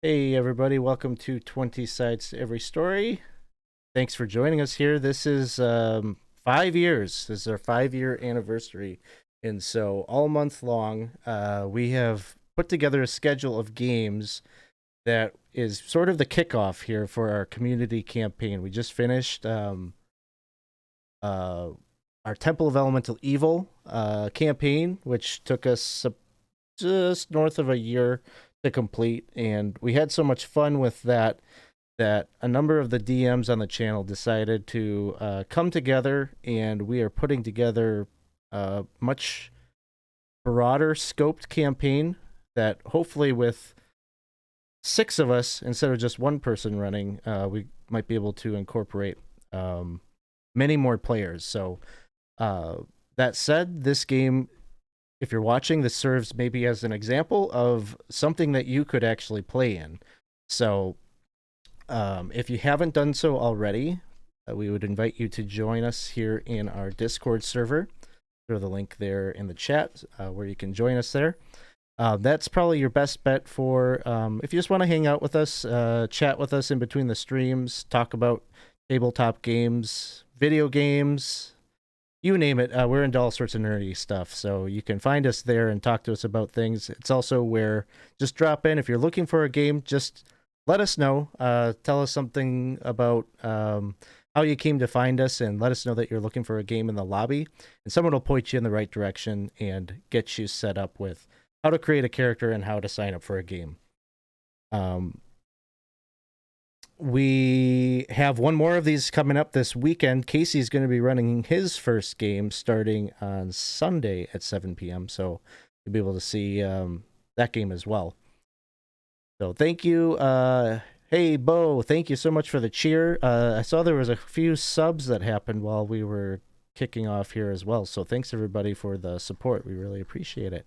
Hey everybody, welcome to 20 Sides to Every Story. Thanks for joining us here. This is 5 years. This is our 5 year anniversary. And so all month long, we have put together a schedule of games that is sort of the kickoff here for our community campaign. We just finished uh, our Temple of Elemental Evil campaign, which took us just north of a year to complete, and we had so much fun with that a number of the DMs on the channel decided to come together, and we are putting together a much broader scoped campaign that hopefully with six of us instead of just one person running, we might be able to incorporate many more players. So that said, this game, if you're watching, this serves maybe as an example of something that you could actually play in. So if you haven't done so already, we would invite you to join us here in our Discord server. Throw the link there in the chat where you can join us there. That's probably your best bet for if you just want to hang out with us, chat with us in between the streams, talk about tabletop games, video games, you name it. We're into all sorts of nerdy stuff, so you can find us there and talk to us about things. It's also where just drop in if you're looking for a game. Just let us know. Tell us something about how you came to find us, and let us know that you're looking for a game in the lobby, and someone will point you in the right direction and get you set up with how to create a character and how to sign up for a game. We have one more of these coming up this weekend. Casey's going to be running his first game starting on Sunday at 7 p.m. So you'll be able to see that game as well. So thank you. Hey, Bo, thank you so much for the cheer. I saw there was a few subs that happened while we were kicking off here as well. So thanks everybody for the support. We really appreciate it.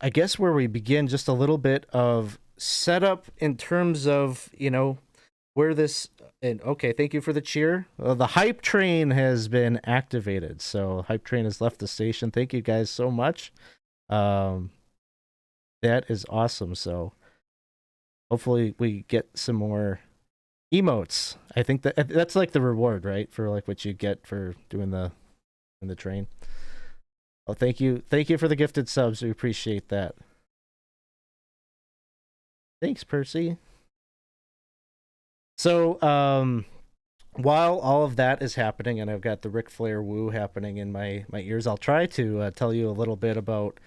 I guess where we begin, just a little bit of setup in terms of, where this, and okay, thank you for the cheer. The hype train has been activated. So hype train has left the station. Thank you guys so much. That is awesome. So hopefully we get some more emotes. I think that's like the reward, right? For like what you get for doing in the train. Oh, thank you for the gifted subs. We appreciate that. Thanks, Percy. So, while all of that is happening, and I've got the Ric Flair woo happening in my ears, I'll try to tell you a little bit about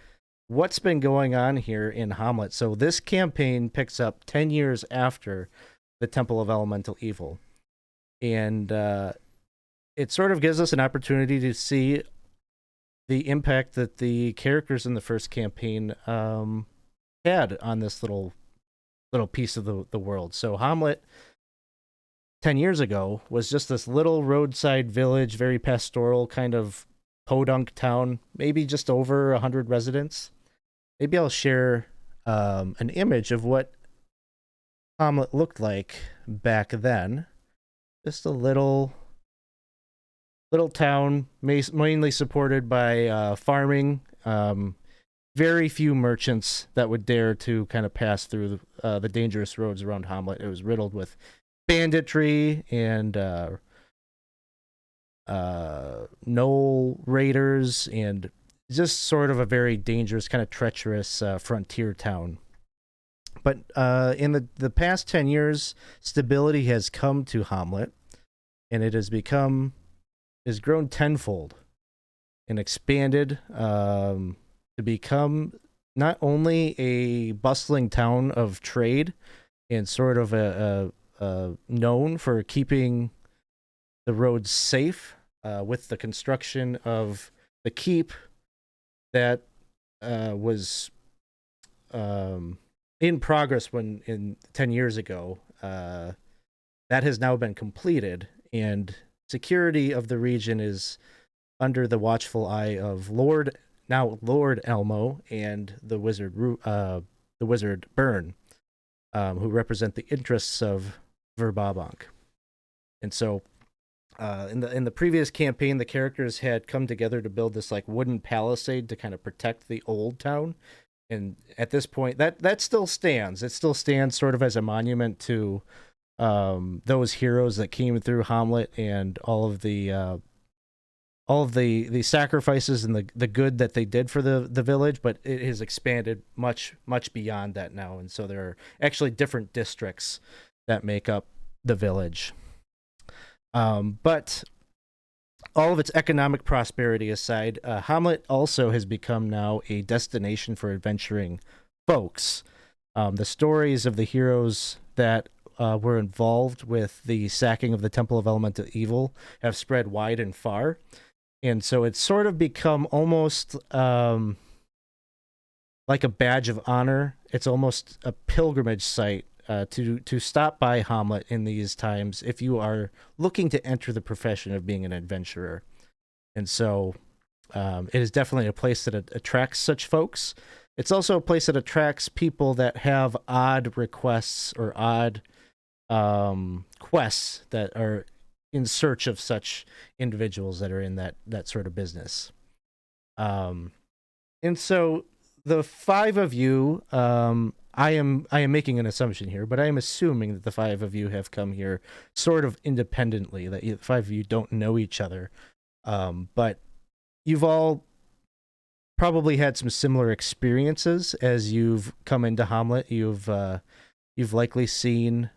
what's been going on here in Hamlet. So this campaign picks up 10 years after the Temple of Elemental Evil, and it sort of gives us an opportunity to see the impact that the characters in the first campaign had on this little piece of the world. So Hamlet 10 years ago was just this little roadside village, very pastoral kind of podunk town, maybe just over 100 residents. Maybe I'll share an image of what Hamlet looked like back then. Just a little town, mainly supported by farming. Very few merchants that would dare to kind of pass through the dangerous roads around Hamlet. It was riddled with banditry and knoll raiders, and just sort of a very dangerous, kind of treacherous frontier town. But in the past 10 years, stability has come to Hamlet, and it has grown tenfold and expanded to become not only a bustling town of trade and sort of a known for keeping the roads safe with the construction of the keep that was in progress in 10 years ago. That has now been completed, and security of the region is under the watchful eye of Lord Elmo and the wizard Byrne, who represent the interests of Verbabank. And so In the previous campaign, the characters had come together to build this like wooden palisade to kind of protect the old town. And at this point, that still stands. It still stands sort of as a monument to those heroes that came through Hommlet and all of the sacrifices and the good that they did for the village. But it has expanded much beyond that now, and so there are actually different districts that make up the village. But all of its economic prosperity aside, Hamlet also has become now a destination for adventuring folks. The stories of the heroes that were involved with the sacking of the Temple of Elemental Evil have spread wide and far. And so it's sort of become almost like a badge of honor. It's almost a pilgrimage site to stop by Hamlet in these times if you are looking to enter the profession of being an adventurer. And so it is definitely a place that attracts such folks. It's also a place that attracts people that have odd requests or odd quests that are in search of such individuals that are in that sort of business. And so the five of you, I am making an assumption here, but I am assuming that the five of you have come here sort of independently. That the five of you don't know each other, but you've all probably had some similar experiences as you've come into Hamlet. You've likely seen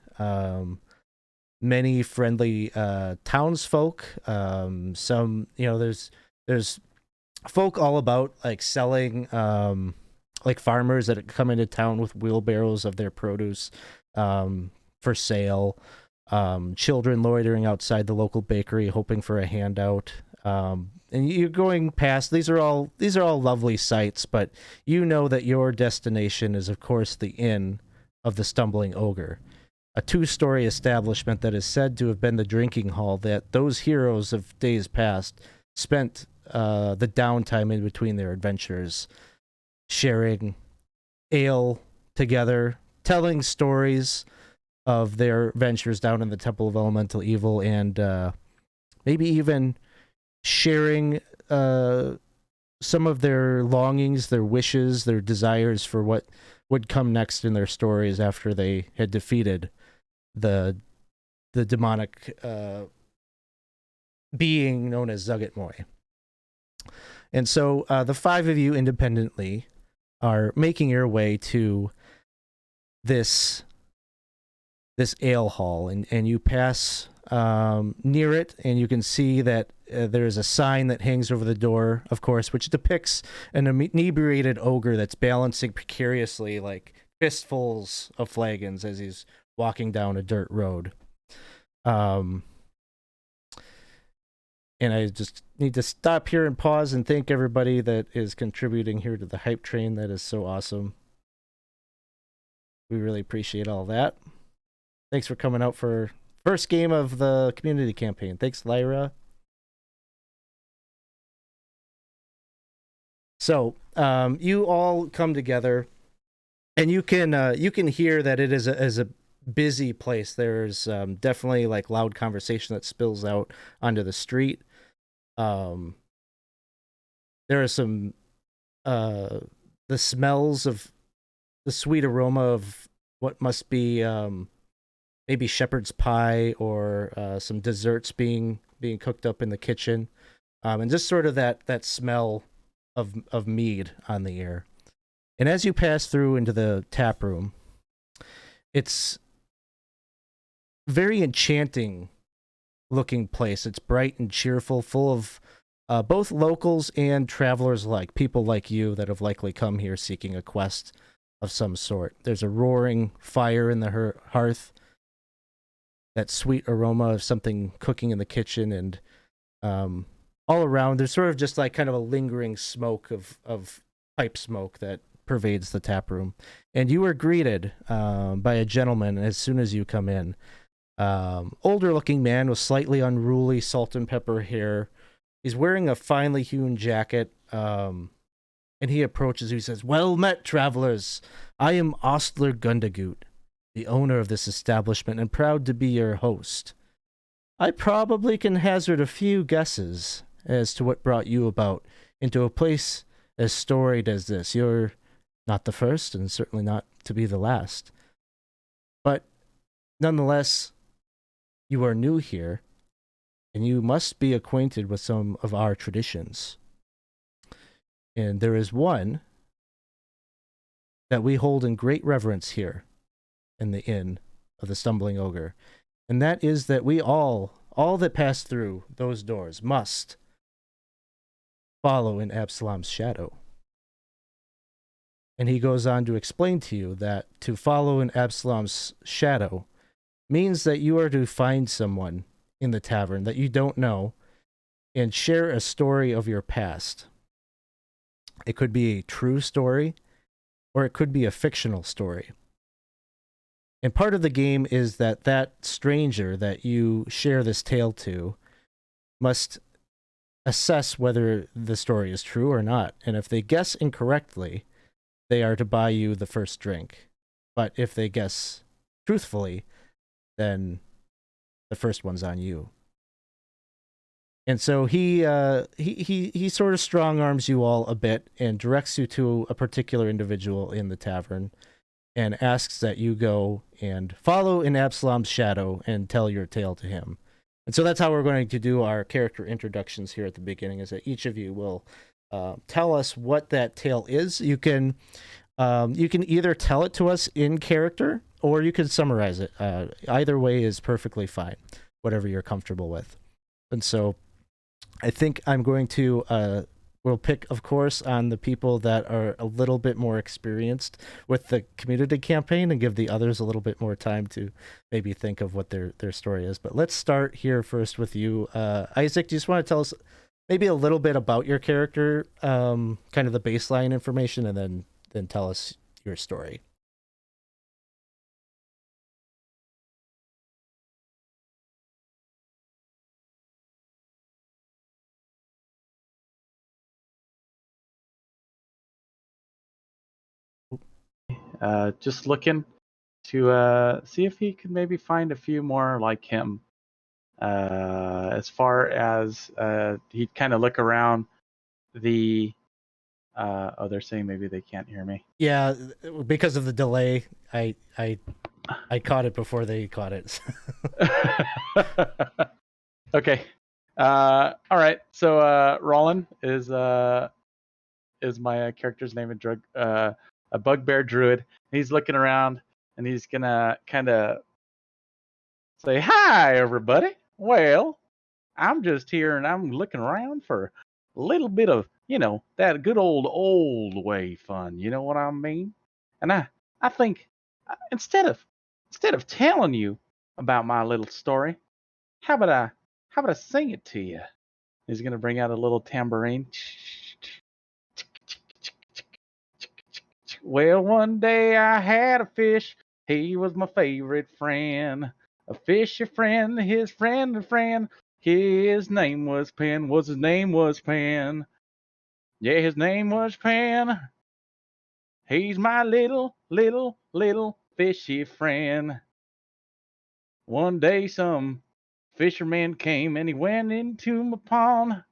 many friendly townsfolk. Some, there's folk all about like selling like farmers that come into town with wheelbarrows of their produce for sale. Children loitering outside the local bakery hoping for a handout. And you're going past, these are all lovely sights, but you know that your destination is of course the Inn of the Stumbling Ogre, a 2-story establishment that is said to have been the drinking hall that those heroes of days past spent the downtime in between their adventures, sharing ale together, telling stories of their ventures down in the Temple of Elemental Evil, and maybe even sharing some of their longings, their wishes, their desires for what would come next in their stories after they had defeated the demonic being known as Zuggitmoy. And so the five of you independently are making your way to this ale hall, and you pass near it, and you can see that there is a sign that hangs over the door, of course, which depicts an inebriated ogre that's balancing precariously like fistfuls of flagons as he's walking down a dirt road. And I just need to stop here and pause and thank everybody that is contributing here to the hype train. That is so awesome. We really appreciate all that. Thanks for coming out for first game of the community campaign. Thanks, Lyra. So you all come together, and you can hear that it is a busy place. There's definitely like loud conversation that spills out onto the street. There are some the smells of the sweet aroma of what must be maybe shepherd's pie or some desserts being cooked up in the kitchen, and just sort of that smell of mead on the air. And as you pass through into the tap room, it's very enchanting looking place. It's bright and cheerful, full of both locals and travelers alike, people like you that have likely come here seeking a quest of some sort. There's a roaring fire in the hearth, that sweet aroma of something cooking in the kitchen, and all around there's sort of just like kind of a lingering smoke of pipe smoke that pervades the tap room. And you are greeted by a gentleman as soon as you come in. Older looking man with slightly unruly salt and pepper hair. He's wearing a finely hewn jacket, and he approaches you. He says, "Well met, travelers. I am Ostler Gundagoot, the owner of this establishment, and proud to be your host. I probably can hazard a few guesses as to what brought you about into a place as storied as this. You're not the first, and certainly not to be the last. But nonetheless, you are new here, and you must be acquainted with some of our traditions. And there is one that we hold in great reverence here in the Inn of the Stumbling Ogre. And that is that we all that pass through those doors must follow in Absalom's shadow. And he goes on to explain to you that to follow in Absalom's shadow means that you are to find someone in the tavern that you don't know and share a story of your past. It could be a true story, or it could be a fictional story. And part of the game is that that stranger that you share this tale to must assess whether the story is true or not. And if they guess incorrectly, they are to buy you the first drink. But if they guess truthfully, then the first one's on you. And so he sort of strong arms you all a bit and directs you to a particular individual in the tavern and asks that you go and follow in Absalom's shadow and tell your tale to him. And so that's how we're going to do our character introductions here at the beginning, is that each of you will tell us what that tale is. You can either tell it to us in character, or you can summarize it. Either way is perfectly fine, whatever you're comfortable with. And so I think I'm going to we'll pick, of course, on the people that are a little bit more experienced with the community campaign and give the others a little bit more time to maybe think of what their story is. But let's start here first with you. Isaac, do you just want to tell us maybe a little bit about your character, kind of the baseline information, and then tell us your story? Just looking to see if he could maybe find a few more like him. As far as he'd kind of look around the. Oh, they're saying maybe they can't hear me. Yeah, because of the delay, I caught it before they caught it. Okay. All right. So Roland is my character's name, a bugbear druid. He's looking around and he's gonna kind of say, "Hi, everybody. Well, I'm just here and I'm looking around for a little bit of, that good old way fun. You know what I mean? And I think instead of telling you about my little story, how about I sing it to you?" He's gonna bring out a little tambourine. Well, one day I had a fish. He was my favorite friend. A fishy friend, his friend, a friend. His name was Pen. His name was Pen. Yeah, his name was Pen. He's my little fishy friend. One day some fisherman came and he went into my pond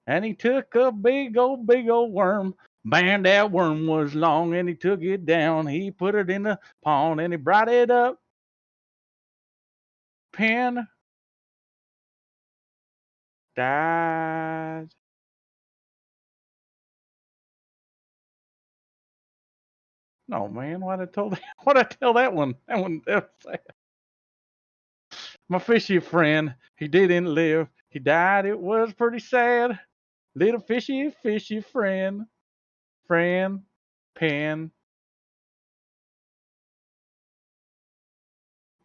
and he took a big old worm. Man, that worm was long and he took it down. He put it in the pond and he brought it up. Pen died. No, man, why'd I tell that one? That was sad. My fishy friend, he didn't live. He died. It was pretty sad. Little fishy friend. Friend. Pen.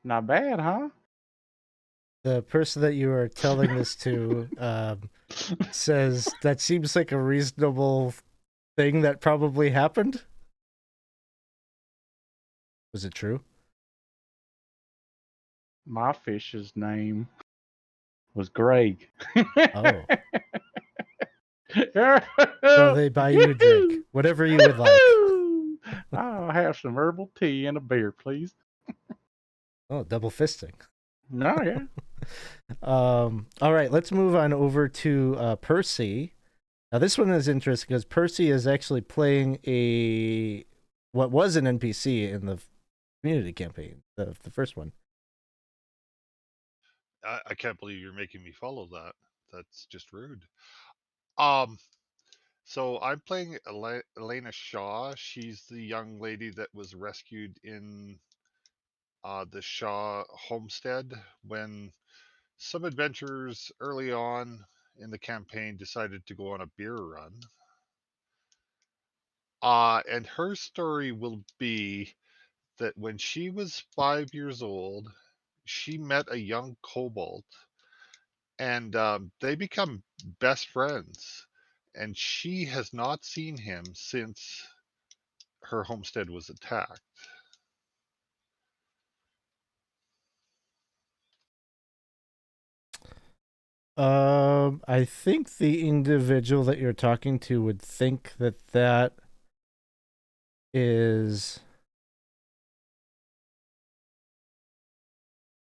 Not bad, huh? The person that you are telling this to says that seems like a reasonable thing that probably happened. Was it true? My fish's name was Greg. Oh. So they buy you a drink, whatever you would like. I'll have some herbal tea and a beer, please. Oh, double fisting. No, yeah. All right, let's move on over to Percy. Now, this one is interesting because Percy is actually playing what was an NPC in the community campaign, the first one. I can't believe you're making me follow that. That's just rude. Um, so I'm playing Elena Shaw. She's the young lady that was rescued in the Shaw homestead when some adventurers early on in the campaign decided to go on a beer run. And her story will be that when she was 5 years old, she met a young kobold, and they become best friends. And she has not seen him since her homestead was attacked. I think the individual that you're talking to would think that that is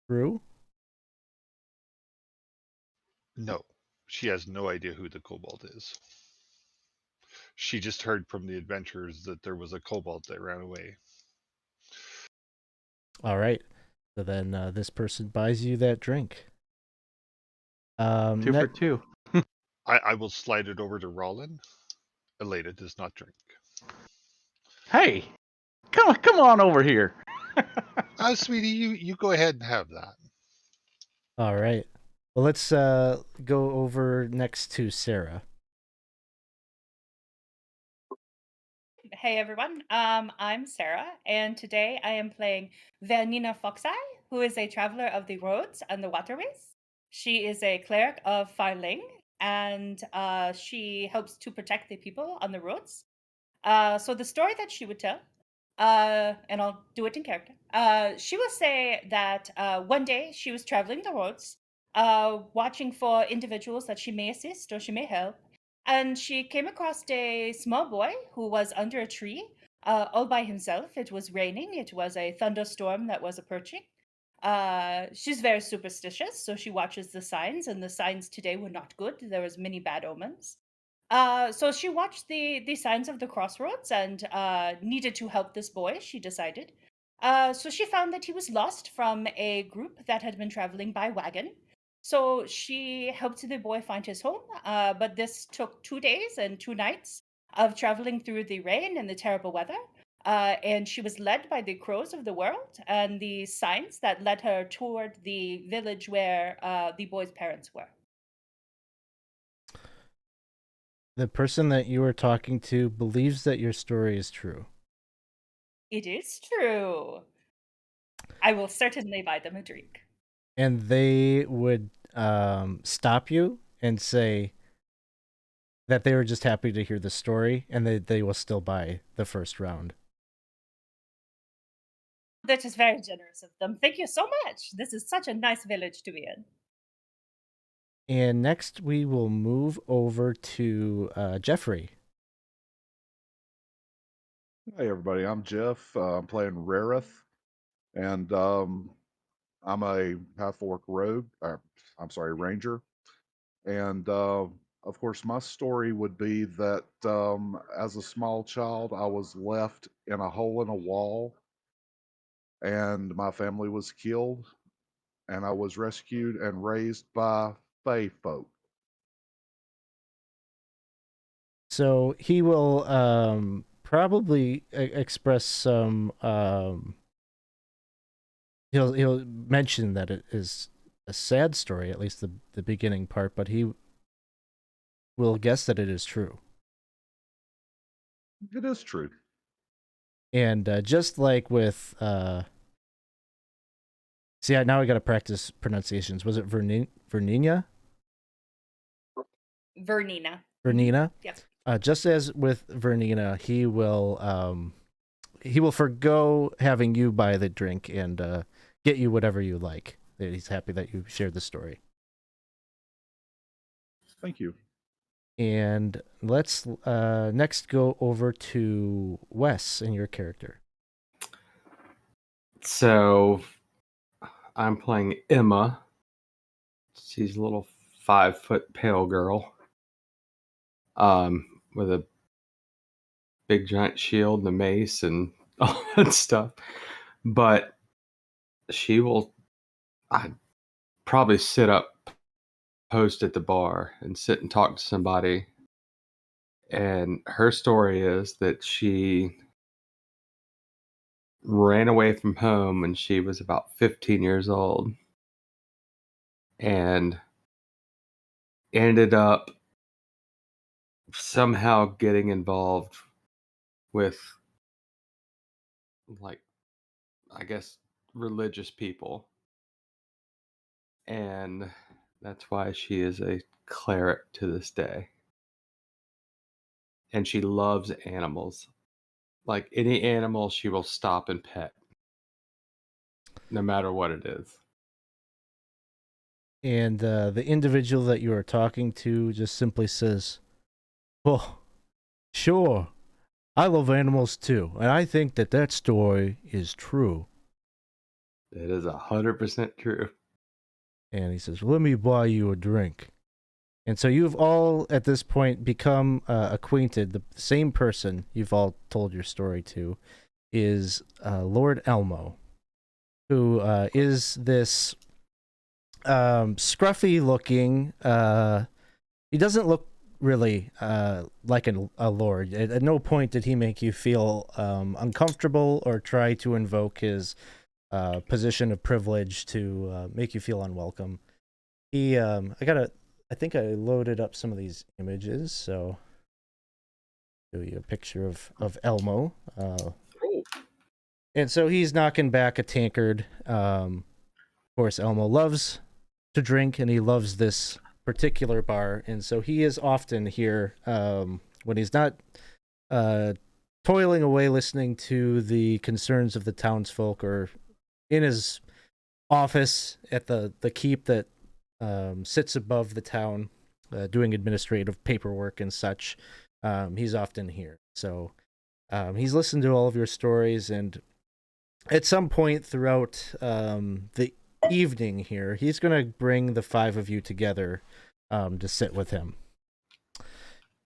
true. No, she has no idea who the kobold is. She just heard from the adventurers that there was a kobold that ran away. All right. So then this person buys you that drink. Two Ne- for two. I will slide it over to Rollin. Elena does not drink. Hey, come on over here. Sweetie, you go ahead and have that. All right. Well, let's go over next to Sarah. Hey everyone, I'm Sarah, and today I am playing Vernina Foxeye, who is a traveler of the roads and the waterways. She is a cleric of Farling, and she helps to protect the people on the roads. So the story that she would tell, and I'll do it in character. She will say that one day she was traveling the roads, watching for individuals that she may assist or she may help, and she came across a small boy who was under a tree, all by himself. It was raining. It was a thunderstorm that was approaching. She's very superstitious, so she watches the signs, and the signs today were not good. There was many bad omens. So she watched the signs of the crossroads and needed to help this boy, she decided. So she found that he was lost from a group that had been traveling by wagon. So she helped the boy find his home, but this took 2 days and 2 nights of traveling through the rain and the terrible weather. And she was led by the crows of the world and the signs that led her toward the village where the boy's parents were. The person that you are talking to believes that your story is true. It is true. I will certainly buy them a drink. And they would stop you and say that they were just happy to hear the story and they will still buy the first round. That is very generous of them. Thank you so much. This is such a nice village to be in. And next we will move over to Jeffrey. Hey everybody, I'm Jeff. I'm playing Rareth, and I'm a half orc rogue. I'm sorry, ranger. And of course, my story would be that as a small child, I was left in a hole in a wall, and my family was killed, and I was rescued and raised by Fae folk. So he will probably express some he'll mention that it is a sad story, at least the beginning part, but he will guess that it is true. It is true. And just like with see, now I got to practice pronunciations. Was it Vernina? Vernina. Vernina? Yep. Just as with Vernina, he will forgo having you buy the drink and get you whatever you like. He's happy that you shared the story. Thank you. And let's next go over to Wes and your character. So I'm playing Emma, She's a little 5-foot pale girl, with a big giant shield and a mace and all that stuff. But she will, I'd probably sit up, post at the bar, and sit and talk to somebody. And her story is that she ran away from home when she was about 15 years old and ended up somehow getting involved with, like, I guess, religious people. And that's why she is a cleric to this day. And she loves animals. Like, any animal she will stop and pet, no matter what it is. And the individual that you are talking to just simply says, "Well, sure, I love animals too, and I think that story is true." It is 100% true. And he says, "Let me buy you a drink." And so you've all, at this point, become acquainted. The same person you've all told your story to is Lord Elmo, who is this scruffy-looking. He doesn't look really like a lord. At no point did he make you feel uncomfortable or try to invoke his position of privilege to make you feel unwelcome. He, I think I loaded up some of these images, so show you a picture of Elmo. And so he's knocking back a tankard. Of course, Elmo loves to drink, and he loves this particular bar, and so he is often here when he's not toiling away listening to the concerns of the townsfolk, or in his office at the keep that sits above the town, doing administrative paperwork and such. He's often here, so he's listened to all of your stories, and at some point throughout the evening here, he's going to bring the 5 of you together to sit with him.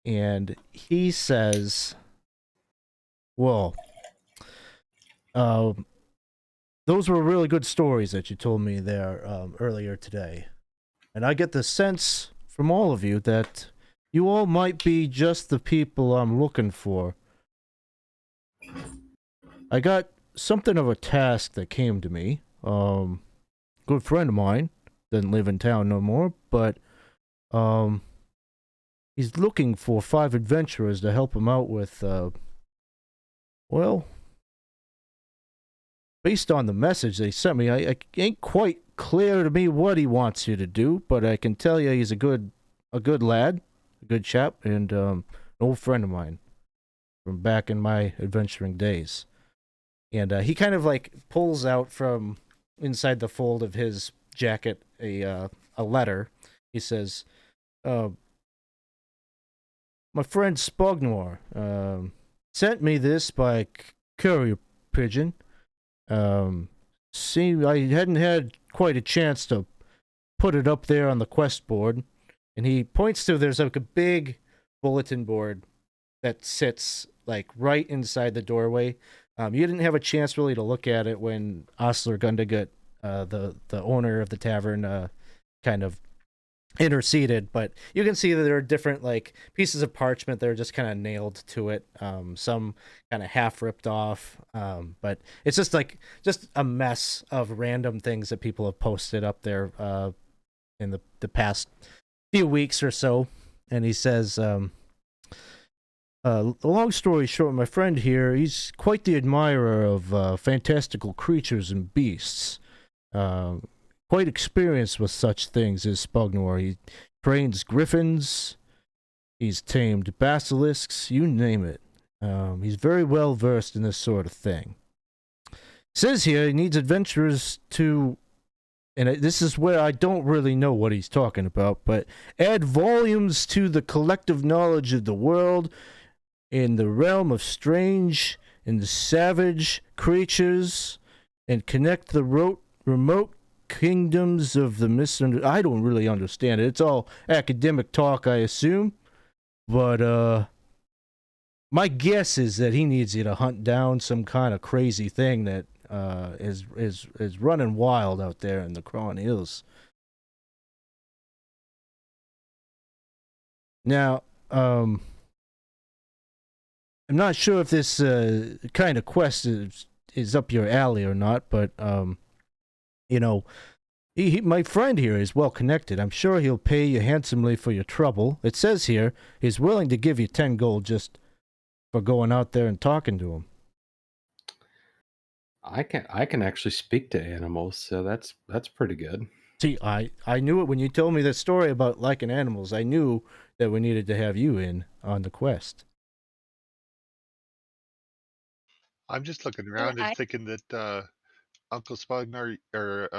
And he says, "Well, those were really good stories that you told me there earlier today. And I get the sense from all of you that you all might be just the people I'm looking for. I got something of a task that came to me. Good friend of mine doesn't live in town no more, but he's looking for 5 adventurers to help him out with well, based on the message they sent me, I ain't quite clear to me what he wants you to do, but I can tell you he's a good lad, a good chap, and an old friend of mine from back in my adventuring days." And he kind of like pulls out from inside the fold of his jacket a letter. He says, "My friend Spugnoir sent me this by courier pigeon. See, I hadn't had quite a chance to put it up there on the quest board." And he points to, there's like a big bulletin board that sits like right inside the doorway. You didn't have a chance really to look at it when Osler Gundagut, the owner of the tavern, kind of interceded, but you can see that there are different like pieces of parchment that are just kind of nailed to it, some kind of half ripped off, but it's just a mess of random things that people have posted up there in the past few weeks or so. And he says, "The long story short, my friend here, he's quite the admirer of fantastical creatures and beasts. Quite experienced with such things is Spugnoir. He trains griffins, he's tamed basilisks, you name it. He's very well versed in this sort of thing. Says here he needs adventurers to," and this is where I don't really know what he's talking about, but "add volumes to the collective knowledge of the world in the realm of strange and the savage creatures, and connect the remote kingdoms of the misunderstood. I don't really understand it. It's all academic talk, I assume. But my guess is that he needs you to hunt down some kind of crazy thing that is running wild out there in the Crawn Hills. Now, I'm not sure if this kind of quest is up your alley or not, but you know, my friend here is well connected. I'm sure he'll pay you handsomely for your trouble. It says here he's willing to give you 10 gold just for going out there and talking to him. I can actually speak to animals, so that's pretty good. See, I knew it when you told me that story about liking animals. I knew that we needed to have you in on the quest. I'm just looking Well, around and thinking that Uncle Spugnoir or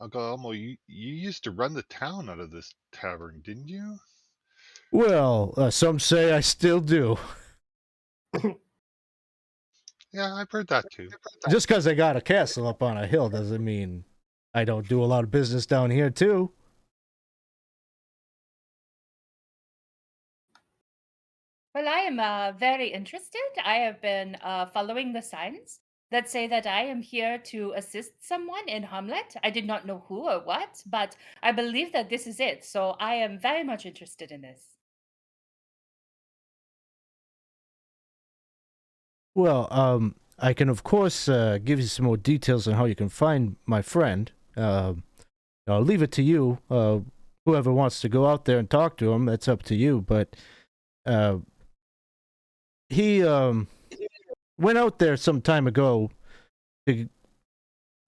Uncle Elmo, you used to run the town out of this tavern, didn't you? Well, some say I still do. Yeah, I've heard that too. Just because I got a castle up on a hill doesn't mean I don't do a lot of business down here, too. Well, I am very interested. I have been following the signs that say that I am here to assist someone in Hamlet. I did not know who or what, but I believe that this is it. So I am very much interested in this. Well, I can, of course, give you some more details on how you can find my friend. I'll leave it to you. Whoever wants to go out there and talk to him, that's up to you. But he went out there some time ago to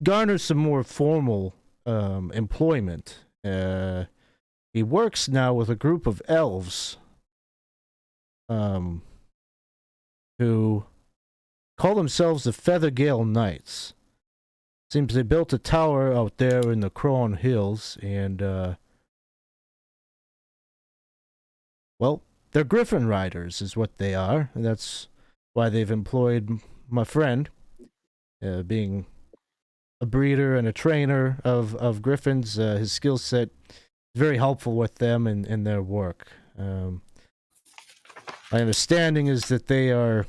garner some more formal employment. He works now with a group of elves who call themselves the Feather Gale Knights. Seems they built a tower out there in the Crawn Hills, and well, they're Griffin Riders, is what they are. And that's why they've employed my friend, being a breeder and a trainer of griffins. His skill set is very helpful with them in their work. My understanding is that they are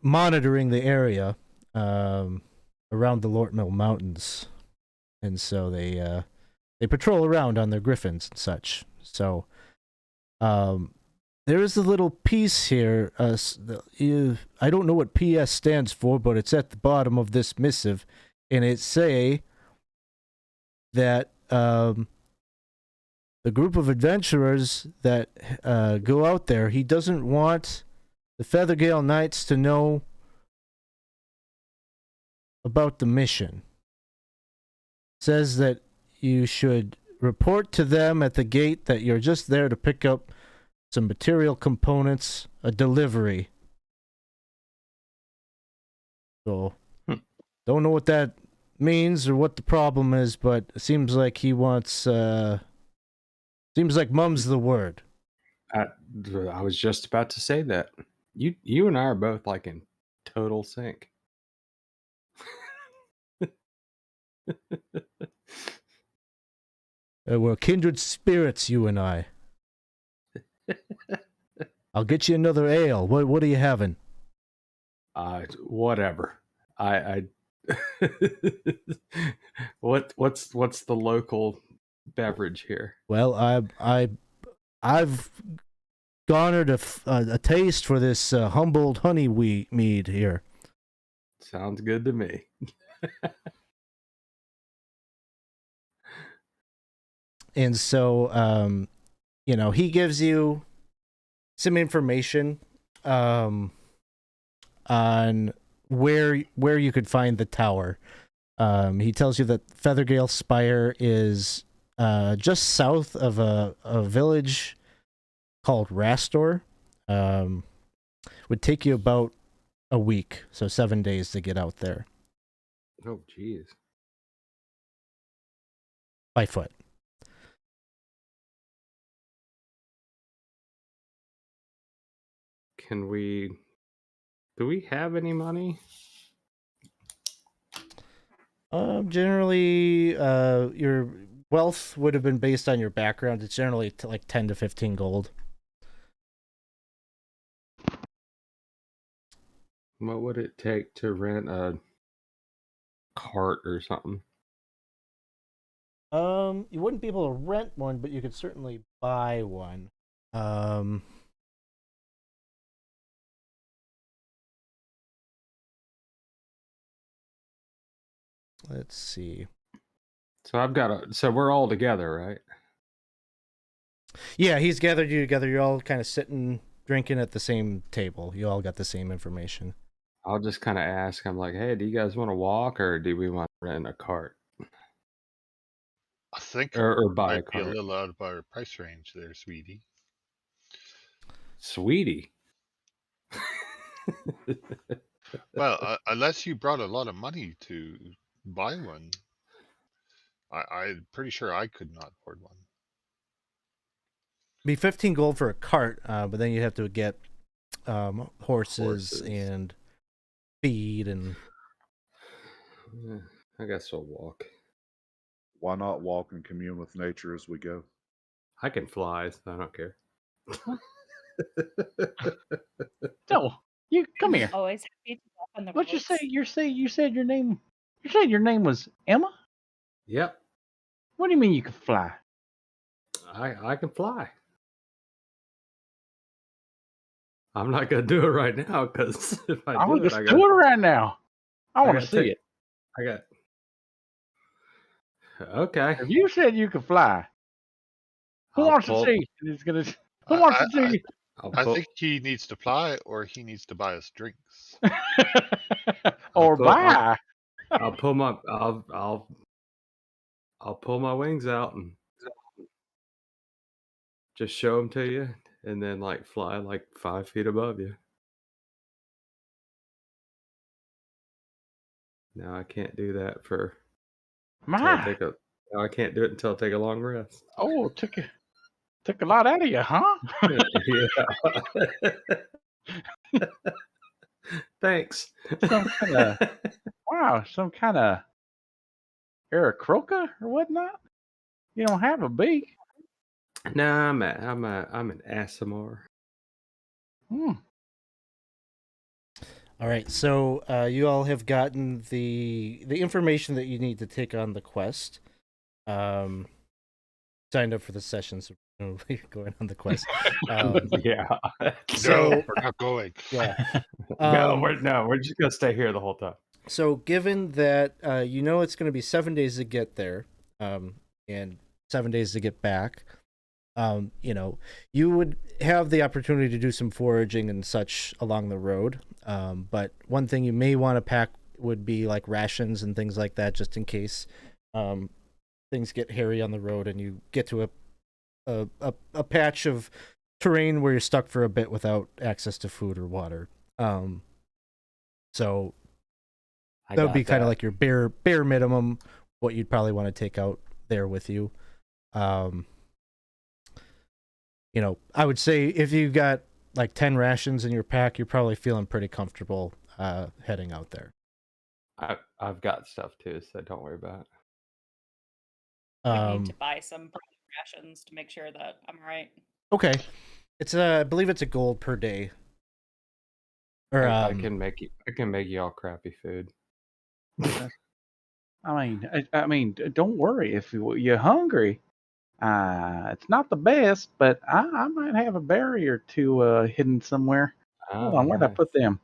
monitoring the area around the Lort Mill Mountains, and so they patrol around on their griffins and such. So there is a little piece here. I don't know what PS stands for, but it's at the bottom of this missive, and it say that the group of adventurers that go out there, he doesn't want the Feathergale Knights to know about the mission. Says that you should report to them at the gate that you're just there to pick up some material components, a delivery. So, don't know what that means or what the problem is, but it seems like he wants, seems like mum's the word. I was just about to say that. You and I are both like in total sync. We're kindred spirits, you and I. I'll get you another ale. What are you having? Whatever. I what's the local beverage here? Well, I've garnered a taste for this Humboldt honey mead here. Sounds good to me. And so, he gives you some information on where you could find the tower. He tells you that Feathergale Spire is just south of a village called Rastor. Would take you about a week, so 7 days to get out there. Oh, jeez. By foot. Do we have any money? Generally, your wealth would have been based on your background. It's generally like 10 to 15 gold. What would it take to rent a cart or something? You wouldn't be able to rent one, but you could certainly buy one. Let's see. So we're all together, right? Yeah, he's gathered you together. You're all kind of sitting, drinking at the same table. You all got the same information. I'll just kind of ask. I'm like, hey, do you guys want to walk or do we want to rent a cart I think or we buy a might be a cart? little out of our price range there, sweetie. Sweetie. Well, unless you brought a lot of money to buy one, I'm pretty sure I could not afford one. Be 15 gold for a cart, but then you'd have to get horses and feed and. Yeah, I guess we'll walk. Why not walk and commune with nature as we go? I can fly, so I don't care. So you come here. Always happy to walk on the What'd you roads. say? You said your name. You said your name was Emma. Yep, What do you mean you can fly? I can fly. I'm not gonna do it right now because if I do it, Just I do it right now. I want to gotta see take- it. I got. Okay. If you said you could fly, who wants to see? It's gonna. Who wants to see? I think he needs to fly or he needs to buy us drinks. Or buy. I'll pull my I'll pull my wings out and just show them to you, and then like fly like 5 feet above you. No, I can't do that for. My. No, I can't do it until I take a long rest. Oh, took a lot out of you, huh? Yeah. Thanks. Some kind of wow, some kind of Aarakocra or whatnot. You don't have a beak. No, I'm an Asimar. Hmm. All right, so you all have gotten the information that you need to take on the quest. Signed up for the session, so we're going on the quest. Yeah. No, we're not going. Yeah. We're just gonna stay here the whole time. So, given that you know it's going to be 7 days to get there, and 7 days to get back, you know, you would have the opportunity to do some foraging and such along the road. But one thing you may want to pack would be like rations and things like that, just in case things get hairy on the road and you get to a patch of terrain where you're stuck for a bit without access to food or water. So that would be kind of like your bare minimum, what you'd probably want to take out there with you. You know, I would say if you got like 10 rations in your pack, you're probably feeling pretty comfortable heading out there. I've got stuff too, so don't worry about it. I need to buy some rations to make sure that I'm right. Okay, it's I believe it's a gold per day. Or I can make you all crappy food. I mean, don't worry if you're hungry. It's not the best, but I might have a berry or two hidden somewhere. Hold on, where'd I put them?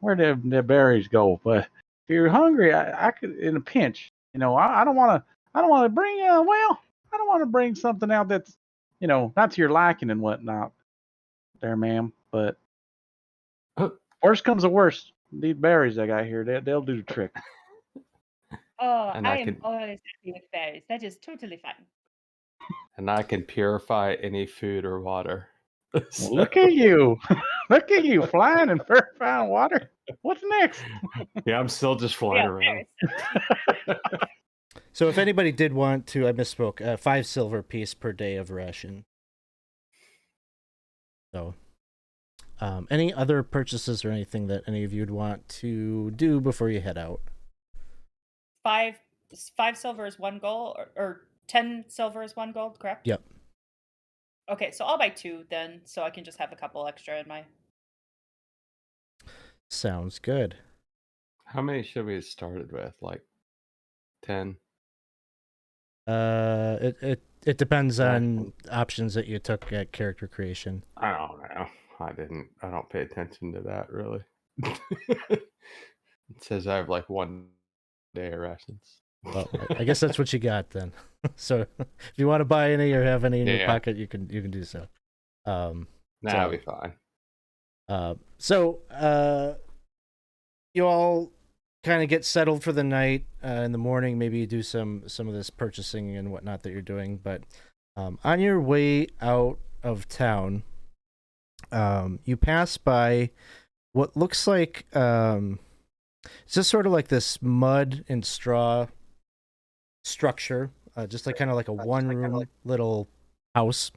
Where did the berries go? But if you're hungry, I could in a pinch. You know, I don't want to bring I don't want to bring something out that's not to your liking and whatnot, there, ma'am. But worst comes to worst, these berries I got here, they'll do the trick. Oh, I am always happy with berries. That is totally fine. And I can purify any food or water. So. Well, look at you. Look at you flying and purifying water. What's next? Yeah, I'm still just flying around. So if anybody did want to, I misspoke, 5 silver piece per day of ration. So any other purchases or anything that any of you would want to do before you head out? five silver is 1 gold, or 10 silver is 1 gold, correct? Yep. Okay, so I'll buy 2 then, so I can just have a couple extra in my. Sounds good. How many should we have started with? Like 10? It depends on Maximum. options that you took at character creation. I don't know. I don't pay attention to that really. It says I have like 1 day of rations. Well, I guess that's what you got then. So if you want to buy any or have any in your Yeah. pocket, you can do so. That'll be fine. So you all kind of get settled for the night. In the morning, maybe you do some of this purchasing and whatnot that you're doing. But on your way out of town, you pass by what looks like it's just sort of like this mud and straw structure, just like kind of like a one-room little house,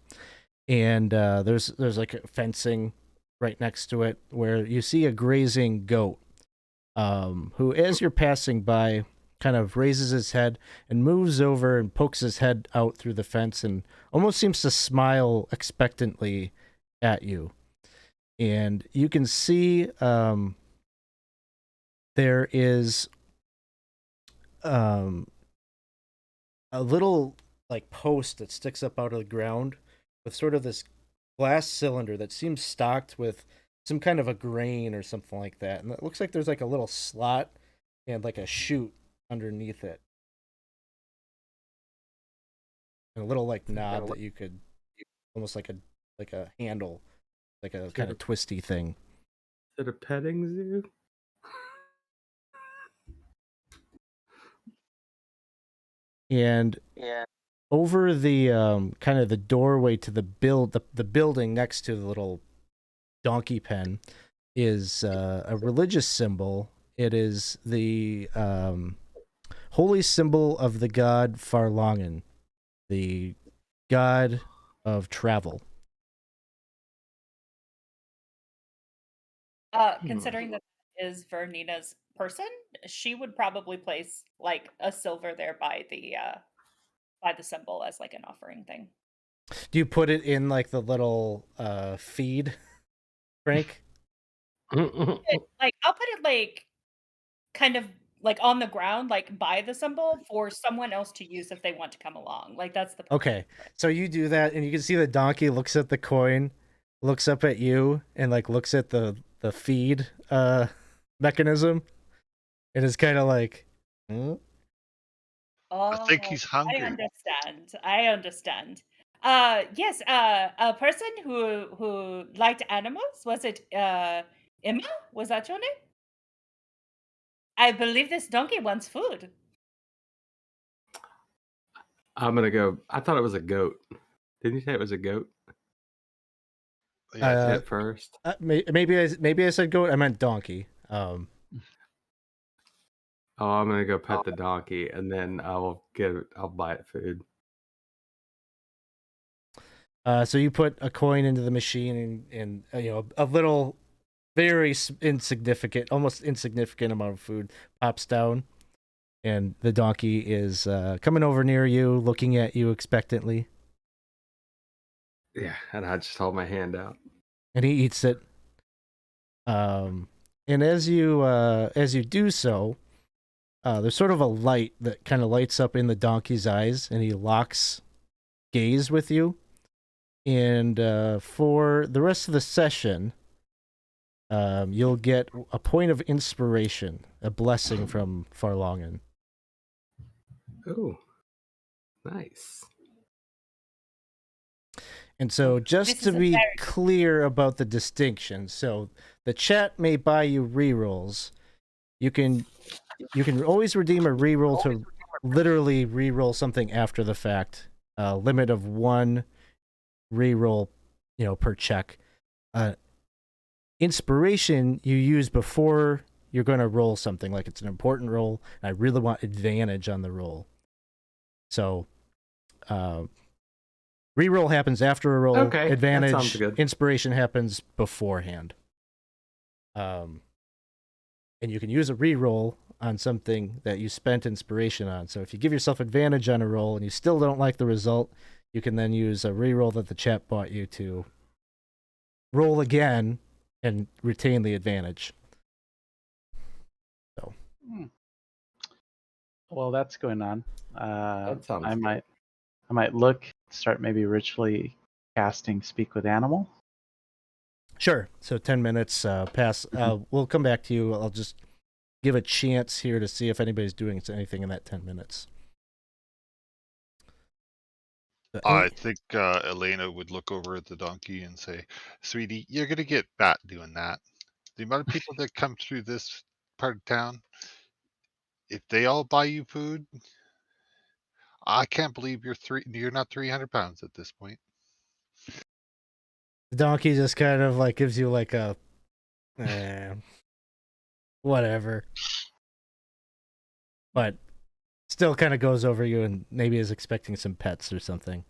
and there's like a fencing right next to it where you see a grazing goat, who, as you're passing by, kind of raises his head and moves over and pokes his head out through the fence and almost seems to smile expectantly at you. And you can see there is a little like post that sticks up out of the ground with sort of this glass cylinder that seems stocked with some kind of a grain or something like that. And it looks like there's like a little slot and like a chute underneath it. And a little like knob that you could almost like a handle, like a kind of twisty thing. Is it a petting zoo? And over the kind of the doorway to the building next to the little donkey pen is a religious symbol. It is the holy symbol of the god Farlangen, the god of travel. Considering that is Vernina's person, she would probably place like a silver there by the symbol as like an offering thing. Do you put it in like the little feed, Frank? Like I'll put it like kind of like on the ground, like by the symbol for someone else to use if they want to come along. Like that's the Okay, so you do that, and you can see the donkey looks at the coin, looks up at you, and like looks at the feed mechanism, and is kind of like, hmm? I think he's I hungry. I understand. Yes, a person who liked animals, was it Emma? Was that your name? I believe this donkey wants food. I'm gonna go. I thought it was a goat. Didn't you say it was a goat Yeah, at first? Maybe I said goat. I meant donkey. Oh, I'm gonna go pet the donkey, and then I'll buy it food. So you put a coin into the machine, and you know, a little, very insignificant, almost insignificant amount of food pops down, and the donkey is coming over near you, looking at you expectantly, Yeah, and I just hold my hand out. and he eats it. And as you do so, there's sort of a light that kind of lights up in the donkey's eyes, and he locks gaze with you. And for the rest of the session, you'll get a point of inspiration, a blessing from Farlangen. Oh, nice. And so, just This to is a be very- clear about the distinction, so the chat may buy you rerolls. You can always redeem a reroll to literally reroll something after the fact. Limit of 1 reroll, per check. Inspiration you use before you're going to roll something, like it's an important roll, and I really want advantage on the roll. So, reroll happens after a roll. Okay, that Advantage, sounds good. inspiration happens beforehand. And you can use a reroll on something that you spent inspiration on. So if you give yourself advantage on a roll and you still don't like the result, you can then use a reroll that the chat bought you to roll again and retain the advantage. So Well, that's going on. That sounds I good. might look, start maybe ritually casting Speak with Animal. sure. So 10 minutes pass. We'll come back to you. I'll just give a chance here to see if anybody's doing anything in that 10 minutes. I think Elena would look over at the donkey and say, "Sweetie, you're gonna get fat doing that. The amount of people that come through this part of town, if they all buy you food, I can't believe you're not 300 pounds at this point." The donkey just kind of like gives you like a whatever, but still kind of goes over you and maybe is expecting some pets or something.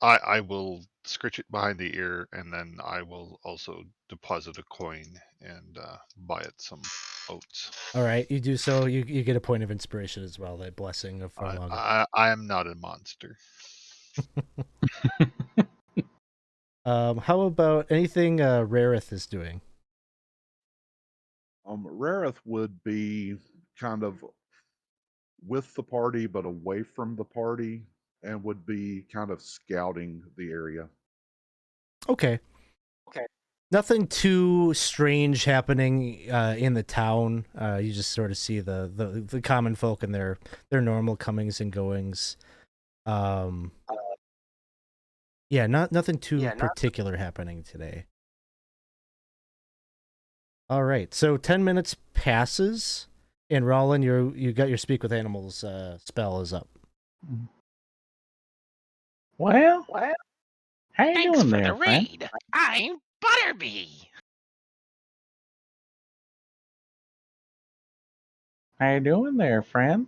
I will scritch it behind the ear, and then I will also deposit a coin and buy it some oats. All right, you do so. You get a point of inspiration as well. That blessing of Farlong. I am not a monster. How about anything Rareth is doing? Rareth would be kind of with the party, but away from the party, and would be kind of scouting the area. Okay. Nothing too strange happening in the town. You just sort of see the common folk and their normal comings and goings. Yeah, nothing too particular happening today. All right, so 10 minutes passes, and Rollin, you got your Speak with Animals spell is up. Well, how you Thanks doing for there, the friend? raid. I'm Butterbee. How you doing there, friend?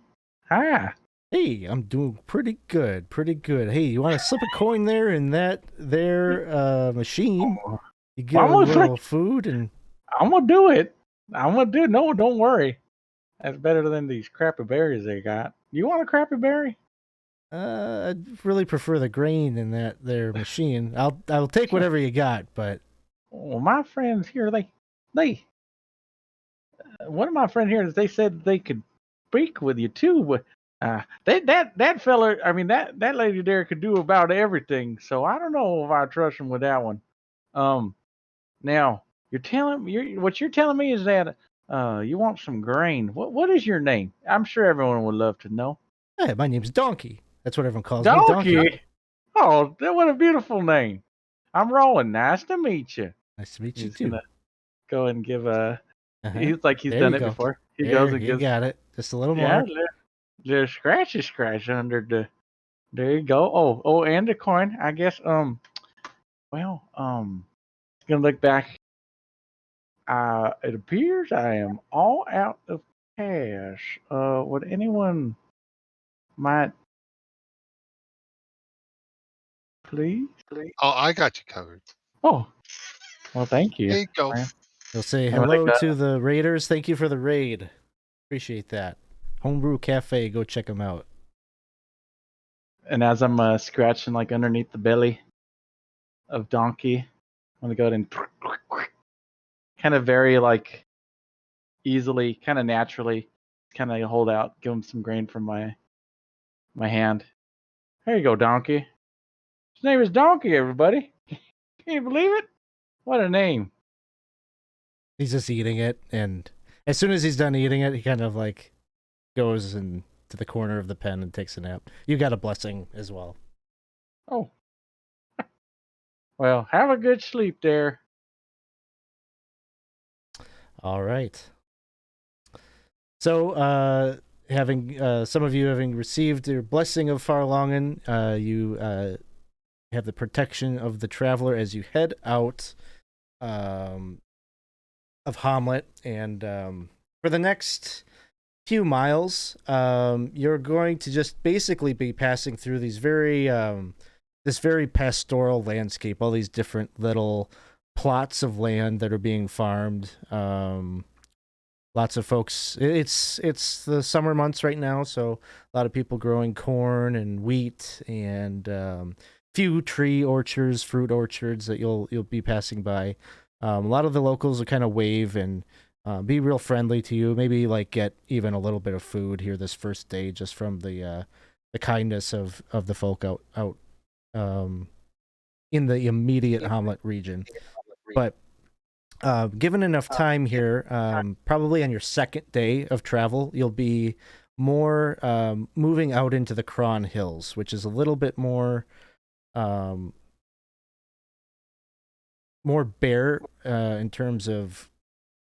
Hi. Hey, I'm doing pretty good. Hey, you want to slip a coin there in that machine? You get Well, a little food and I'm gonna do it. No, don't worry. That's better than these crappy berries they got. You want a crappy berry? I'd really prefer the grain in that there machine. I'll take whatever you got, but Well, my friends here, one of my friends here, they said they could speak with you too, but that fella, I mean that lady there could do about everything. So I don't know if I trust him with that one. Now what you're telling me is that you want some grain. What is your name? I'm sure everyone would love to know. hey, my name's Donkey. That's what everyone calls me, Donkey. Donkey. Oh, what a beautiful name. I'm Roland. Nice to meet you. Nice to meet you He's too. gonna go and give a. Uh-huh. He's like he's There done you it go. before. He There, goes and you gives. got it. Just a little Yeah, more. little scratch under the. There you go. Oh, and the coin. I guess. Well. Gonna look back. It appears I am all out of cash. Would anyone might please? Oh, I got you covered. Oh, well, thank you. Here you go. friend. You'll say I'm hello like, to the raiders. Thank you for the raid. Appreciate that. Homebrew Cafe. Go check them out. And as I'm scratching like underneath the belly of Donkey, I'm gonna go ahead and kind of very like easily, kind of naturally, kind of hold out, give him some grain from my hand. Here you go, Donkey. His name is Donkey, everybody. Can you believe it? What a name. He's just eating it, and as soon as he's done eating it, he kind of like goes and to the corner of the pen and takes a nap. You got a blessing as well. Oh. Well, have a good sleep there. All right. So, having some of you having received your blessing of Farlongen, you have the protection of the traveler as you head out of Hommlet, and for the next few miles, you're going to just basically be passing through these this very pastoral landscape, all these different little plots of land that are being farmed. lots of folks. It's the summer months right now, so a lot of people growing corn and wheat and few tree orchards, fruit orchards that you'll be passing by. A lot of the locals will kind of wave and be real friendly to you. Maybe like get even a little bit of food here this first day, just from the kindness of the folk out in the immediate Hommlet region. But given enough time here, probably on your second day of travel, you'll be more moving out into the Cron Hills, which is a little bit more bare in terms of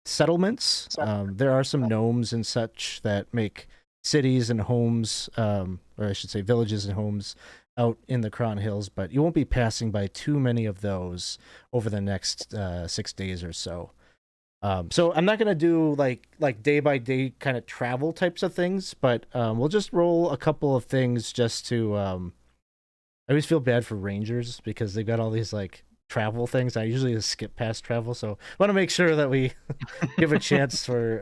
settlements. There are some gnomes and such that make cities and homes, or I should say villages and homes, out in the Cron Hills, but you won't be passing by too many of those over the next 6 days or so. So I'm not gonna do like day by day kind of travel types of things, but we'll just roll a couple of things just to. I always feel bad for rangers because they've got all these like travel things. I usually just skip past travel, so want to make sure that we give a chance for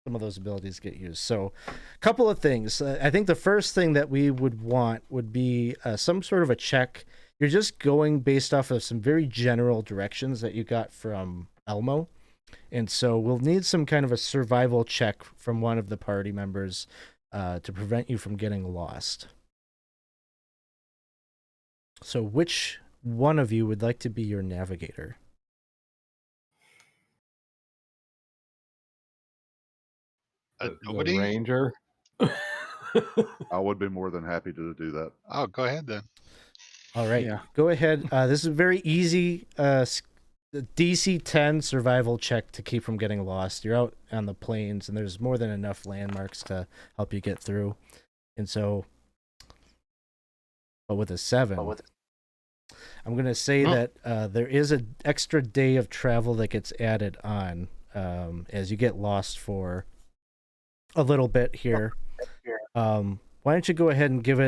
some of those abilities to get used. So, a couple of things. I think the first thing that we would want would be some sort of a check. You're just going based off of some very general directions that you got from Elmo. And so we'll need some kind of a survival check from one of the party members to prevent you from getting lost. So which one of you would like to be your navigator? The Nobody? ranger. I would be more than happy to do that. Oh, go ahead then. All right, Yeah. go ahead. This is a very easy DC 10 survival check to keep from getting lost. You're out on the plains, and there's more than enough landmarks to help you get through. And so, but with a 7, I'm going to say that there is an extra day of travel that gets added on as you get lost for a little bit here. Why don't you go ahead and give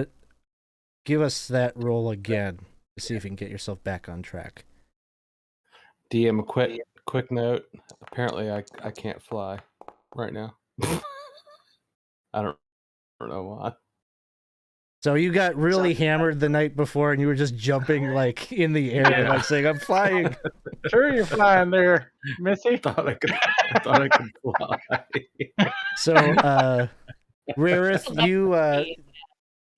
us that roll again to see if you can get yourself back on track. DM, quick note. Apparently, I can't fly right now. I don't know why. So you got really hammered the night before, and you were just jumping like in the air, like saying, "I'm flying." Sure, you're flying there, Missy. thought I could fly. So, Rarith,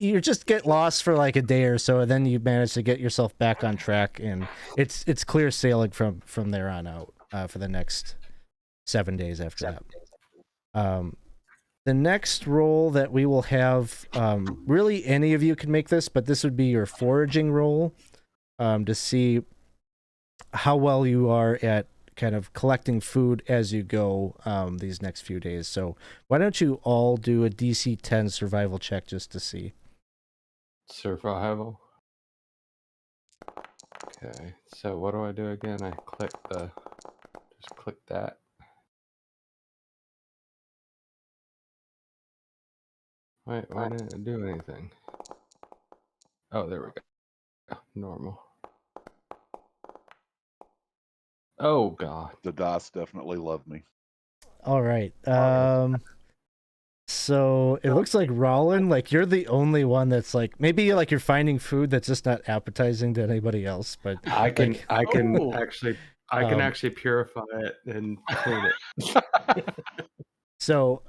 you just get lost for like a day or so, and then you manage to get yourself back on track, and it's clear sailing from there on out for the next 7 days after that. The next roll that we will have, really any of you can make this, but this would be your foraging roll to see how well you are at kind of collecting food as you go these next few days. So why don't you all do a DC 10 survival check just to see? Survival. Okay, so what do I do again? I just click that. Why didn't it do anything? Oh, there we go. Normal. Oh, God. The dice definitely love me. All right. So it looks like Rollin, like you're the only one that's like, maybe like you're finding food that's just not appetizing to anybody else, but I can Oh. actually purify it and clean it. so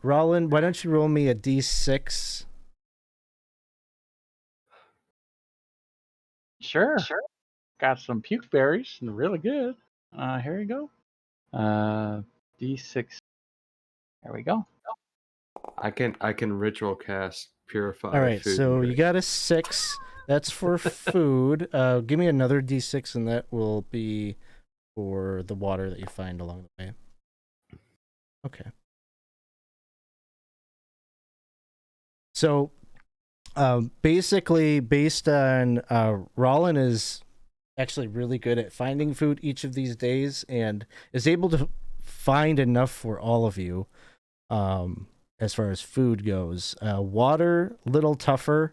Rollin, why don't you roll me a D6? Sure. Got some puke berries and really good. Here you go. D6. There we go. I can ritual cast purify. All right, food so and you got a 6. That's for food. Give me another D6, and that will be for the water that you find along the way. Okay. So, basically, based on Rollin is actually really good at finding food each of these days, and is able to find enough for all of you. As far as food goes, water little tougher.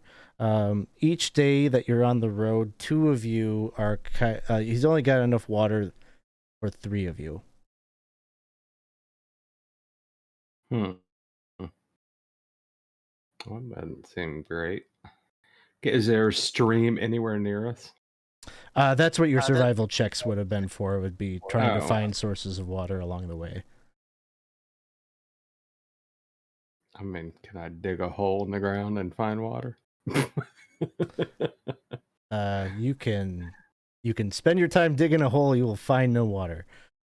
Each day that you're on the road, 2 of you are. He's only got enough water for 3 of you. Hmm. Well, that doesn't seem great. Is there a stream anywhere near us? That's what your survival checks would have been for. Would be trying to Oh. find sources of water along the way. I mean, can I dig a hole in the ground and find water? You can spend your time digging a hole. You will find no water.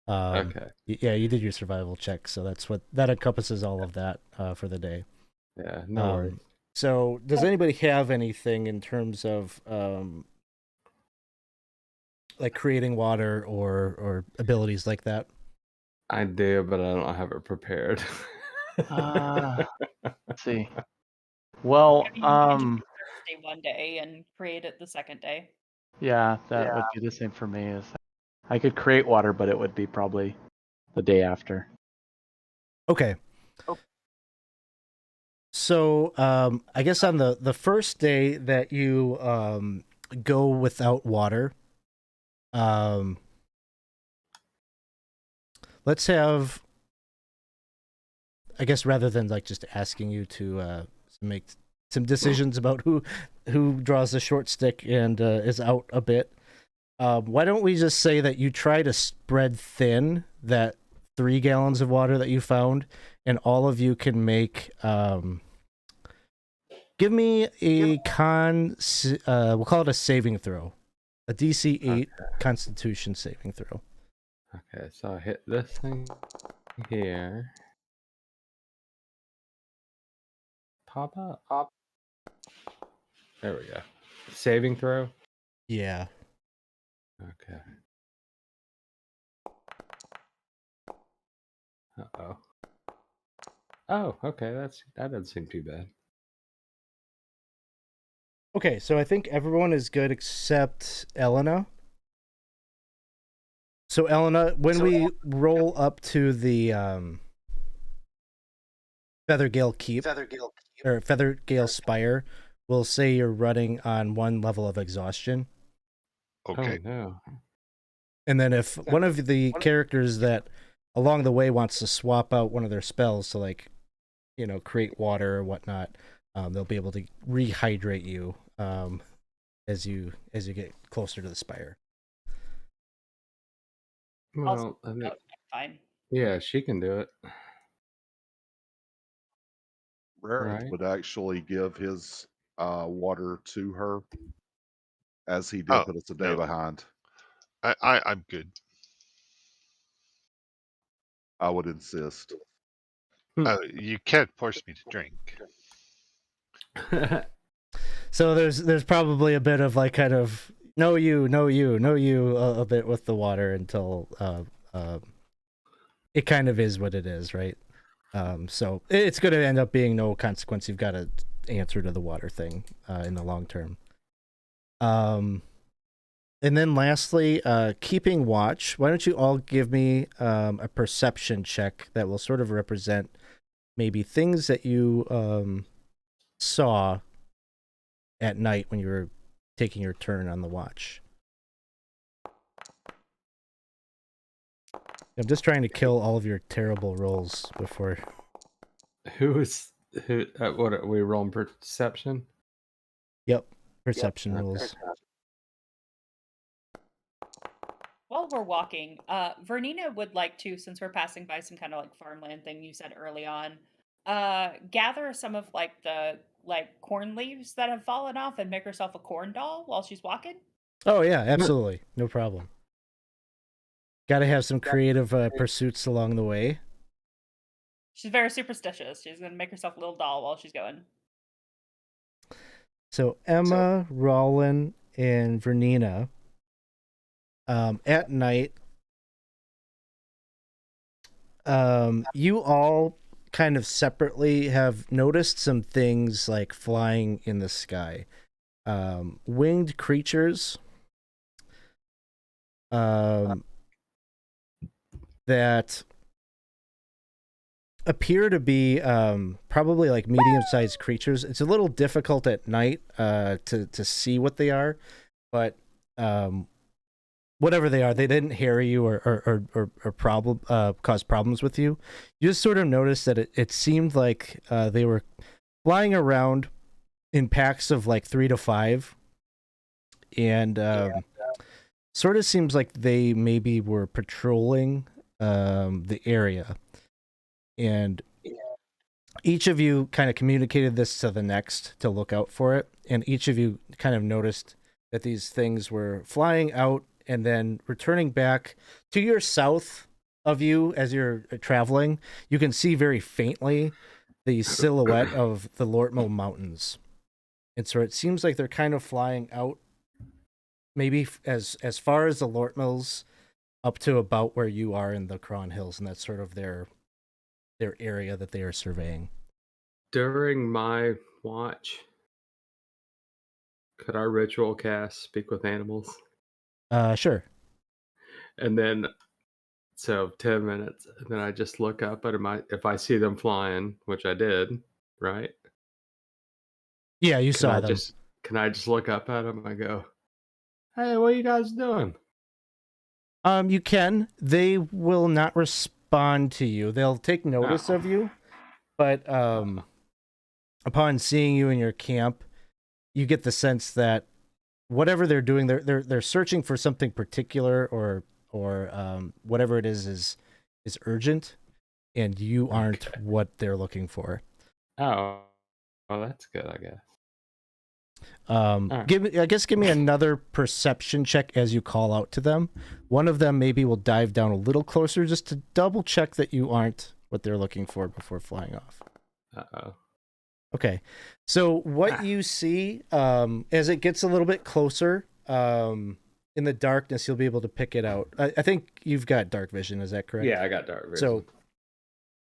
Okay. Yeah, you did your survival check, so that encompasses all of that for the day. Yeah, no worries. So, does anybody have anything in terms of like creating water or abilities like that? I do, but I don't have it prepared. Let's see. Well, I mean, you can do Thursday one day and create it the second day. yeah, that would be the same for me. Is I could create water, but it would be probably the day after. Okay. So, I guess on the first day that you go without water, let's have, I guess rather than like just asking you to make some decisions about who draws the short stick and is out a bit, why don't we just say that you try to spread thin that 3 gallons of water that you found, and all of you can make give me a we'll call it a saving throw, a DC 8 Constitution saving throw. Okay, so I hit this thing here. Pop up. There we go. Saving throw. Yeah. Okay. Uh-oh. Oh, okay, that doesn't seem too bad. Okay, so I think everyone is good except Elena. So Elena, when we roll up to the Feathergale Keep or Feathergale Spire, we'll say you're running on 1 level of exhaustion. Okay. Oh, no. And then if one of the characters that along the way wants to swap out one of their spells to, like, you know, create water or whatnot, they'll be able to rehydrate you as you get closer to the spire. Well, I think, Fine. yeah, she can do it. Rareth Right. would actually give his water to her, as he did Oh, put us a day no. behind. I'm good. I would insist. You can't force me to drink. So there's probably a bit of like kind of no you a bit with the water until it kind of is what it is, right? So it's going to end up being no consequence. You've got to answer to the water thing in the long term. And then lastly, keeping watch. Why don't you all give me a perception check that will sort of represent maybe things that you saw at night when you were taking your turn on the watch. I'm just trying to kill all of your terrible rolls before. Who? What are we rolling perception? Yep, perception rules. While we're walking, Vernina would like to, since we're passing by some kind of like farmland thing you said early on, gather some of like the corn leaves that have fallen off and make herself a corn doll while she's walking. Oh yeah, absolutely, no problem. Got to have some creative pursuits along the way. She's very superstitious. She's gonna make herself a little doll while she's going. So Emma, Rollin, and Vernina, at night, you all kind of separately have noticed some things like flying in the sky. Winged creatures that appear to be probably like medium-sized creatures. It's a little difficult at night to see what they are, but whatever they are, they didn't harry you or problem cause problems with you. You just sort of noticed that it seemed like they were flying around in packs of like 3 to 5, and sort of seems like they maybe were patrolling the area, and each of you kind of communicated this to the next to look out for it, and each of you kind of noticed that these things were flying out and then returning back to your south of you as you're traveling. You can see very faintly the silhouette of the Lortmo Mountains. And so it seems like they're kind of flying out maybe as far as the Lortmills up to about where you are in the Cron Hills, and that's sort of their area that they are surveying. During my watch, could our ritual cast speak with animals? Sure. And then, so 10 minutes, and then I just look up at them. If I see them flying, which I did, right? Yeah, you Can saw I them. just look up at them and I go, "Hey, what are you guys doing?" You can. They will not respond to you. They'll take notice of you, but upon seeing you in your camp, you get the sense that whatever they're doing, they're searching for something particular, or whatever it is urgent, and you aren't what they're looking for. Oh, well, that's good, I guess. Right. Give me another perception check as you call out to them. One of them maybe will dive down a little closer just to double check that you aren't what they're looking for before flying off. Uh-oh. Okay, so what you see as it gets a little bit closer, in the darkness, you'll be able to pick it out. I think you've got dark vision. Is that correct? Yeah, I got dark vision. So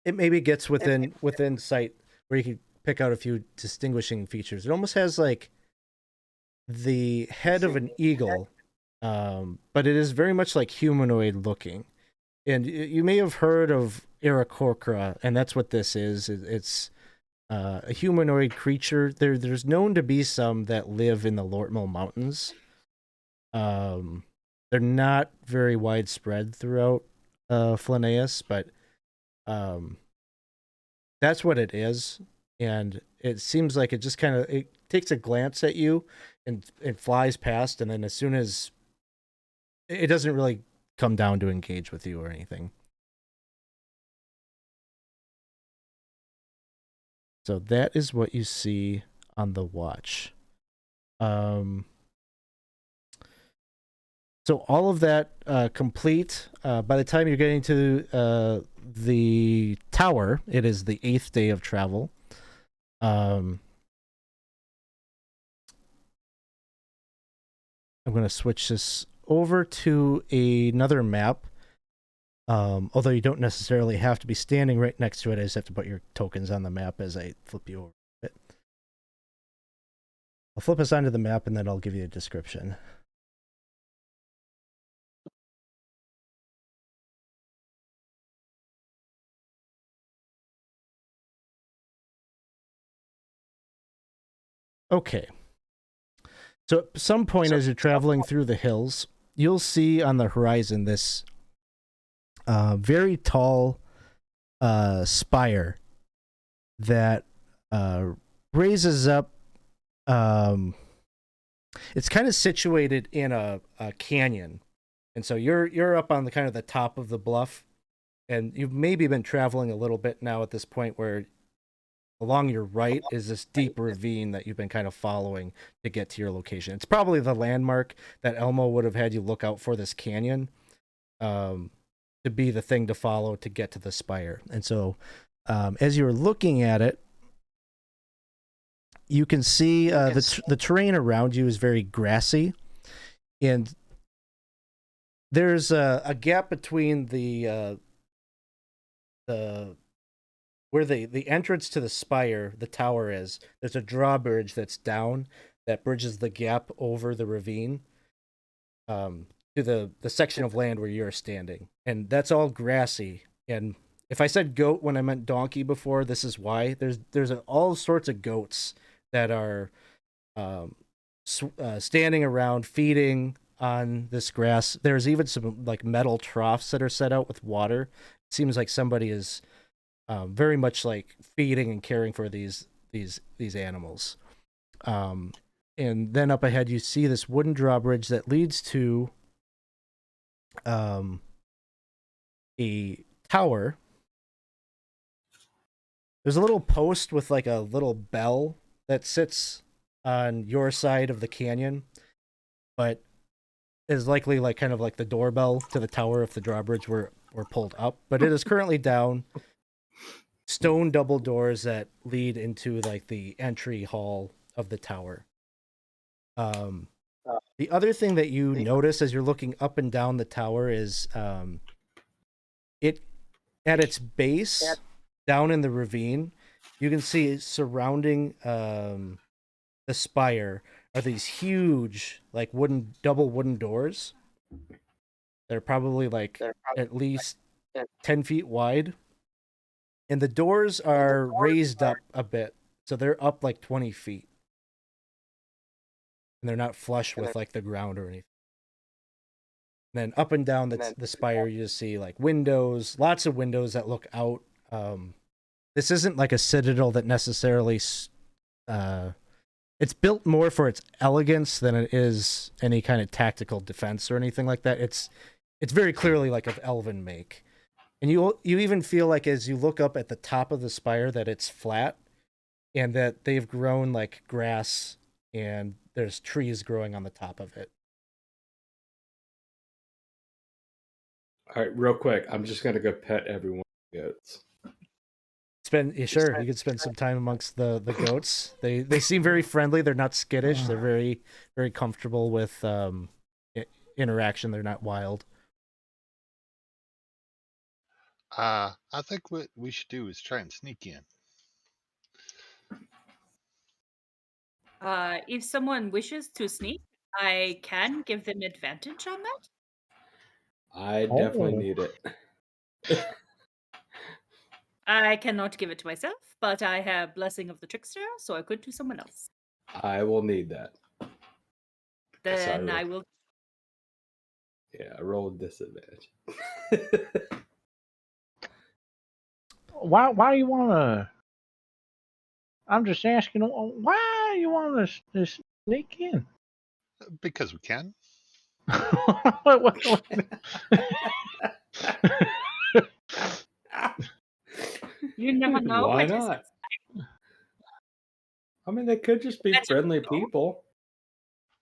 it maybe gets within sight where you can pick out a few distinguishing features. It almost has like the head of an eagle, but it is very much like humanoid looking. And you may have heard of Aarakocra, and that's what this is. It's a humanoid creature. There's known to be some that live in the Lortmo Mountains. They're not very widespread throughout Flaneus, but that's what it is. And it seems like it just kind of it takes a glance at you and it flies past, and then as soon as it doesn't really come down to engage with you or anything. So that is what you see on the watch. So all of that complete. By the time you're getting to the tower, it is the 8th day of travel. I'm going to switch this over to another map. Although you don't necessarily have to be standing right next to it, I just have to put your tokens on the map as I flip you over it. I'll flip us onto the map and then I'll give you a description. Okay. So at some point as you're traveling through the hills, you'll see on the horizon this very tall spire that raises up. It's kind of situated in a canyon, and so you're up on the kind of the top of the bluff, and you've maybe been traveling a little bit now at this point where along your right is this deep ravine that you've been kind of following to get to your location. It's probably the landmark that Elmo would have had you look out for, this canyon, to be the thing to follow to get to the spire. And so as you're looking at it, you can see the terrain around you is very grassy, and there's a gap between the where the entrance to the spire, the tower is. There's a drawbridge that's down that bridges the gap over the ravine to the section of land where you're standing, and that's all grassy. And if I said goat when I meant donkey before, this is why. There's all sorts of goats that are standing around feeding on this grass. There's even some like metal troughs that are set out with water. It seems like somebody is very much like feeding and caring for these animals. And then up ahead, you see this wooden drawbridge that leads to a tower. There's a little post with like a little bell that sits on your side of the canyon, but is likely like kind of like the doorbell to the tower if the drawbridge were pulled up. But it is currently down. Stone double doors that lead into like the entry hall of the tower. The other thing that you notice as you're looking up and down the tower is it at its base down in the ravine, you can see surrounding the spire are these huge like double wooden doors. They're probably like at least 10 feet wide. And the doors are raised up a bit. So they're up like 20 feet. And they're not flush with like the ground or anything. And then up and down the spire, you just see like windows, lots of windows that look out. This isn't like a citadel that necessarily it's built more for its elegance than it is any kind of tactical defense or anything like that. It's very clearly like of elven make. And you even feel like as you look up at the top of the spire that it's flat and that they've grown like grass and there's trees growing on the top of it. All right, real quick, I'm just gonna go pet everyone goats. Sure, you could spend some time amongst the goats. They seem very friendly. They're not skittish. They're very, very comfortable with interaction. They're not wild. I think what we should do is try and sneak in. If someone wishes to sneak, I can give them advantage on that. I definitely need it. I cannot give it to myself, but I have Blessing of the Trickster, so I could to someone else. I will need that. Then I will. Yeah, I rolled disadvantage. Why you wanna? I'm just asking. Why you wanna sneak in? Because we can. What? You never know. Why not? I mean, they could just be friendly people.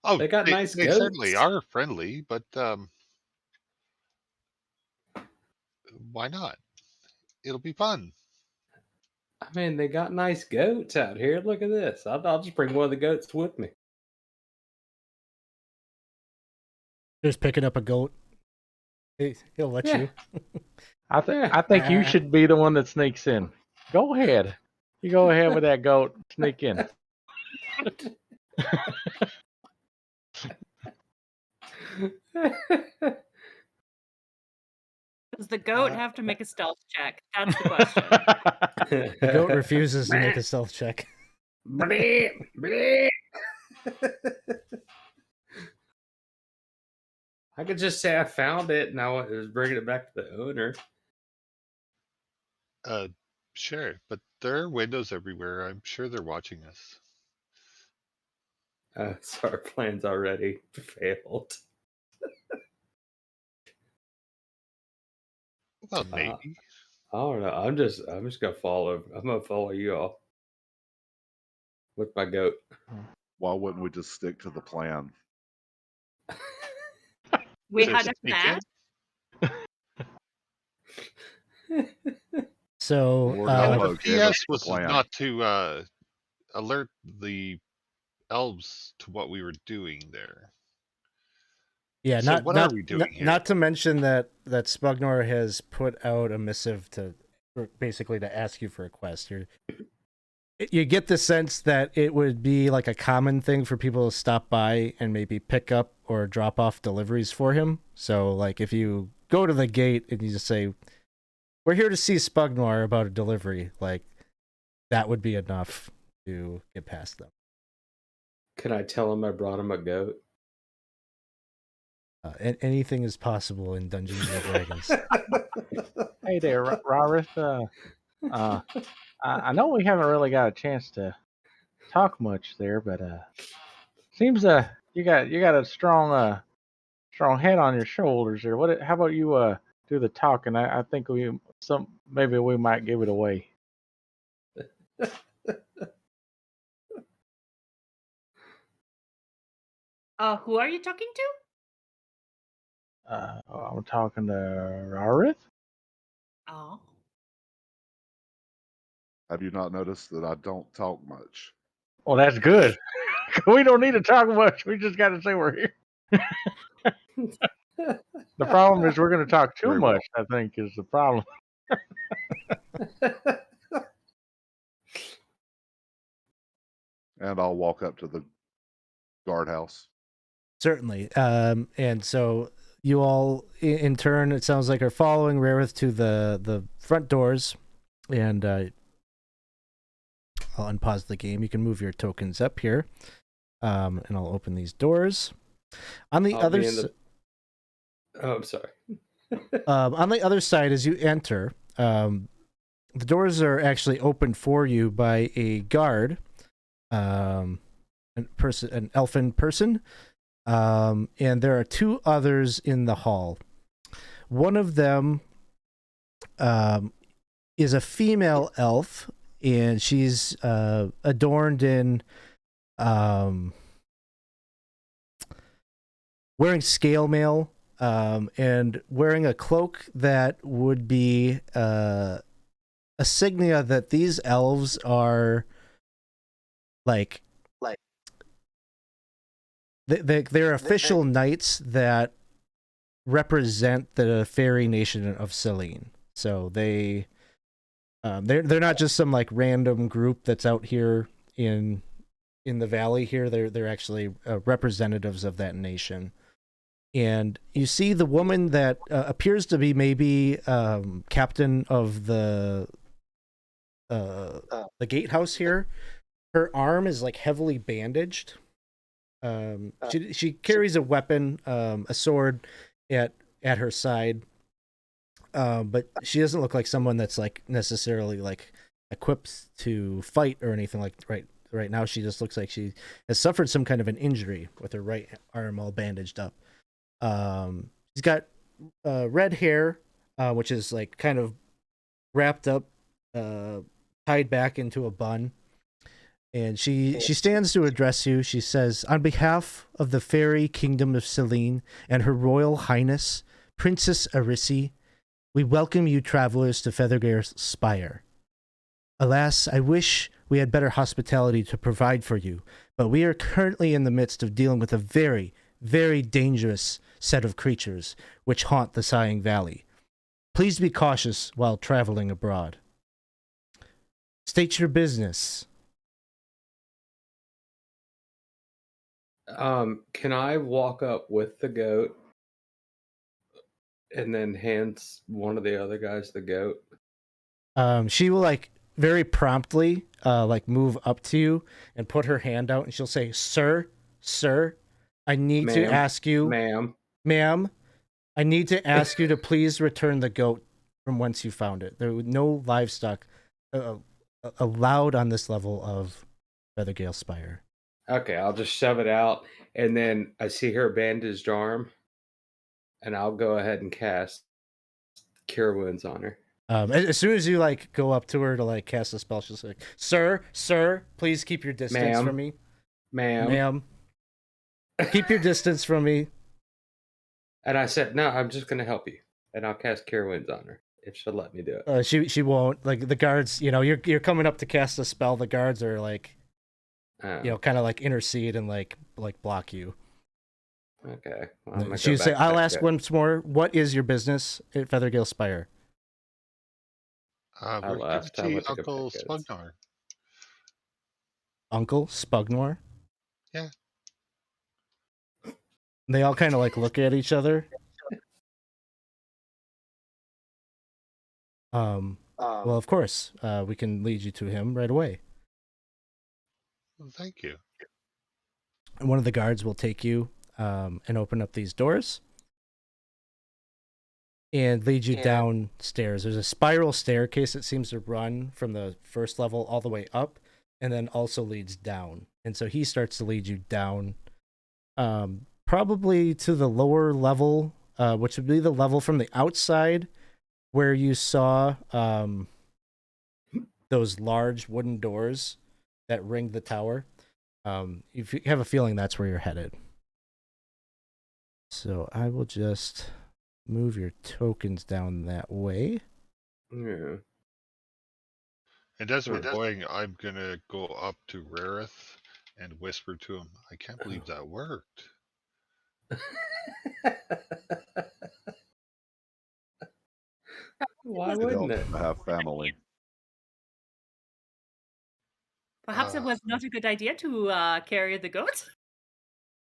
Oh, they got nice They goats. certainly are friendly, but why not? It'll be fun. I mean, they got nice goats out here. Look at this. I'll just bring one of the goats with me. Just picking up a goat. He'll let you. I think you should be the one that sneaks in. Go ahead. You go ahead with that goat. Sneak in. Does the goat have to make a stealth check? That's the question. The goat refuses to make a stealth check. I could just say I found it and I was bringing it back to the owner. Sure, but there are windows everywhere. I'm sure they're watching us. So our plan's already failed. Well, maybe. I don't know. I'm just gonna follow. I'm gonna follow you all with my goat. Why wouldn't we just stick to the plan? We had a plan. So the PS was not to alert the elves to what we were doing there. Yeah, so what are we doing here? Not to mention that Spugnoir has put out a missive basically to ask you for a quest. You get the sense that it would be like a common thing for people to stop by and maybe pick up or drop off deliveries for him. So like if you go to the gate and you just say, "We're here to see Spugnoir about a delivery," like that would be enough to get past them. Can I tell him I brought him a goat? Anything is possible in Dungeons and Dragons. Hey there, Rarith. I know we haven't really got a chance to talk much there, but seems you got a strong head on your shoulders there. How about you do the talking? I think maybe we might give it away. Who are you talking to? I'm talking to Rarith. Oh. Have you not noticed that I don't talk much? Well, that's good. We don't need to talk much. We just got to say we're here. The problem is we're going to talk too Very well. much, I think, is the problem. And I'll walk up to the guardhouse. Certainly. And so you all, in turn, it sounds like, are following Rareth to the front doors. And I'll unpause the game. You can move your tokens up here. And I'll open these doors. On the other side. Oh, I'm sorry. On the other side, as you enter, the doors are actually opened for you by a guard, an elfin person, and there are two others in the hall. One of them is a female elf, and she's adorned in wearing scale mail. And wearing a cloak that would be a signia that these elves are they're official knights that represent the fairy nation of Selene. So they're not just some like random group that's out here in the valley here. They're actually representatives of that nation. And you see the woman that appears to be maybe captain of the gatehouse here. Her arm is like heavily bandaged. She carries a weapon, a sword, at her side, but she doesn't look like someone that's like necessarily like equipped to fight or anything like right now. She just looks like she has suffered some kind of an injury with her right arm all bandaged up. She's got red hair, which is like kind of wrapped up, tied back into a bun. And she stands to address you. She says, "On behalf of the fairy kingdom of Selene and Her Royal Highness, Princess Arisi, we welcome you travelers to Feathergare's Spire. Alas, I wish we had better hospitality to provide for you, but we are currently in the midst of dealing with a very, very dangerous set of creatures which haunt the Sighing Valley. Please be cautious while traveling abroad. State your business." Can I walk up with the goat and then hands one of the other guys the goat? She will like very promptly like move up to you and put her hand out, and she'll say, "Sir, I need to ask you, ma'am, I need to ask you to please return the goat from whence you found it. There was no livestock allowed on this level of Feathergale Spire." Okay, I'll just shove it out, and then I see her bandaged arm, and I'll go ahead and cast Cure Wounds on her. As soon as you like go up to her to like cast a spell, she'll say, "Sir, please keep your distance from me, ma'am. Keep your distance from me." And I said, "No, I'm just gonna help you, and I'll cast Cure Wounds on her if she'll let me do it." She won't. Like the guards, you're coming up to cast a spell. The guards are like, kind of like intercede and like block you. Okay. Well, she say, "I'll ask once more. What is your business at Feathergale Spire?" We're going to see Uncle Spugnoir. Uncle Spugnoir? Yeah. They all kind of like look at each other. Well, of course, we can lead you to him right away. Well, thank you. And one of the guards will take you and open up these doors. and lead you downstairs. There's a spiral staircase that seems to run from the first level all the way up, and then also leads down. And so he starts to lead you down, probably to the lower level, which would be the level from the outside where you saw those large wooden doors that ring the tower. If you have a feeling that's where you're headed. So I will just move your tokens down that way. Yeah. And as we're going, I'm gonna go up to Rareth and whisper to him, I can't believe that worked. Why It wouldn't helps it? to have family. Perhaps it was not a good idea to carry the goat.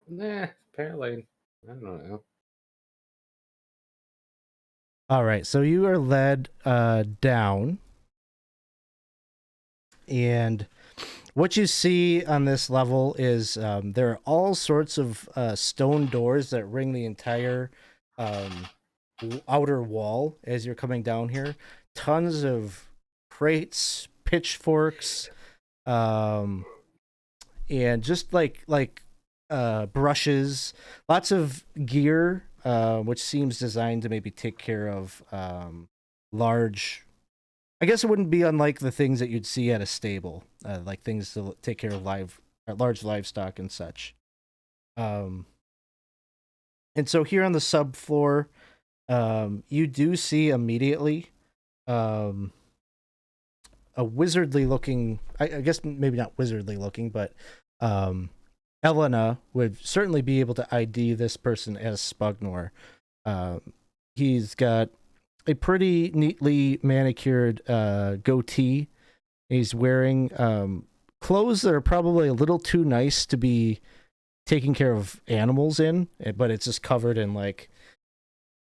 Nah, apparently. I don't know. All right, so you are led down, and what you see on this level is there are all sorts of stone doors that ring the entire outer wall as you're coming down here. Tons of crates, pitchforks, and just like brushes, lots of gear, which seems designed to maybe take care of large. I guess it wouldn't be unlike the things that you'd see at a stable, like things to take care of large livestock and such. And so here on the subfloor, you do see immediately a wizardly looking, I guess maybe not wizardly looking, but Elena would certainly be able to ID this person as Spugnoir. He's got a pretty neatly manicured goatee. He's wearing clothes that are probably a little too nice to be taking care of animals in, but it's just covered in like,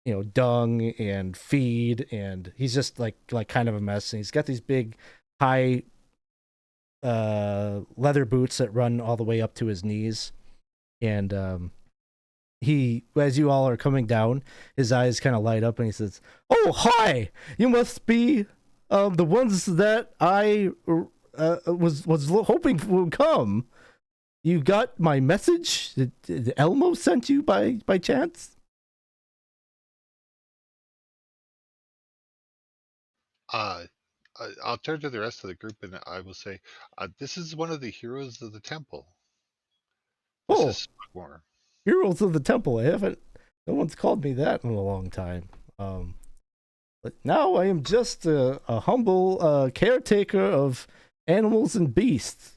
you know, dung and feed, and he's just like kind of a mess. And he's got these big high leather boots that run all the way up to his knees. And he, as you all are coming down, his eyes kind of light up and he says, "Oh, hi! You must be the ones that I was hoping would come. You got my message? Did Elmo sent you by chance?" I'll turn to the rest of the group and I will say, this is one of the heroes of the temple. This Oh, is Spugnoir. Heroes of the Temple. No one's called me that in a long time. But now I am just a humble caretaker of animals and beasts.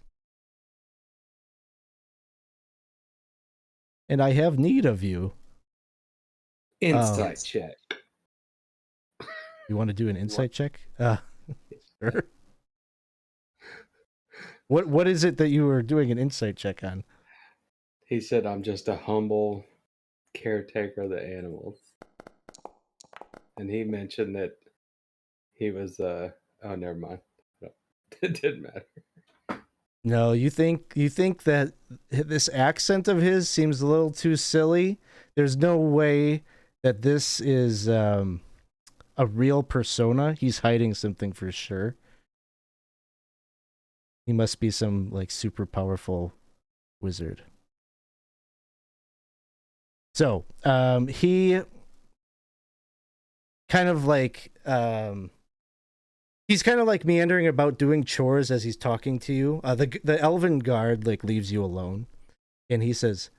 And I have need of you. Insight check. You want to do an insight check? Sure. What is it that you were doing an insight check on? He said, I'm just a humble caretaker of the animals. And he mentioned that he was, oh, never mind. It didn't matter. No, you think that this accent of his seems a little too silly. There's no way that this is a real persona. He's hiding something for sure. He must be some like super powerful wizard. So, he kind of like he's kind of like meandering about doing chores as he's talking to you. The elven guard like leaves you alone, and he says,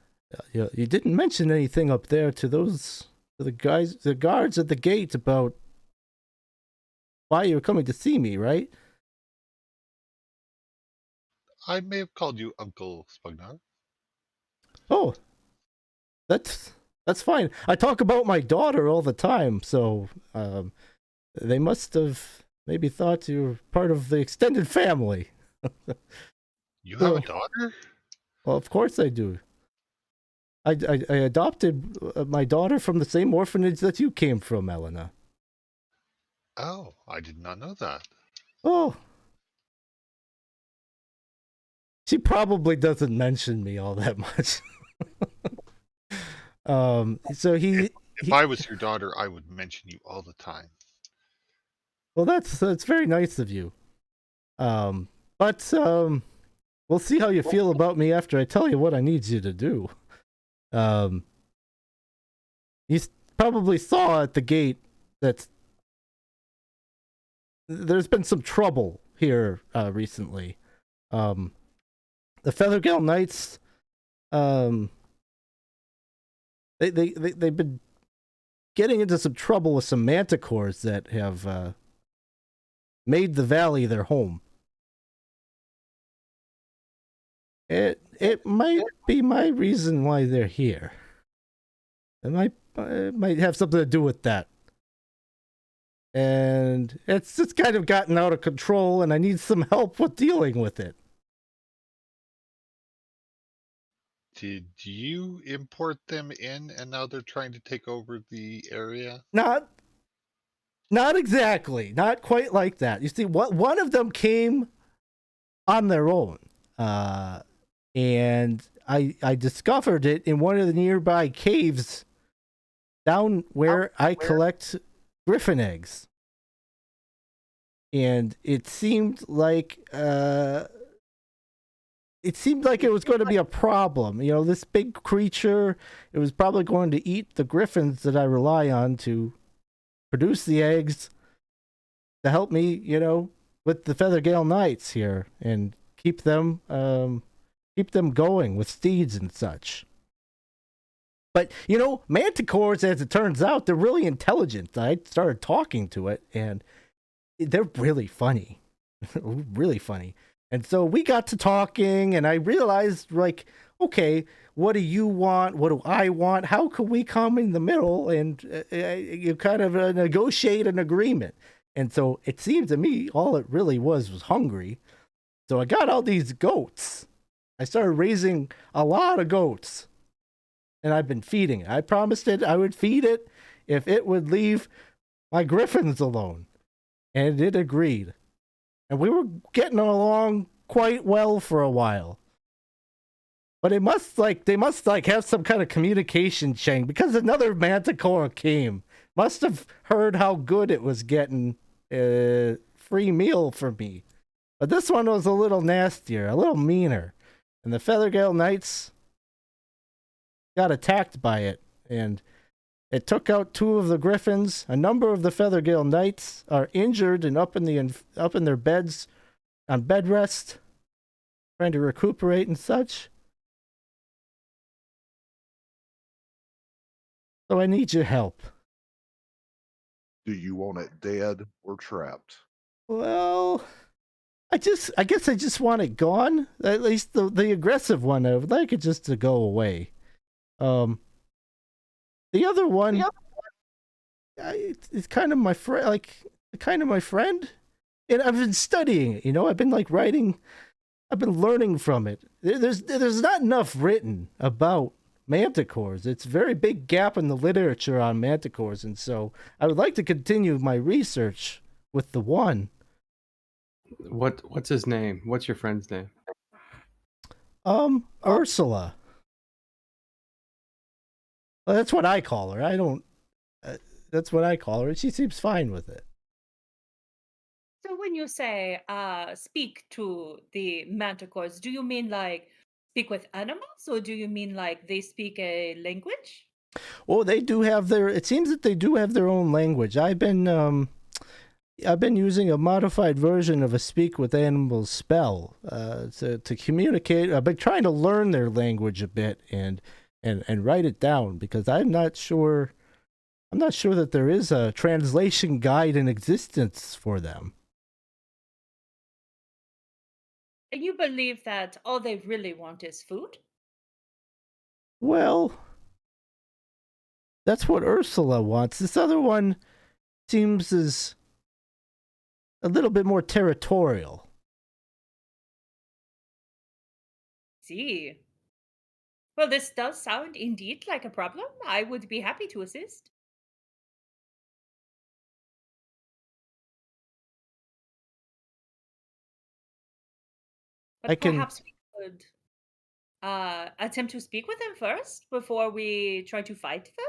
"You didn't mention anything up there to the guards at the gate about why you were coming to see me, right?" I may have called you Uncle Spugnoir. "Oh, that's fine. I talk about my daughter all the time, so they must have maybe thought you were part of the extended family." You have a daughter? Well, of course I do. I adopted my daughter from the same orphanage that you came from, Elena. Oh, I did not know that. Oh. She probably doesn't mention me all that much. So he... If I was your daughter, I would mention you all the time. Well, that's very nice of you. But we'll see how you feel about me after I tell you what I need you to do. You probably saw at the gate that there's been some trouble here recently. The Feathergale Knights, they've been getting into some trouble with some manticores that have made the valley their home. It might be my reason why they're here. It might have something to do with that. And it's just kind of gotten out of control, and I need some help with dealing with it. Did you import them in, and now they're trying to take over the area? Not exactly. Not quite like that. You see, one of them came on their own. And I discovered it in one of the nearby caves down where I collect griffin eggs. And it seemed like it was going to be a problem. You know, this big creature, it was probably going to eat the griffins that I rely on to produce the eggs to help me, you know, with the Feathergale Knights here and keep them going with steeds and such. But, you know, manticores, as it turns out, they're really intelligent. I started talking to it, and they're really funny. Really funny. And so we got to talking, and I realized, like, okay, what do you want? What do I want? How can we come in the middle and you kind of negotiate an agreement? And so it seemed to me all it really was hungry. So I got all these goats. I started raising a lot of goats, and I've been feeding it. I promised it I would feed it if it would leave my griffins alone, and it agreed. And we were getting along quite well for a while. But they must have some kind of communication chain, because another manticore came. Must have heard how good it was getting a free meal for me. But this one was a little nastier, a little meaner. And the Feathergale Knights got attacked by it, and it took out 2 of the griffins. A number of the Feathergale Knights are injured and up in their beds on bed rest, trying to recuperate and such. So I need your help. Do you want it dead or trapped? Well, I guess I just want it gone. At least the aggressive one, I would like it just to go away. The other one, it's kind of my friend, and I've been studying it. You know, I've been writing, I've been learning from it. There's not enough written about manticores. It's a very big gap in the literature on manticores, and so I would like to continue my research with the one. What's his name? What's your friend's name? Ursula. Well, that's what I call her. I don't. That's what I call her. She seems fine with it. So when you say speak to the manticores, do you mean like speak with animals, or do you mean like they speak a language? Well, they do have their. It seems that they do have their own language. I've been using a modified version of a speak with animals spell to communicate. I've been trying to learn their language a bit and write it down, because I'm not sure that there is a translation guide in existence for them. And you believe that all they really want is food? Well, that's what Ursula wants. This other one seems as a little bit more territorial. See. Well, this does sound indeed like a problem. I would be happy to assist. But perhaps we could attempt to speak with them first before we try to fight them?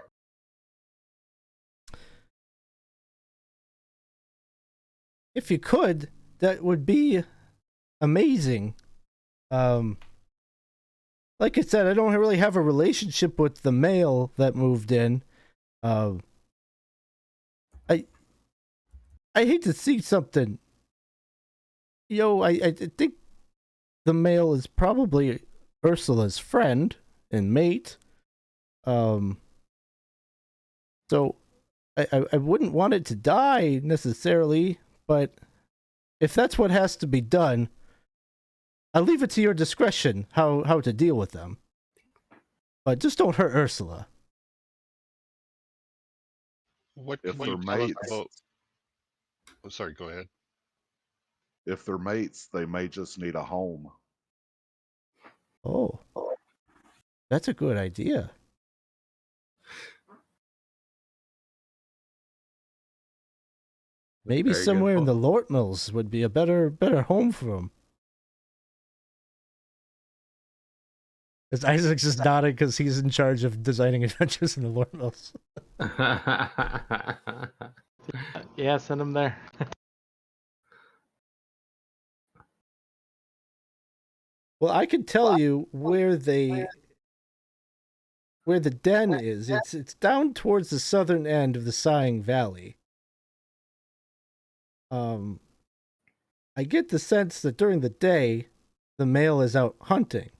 if you could, that would be amazing. Like I said, I don't really have a relationship with the male that moved in. I I hate to see something. I think the male is probably Ursula's friend and mate. Um, so I wouldn't want it to die necessarily, but if that's what has to be done, I'll leave it to your discretion how to deal with them. But just don't hurt Ursula. What If can they're you tell us mates, about? Oh, sorry. Go ahead. if they're mates, they may just need a home. Oh, that's a good idea. Maybe There you go. somewhere in the Lort Mills would be a better home for him. Because Isaac's just nodding because he's in charge of designing adventures in the Lort Mills. Yeah, send him there. Well, I can tell you where the den is. It's down towards the southern end of the Sighing Valley. I get the sense that during the day, the male is out hunting.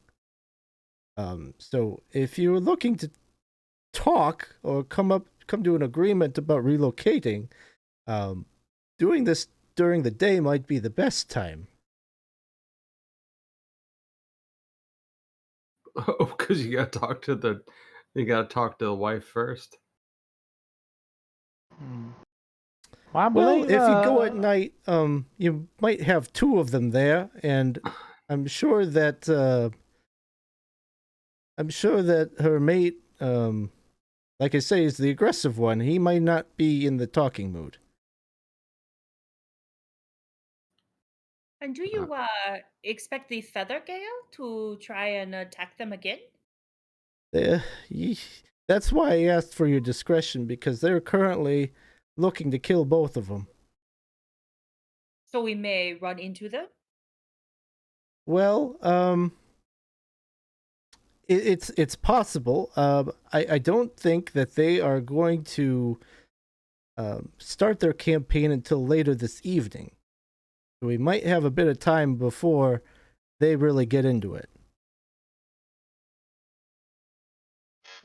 So if you're looking to talk or come to an agreement about relocating, doing this during the day might be the best time. Oh, because you gotta talk to the wife first. Well, I Well, believe. if you go at night, you might have two of them there, and I'm sure that her mate, like I say, is the aggressive one. He might not be in the talking mood. And do you expect the Feather Gale to try and attack them again? That's why I asked for your discretion, because they're currently looking to kill both of them. So we may run into them? Well, it's possible. I don't think that they are going to start their campaign until later this evening. So we might have a bit of time before they really get into it.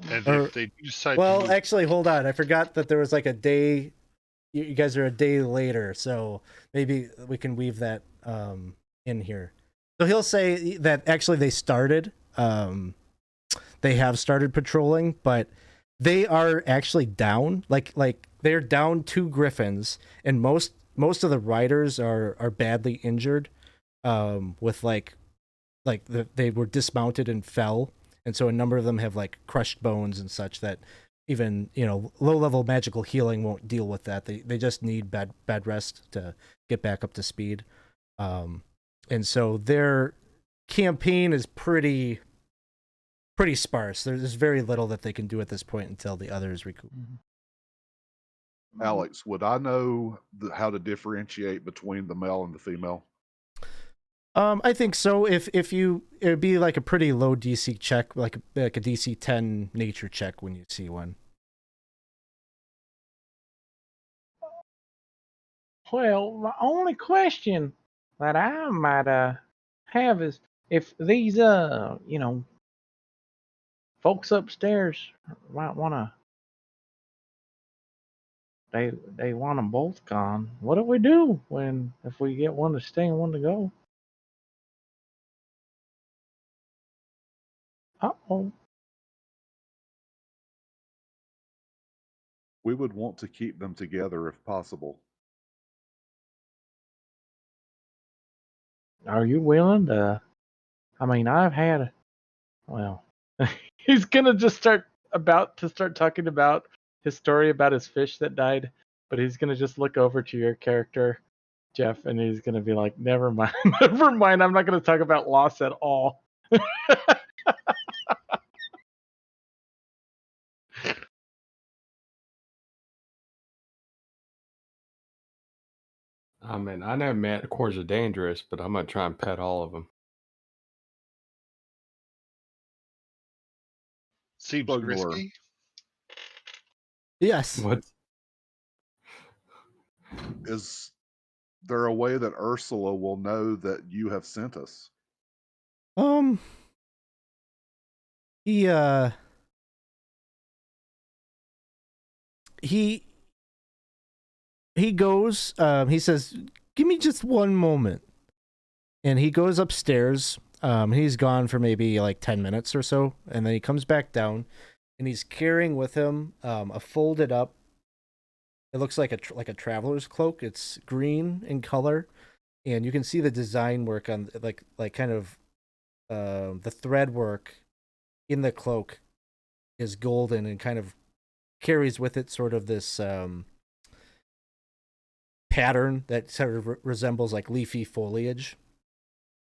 And Or- if they decide to Well, move, actually, hold on. I forgot that there was like a day. You guys are a day later, so maybe we can weave that in here. So he'll say that actually they started. They have started patrolling, but they are actually down. Like they're down 2 griffins, and most of the riders are badly injured. With they were dismounted and fell, and so a number of them have like crushed bones and such that even low level magical healing won't deal with that. They just need bad rest to get back up to speed. And so their campaign is pretty sparse. There's very little that they can do at this point until the others recoup. Alex, would I know how to differentiate between the male and the female? I think so. If you, it'd be like a pretty low DC check, like a DC 10 nature check when you see one. Well, the only question that I might have is if these folks upstairs might wanna they want them both gone. What do we do if we get one to stay and one to go? Uh-oh. We would want to keep them together if possible. Are you willing to? I mean, I've had. Well, he's gonna just start talking about his story about his fish that died, but he's gonna just look over to your character, Jeff, and he's gonna be like, "Never mind, never mind. I'm not gonna talk about loss at all." I mean, I know manticores are dangerous, but I'm gonna try and pet all of them. Seems Spugnoir. risky. Yes. What? Is there a way that Ursula will know that you have sent us? He he goes. He says, "Give me just one moment," and he goes upstairs. He's gone for maybe like 10 minutes or so, and then he comes back down, and he's carrying with him a folded up. It looks like a traveler's cloak. It's green in color, and you can see the design work on like kind of the thread work in the cloak is golden and kind of carries with it sort of this pattern that sort of resembles like leafy foliage.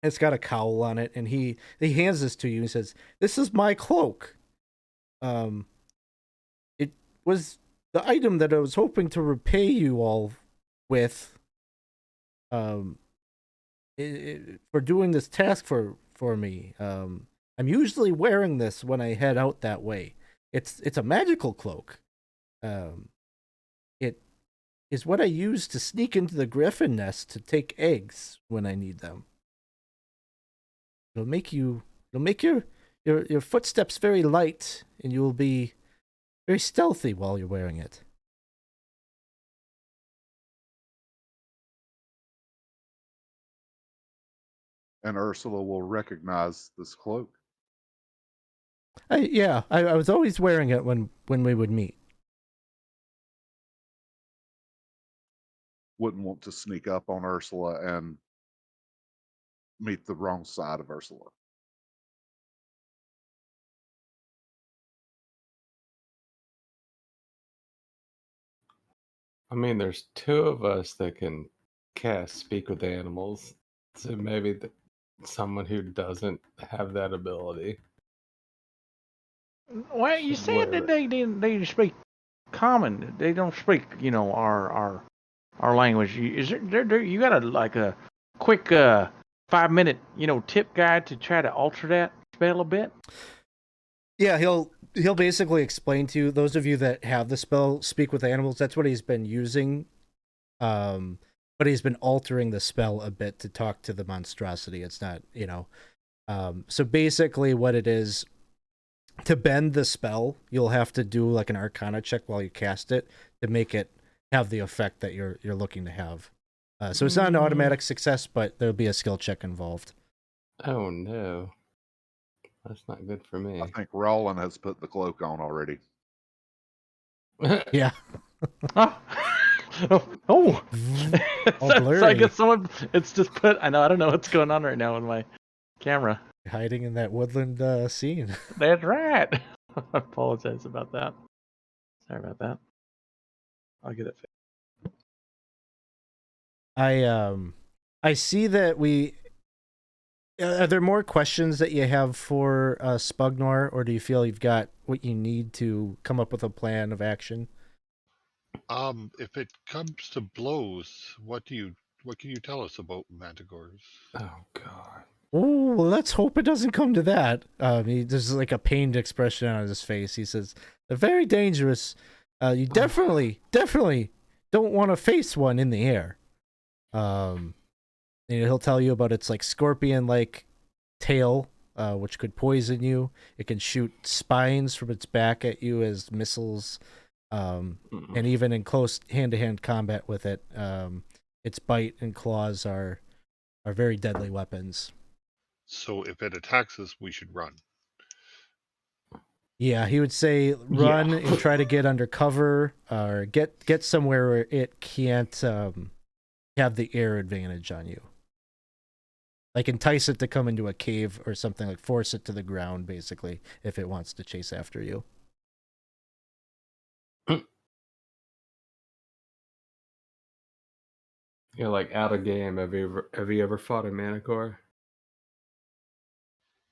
It's got a cowl on it, and he hands this to you. And says, "This is my cloak. It was the item that I was hoping to repay you all with, for doing this task for me. I'm usually wearing this when I head out that way. It's a magical cloak. It is what I use to sneak into the griffin nest to take eggs when I need them. It'll make your footsteps very light, and you will be very stealthy while you're wearing it." And Ursula will recognize this cloak. I was always wearing it when we would meet. Wouldn't want to sneak up on Ursula and meet the wrong side of Ursula. I mean, there's two of us that can cast speak with animals, so maybe someone who doesn't have that ability. Well, you said Where that they speak common. They don't speak, our language. Is there you got a quick 5-minute tip guide to try to alter that spell a bit? Yeah, he'll basically explain to you, those of you that have the spell speak with animals, that's what he's been using. But he's been altering the spell a bit to talk to the monstrosity. It's not, so basically what it is, to bend the spell, you'll have to do like an arcana check while you cast it to make it have the effect that you're looking to have. So it's not an automatic success, but there'll be a skill check involved. Oh no, that's not good for me. I think Roland has put the cloak on already. Yeah. Oh. All So I blurry. guess it's just put. I don't know what's going on right now with my camera. Hiding in that woodland scene. That's right. I apologize about that. Sorry about that. I'll get it fixed. I see that we. Are there more questions that you have for Spugnoir, or do you feel you've got what you need to come up with a plan of action? If it comes to blows, what can you tell us about manticores? Oh god. Oh, well, let's hope it doesn't come to that. There's like a pained expression on his face. He says, "They're very dangerous. You definitely don't want to face one in the air." And he'll tell you about its like scorpion-like tail, which could poison you. It can shoot spines from its back at you as missiles, and even in close hand-to-hand combat with it, its bite and claws are very deadly weapons. So if it attacks us, we should run. Yeah, he would say run and try to get under cover, or get somewhere where it can't have the air advantage on you. Like entice it to come into a cave or something, like force it to the ground, basically, if it wants to chase after you. You're like out of game. Have you ever fought a manticore?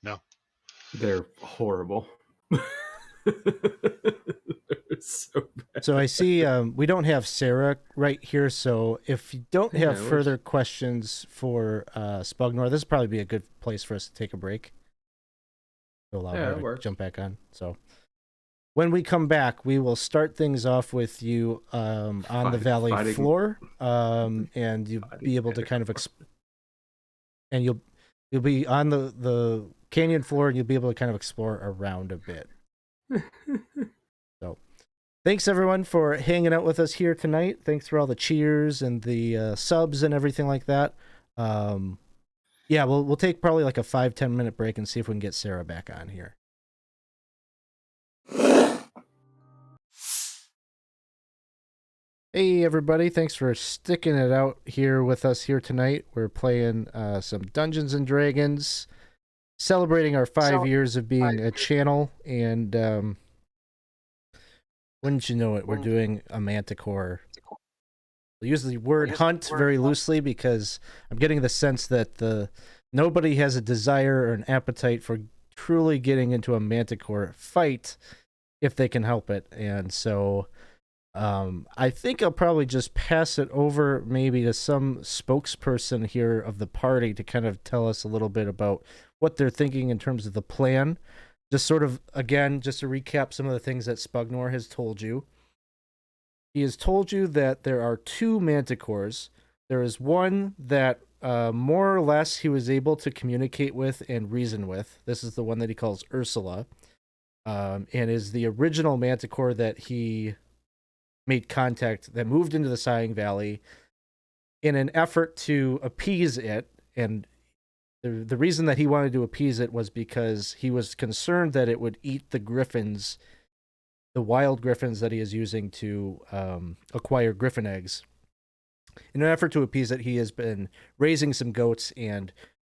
No. They're horrible. So bad. So I see we don't have Sarah right here, so if you don't Yeah, have further questions for Spugnoir, this would probably be a good place for us to take a break. To allow her to jump back on. So when we come back, we will start things off with you on the valley floor, and you'll be able to kind of and you'll be on the canyon floor, and you'll be able to kind of explore around a bit. So thanks everyone for hanging out with us here tonight. Thanks for all the cheers and the subs and everything like that. Yeah, we'll take probably like a 5-10 minute break and see if we can get Sarah back on here. Hey everybody, thanks for sticking it out here with us here tonight. We're playing some Dungeons and Dragons, celebrating our 5 years of being a channel, and wouldn't you know it, we're doing a manticore. We use the word hunt very loosely because I'm getting the sense that nobody has a desire or an appetite for truly getting into a manticore fight if they can help it. And so I think I'll probably just pass it over maybe to some spokesperson here of the party to kind of tell us a little bit about what they're thinking in terms of the plan. Just sort of, again, just to recap some of the things that Spugnoir has told you. He has told you that there are 2 manticores. There is one that more or less he was able to communicate with and reason with. This is the one that he calls Ursula, and is the original manticore that he made contact, that moved into the Sighing Valley in an effort to appease it. And the reason that he wanted to appease it was because he was concerned that it would eat the griffins, the wild griffins that he is using to acquire griffin eggs. In an effort to appease it, he has been raising some goats and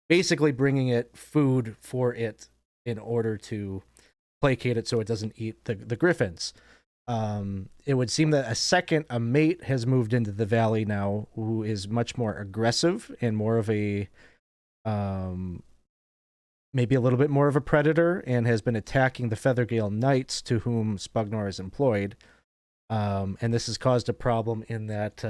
basically bringing it food for it in order to placate it so it doesn't eat the griffins. It would seem that a mate has moved into the valley now who is much more aggressive and more of a maybe a little bit more of a predator, and has been attacking the Feathergale Knights to whom Spugnoir is employed. And this has caused a problem in that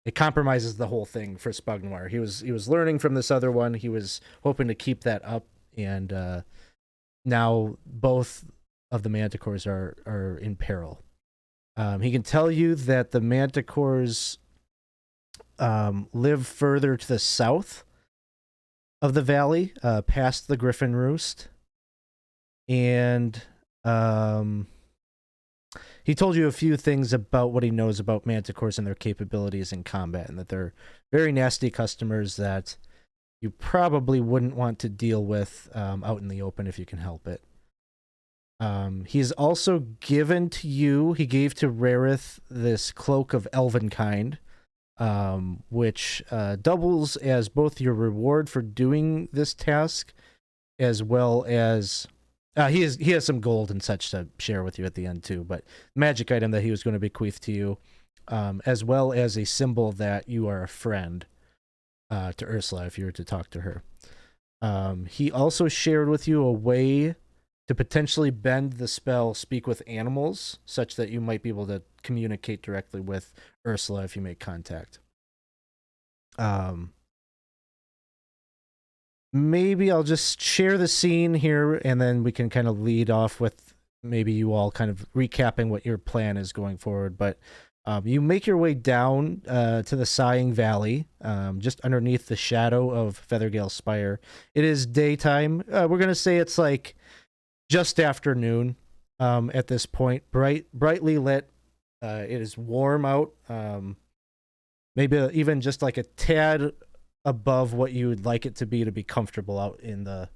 it compromises the whole thing for Spugnoir. He was learning from this other one. He was hoping to keep that up, and now both of the manticores are in peril. He can tell you that the manticores live further to the south of the valley, past the Griffin Roost, and he told you a few things about what he knows about manticores and their capabilities in combat, and that they're very nasty customers that you probably wouldn't want to deal with out in the open if you can help it. He's also given to you, he gave to Rarith this cloak of Elvenkind, which doubles as both your reward for doing this task, as well as he has some gold and such to share with you at the end too, but magic item that he was going to bequeath to you, as well as a symbol that you are a friend to Ursula if you were to talk to her. He also shared with you a way to potentially bend the spell Speak with Animals, such that you might be able to communicate directly with Ursula if you make contact. Maybe I'll just share the scene here, and then we can kind of lead off with maybe you all kind of recapping what your plan is going forward. But you make your way down to the Sighing Valley, just underneath the shadow of Feathergale Spire. It is daytime. We're going to say it's like just afternoon at this point. Brightly lit. It is warm out. Maybe even just like a tad above what you would like it to be comfortable out in the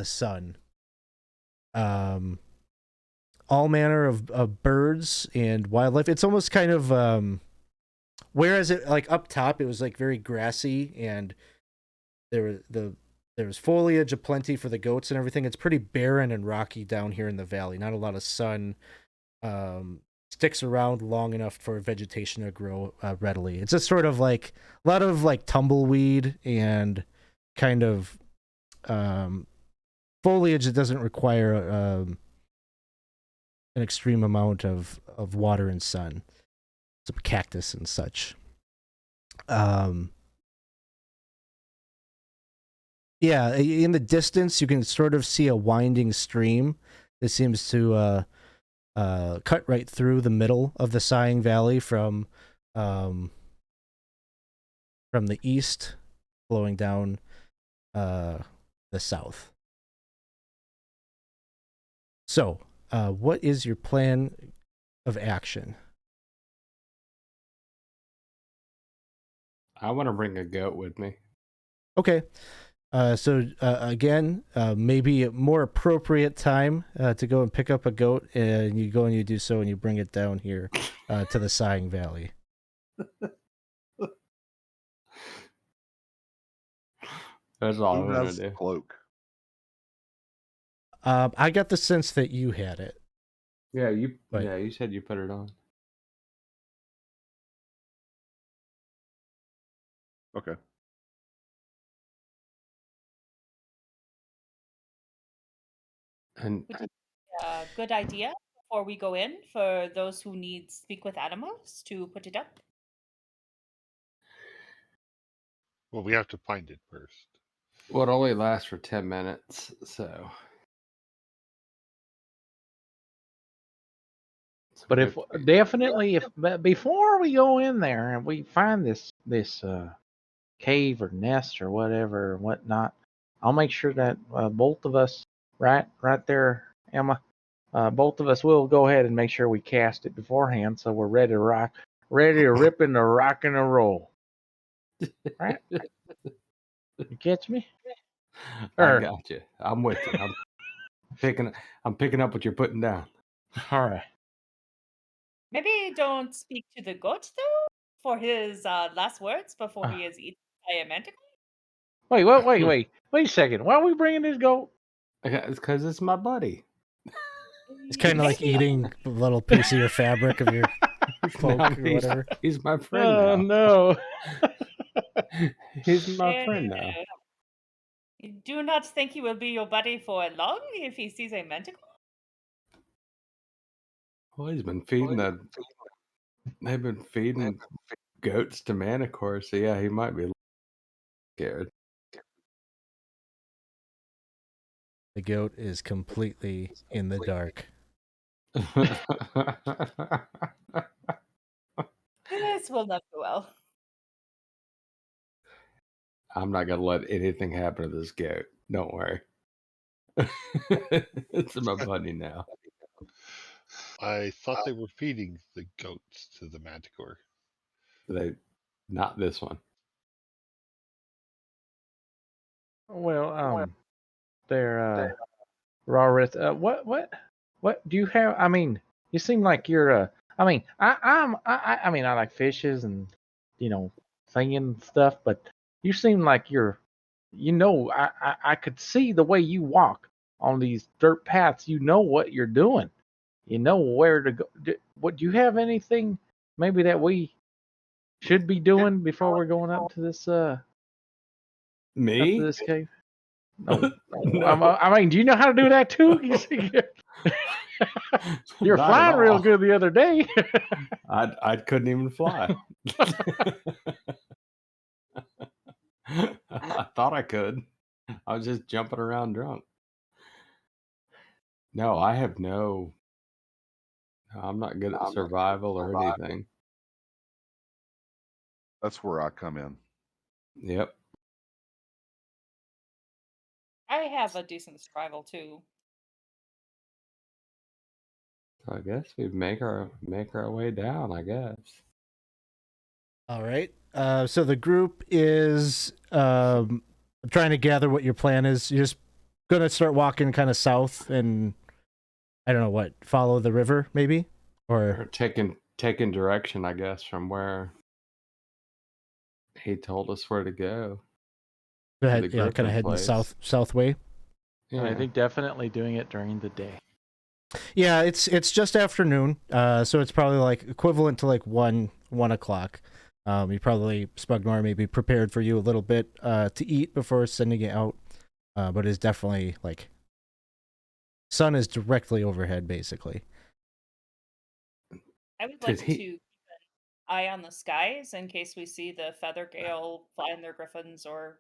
sun. All manner of birds and wildlife. It's almost kind of whereas it like up top it was like very grassy, and there was foliage aplenty for the goats and everything. It's pretty barren and rocky down here in the valley. Not a lot of sun sticks around long enough for vegetation to grow readily. It's just sort of like a lot of like tumbleweed and kind of foliage that doesn't require an extreme amount of water and sun, some cactus and such. Yeah, in the distance you can sort of see a winding stream that seems to cut right through the middle of the Sighing Valley from the east, flowing down the south. So, what is your plan of action? I want to bring a goat with me. Okay. So again, maybe a more appropriate time to go and pick up a goat, and you go and you do so, and you bring it down here to the Sighing Valley. That's all Who I'm gonna has the do. cloak? I got the sense that you had it. Yeah, you. But- Yeah, you said you put it on. Okay. And Good idea before we go in for those who need speak with animals to put it up. Well, we have to find it first. well, it only lasts for 10 minutes, so. But if but before we go in there and we find this cave or nest or whatever or whatnot, I'll make sure that both of us, right there, Emma, both of us will go ahead and make sure we cast it beforehand so we're ready to rip in the rock and a roll. Right? You catch me? I got you. I'm with you. I'm picking up what you're putting down. All right. Maybe don't speak to the goat though for his last words before he is eaten by a manticore. Wait a second. Why are we bringing this goat? It's because it's my buddy. It's kind of like eating a little piece of your fabric of your cloak Now or whatever. He's my friend Oh now. no. He's my friend now. You do not think he will be your buddy for long if he sees a manticore? Well, he's been feeding They've been feeding goats to manticores, so yeah, he might be a little scared. The goat is completely in the dark. This will not go well. I'm not gonna let anything happen to this goat. Don't worry. It's my buddy now. I thought they were feeding the goats to the manticore. Not this one. Well, there, Rarith. What do you have? I mean, you seem like you're. I mean, I mean, I like fishes and singing stuff, but you seem like you're. I could see the way you walk on these dirt paths. You know what you're doing. You know where to go. What do you have anything maybe that we should be doing before we're going up to this Me? cave? No. No. I mean, do you know how to do that too? You're Not at flying real all. good the other day. I couldn't even fly. I thought I could. I was just jumping around drunk. No, I have no. I'm not good at survival or anything. That's where I come in. Yep. I have a decent survival too. So I guess we make our way down. I guess. All right. So the group is trying to gather what your plan is. You're just gonna start walking kind of south, and I don't know what, follow the river maybe, Or or taking direction, I guess, from where he told us where to go. kind of Griffin heading place. south way. Yeah. I think definitely doing it during the day. Yeah, it's just afternoon, so it's probably like equivalent to like 1 o'clock. You probably Spugnoir may be prepared for you a little bit to eat before sending it out, but it's definitely like sun is directly overhead basically. I would Did like he- to keep an eye on the skies in case we see the feather gale flying their griffins or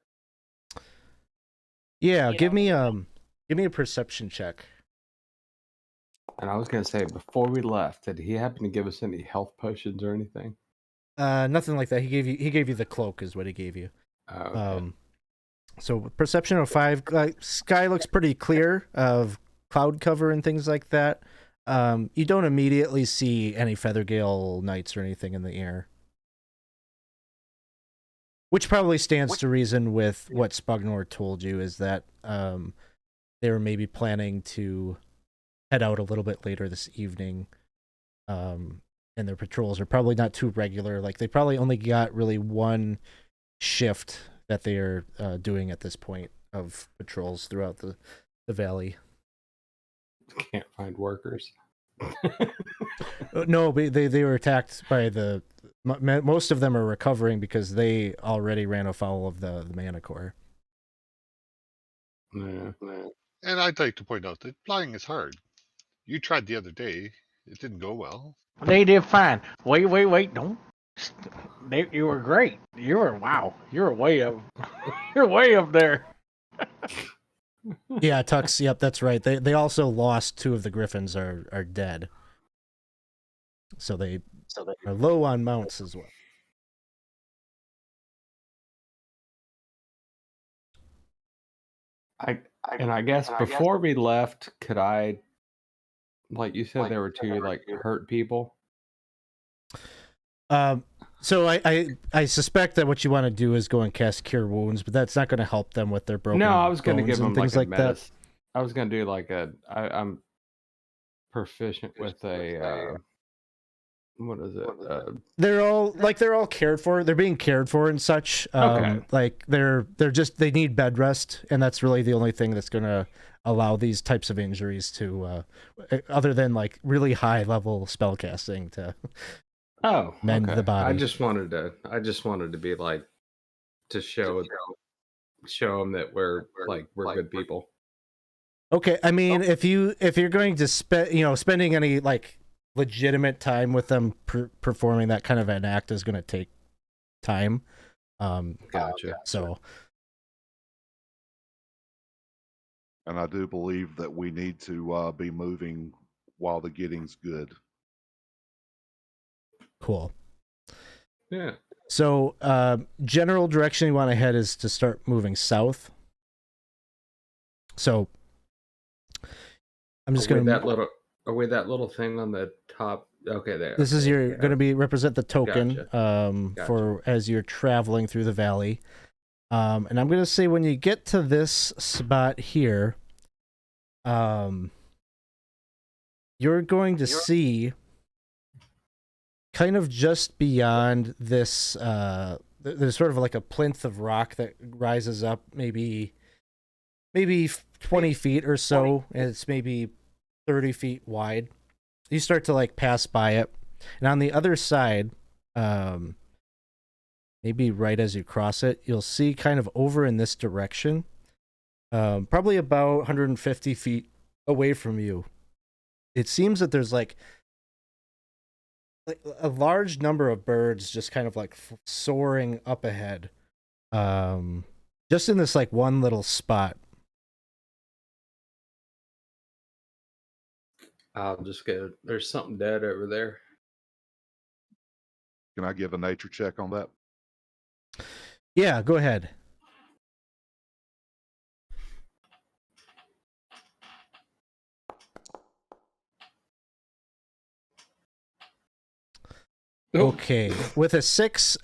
Yeah, you give know. me a perception check. And I was gonna say before we left, did he happen to give us any health potions or anything? Nothing like that. He gave you the cloak is what he gave you. Oh, okay. So perception of 5. Sky looks pretty clear of cloud cover and things like that. You don't immediately see any Feathergale knights or anything in the air, which probably stands to reason with what Spugnoir told you is that they were maybe planning to head out a little bit later this evening. And their patrols are probably not too regular. Like they probably only got really one shift that they are doing at this point of patrols throughout the valley. Can't find workers. No, they were attacked by the. Most of them are recovering because they already ran afoul of the manticore. Yeah. And I'd like to point out that flying is hard. You tried the other day. It didn't go well. They did fine. Wait! Don't. You were great. You were wow. You were way up. You're way up there. Yeah, Tux. Yep, that's right. They also lost 2 of the griffins are dead. So they are low on mounts as well. I guess before we left, could I, like you said, there were 2 like hurt people. So I suspect that what you want to do is go and cast Cure Wounds, but that's not going to help them with their broken. No, I was going to give them things like like that. I was going to do like I'm proficient with a what is it? They're all cared for. They're being cared for and such. Okay. Like they're just they need bed rest, and that's really the only thing that's going to allow these types of injuries to, other than like really high level spell casting to. Mend the body. I just wanted to be like to show them that we're good people. Okay, I mean, if you're going to spending any like legitimate time with them performing that kind of an act is going to take time. Gotcha. So, And I do believe that we need to be moving while the getting's good. cool. Yeah. So, general direction you want to head is to start moving south. So, I'm just going to that little thing on the top. Okay, there. This is going to be represent the token Gotcha. for as you're traveling through the valley. And I'm going to say when you get to this spot here, you're going to see kind of just beyond this, there's sort of like a plinth of rock that rises up maybe 20 feet or so, and it's maybe 30 feet wide. You start to like pass by it, and on the other side, maybe right as you cross it, you'll see kind of over in this direction, probably about 150 feet away from you. It seems that there's like a large number of birds just kind of like soaring up ahead, just in this like one little spot. I'll just go. There's something dead over there. Can I give a nature check on that? Yeah, go ahead. Okay, with a 6,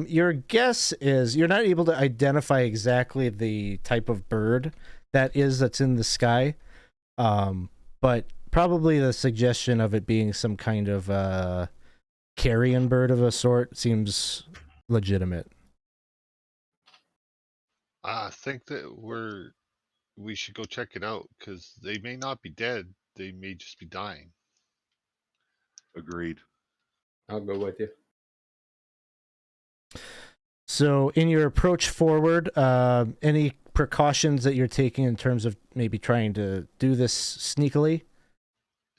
your guess is you're not able to identify exactly the type of bird that's in the sky, but probably the suggestion of it being some kind of carrion bird of a sort seems legitimate. I think that we should go check it out because they may not be dead. They may just be dying. Agreed. I'll go with you. So, in your approach forward, any precautions that you're taking in terms of maybe trying to do this sneakily?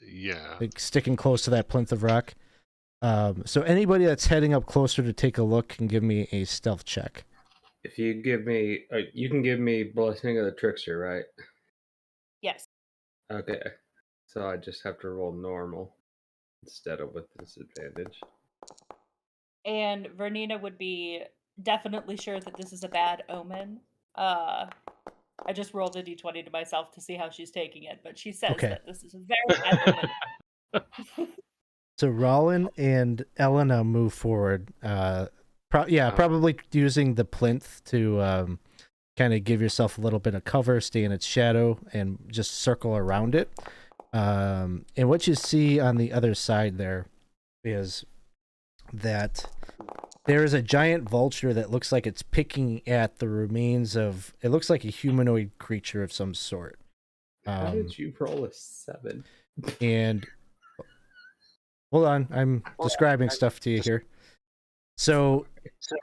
Yeah. Like sticking close to that plinth of rock? So anybody that's heading up closer to take a look can give me a stealth check. If you give me, you can give me Blessing of the Trickster, right? Yes. Okay. So I just have to roll normal instead of with disadvantage. And Vernina would be definitely sure that this is a bad omen. I just rolled a d20 to myself to see how she's taking it, but she says Okay. that this is a very bad omen. So Rollin and Elena move forward. Probably using the plinth to kind of give yourself a little bit of cover, stay in its shadow, and just circle around it. And what you see on the other side there is that there is a giant vulture that looks like it's picking at the remains of. It looks like a humanoid creature of some sort. How did you roll a 7? And hold on, I'm describing stuff to you here. So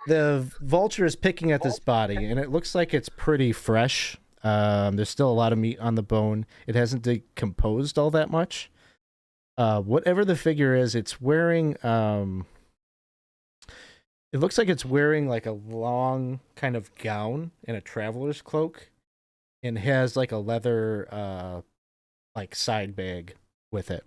the vulture is picking at this body, and it looks like it's pretty fresh. There's still a lot of meat on the bone. It hasn't decomposed all that much. Whatever the figure is, it's wearing. It looks like it's wearing like a long kind of gown and a traveler's cloak, and has like a leather like side bag with it.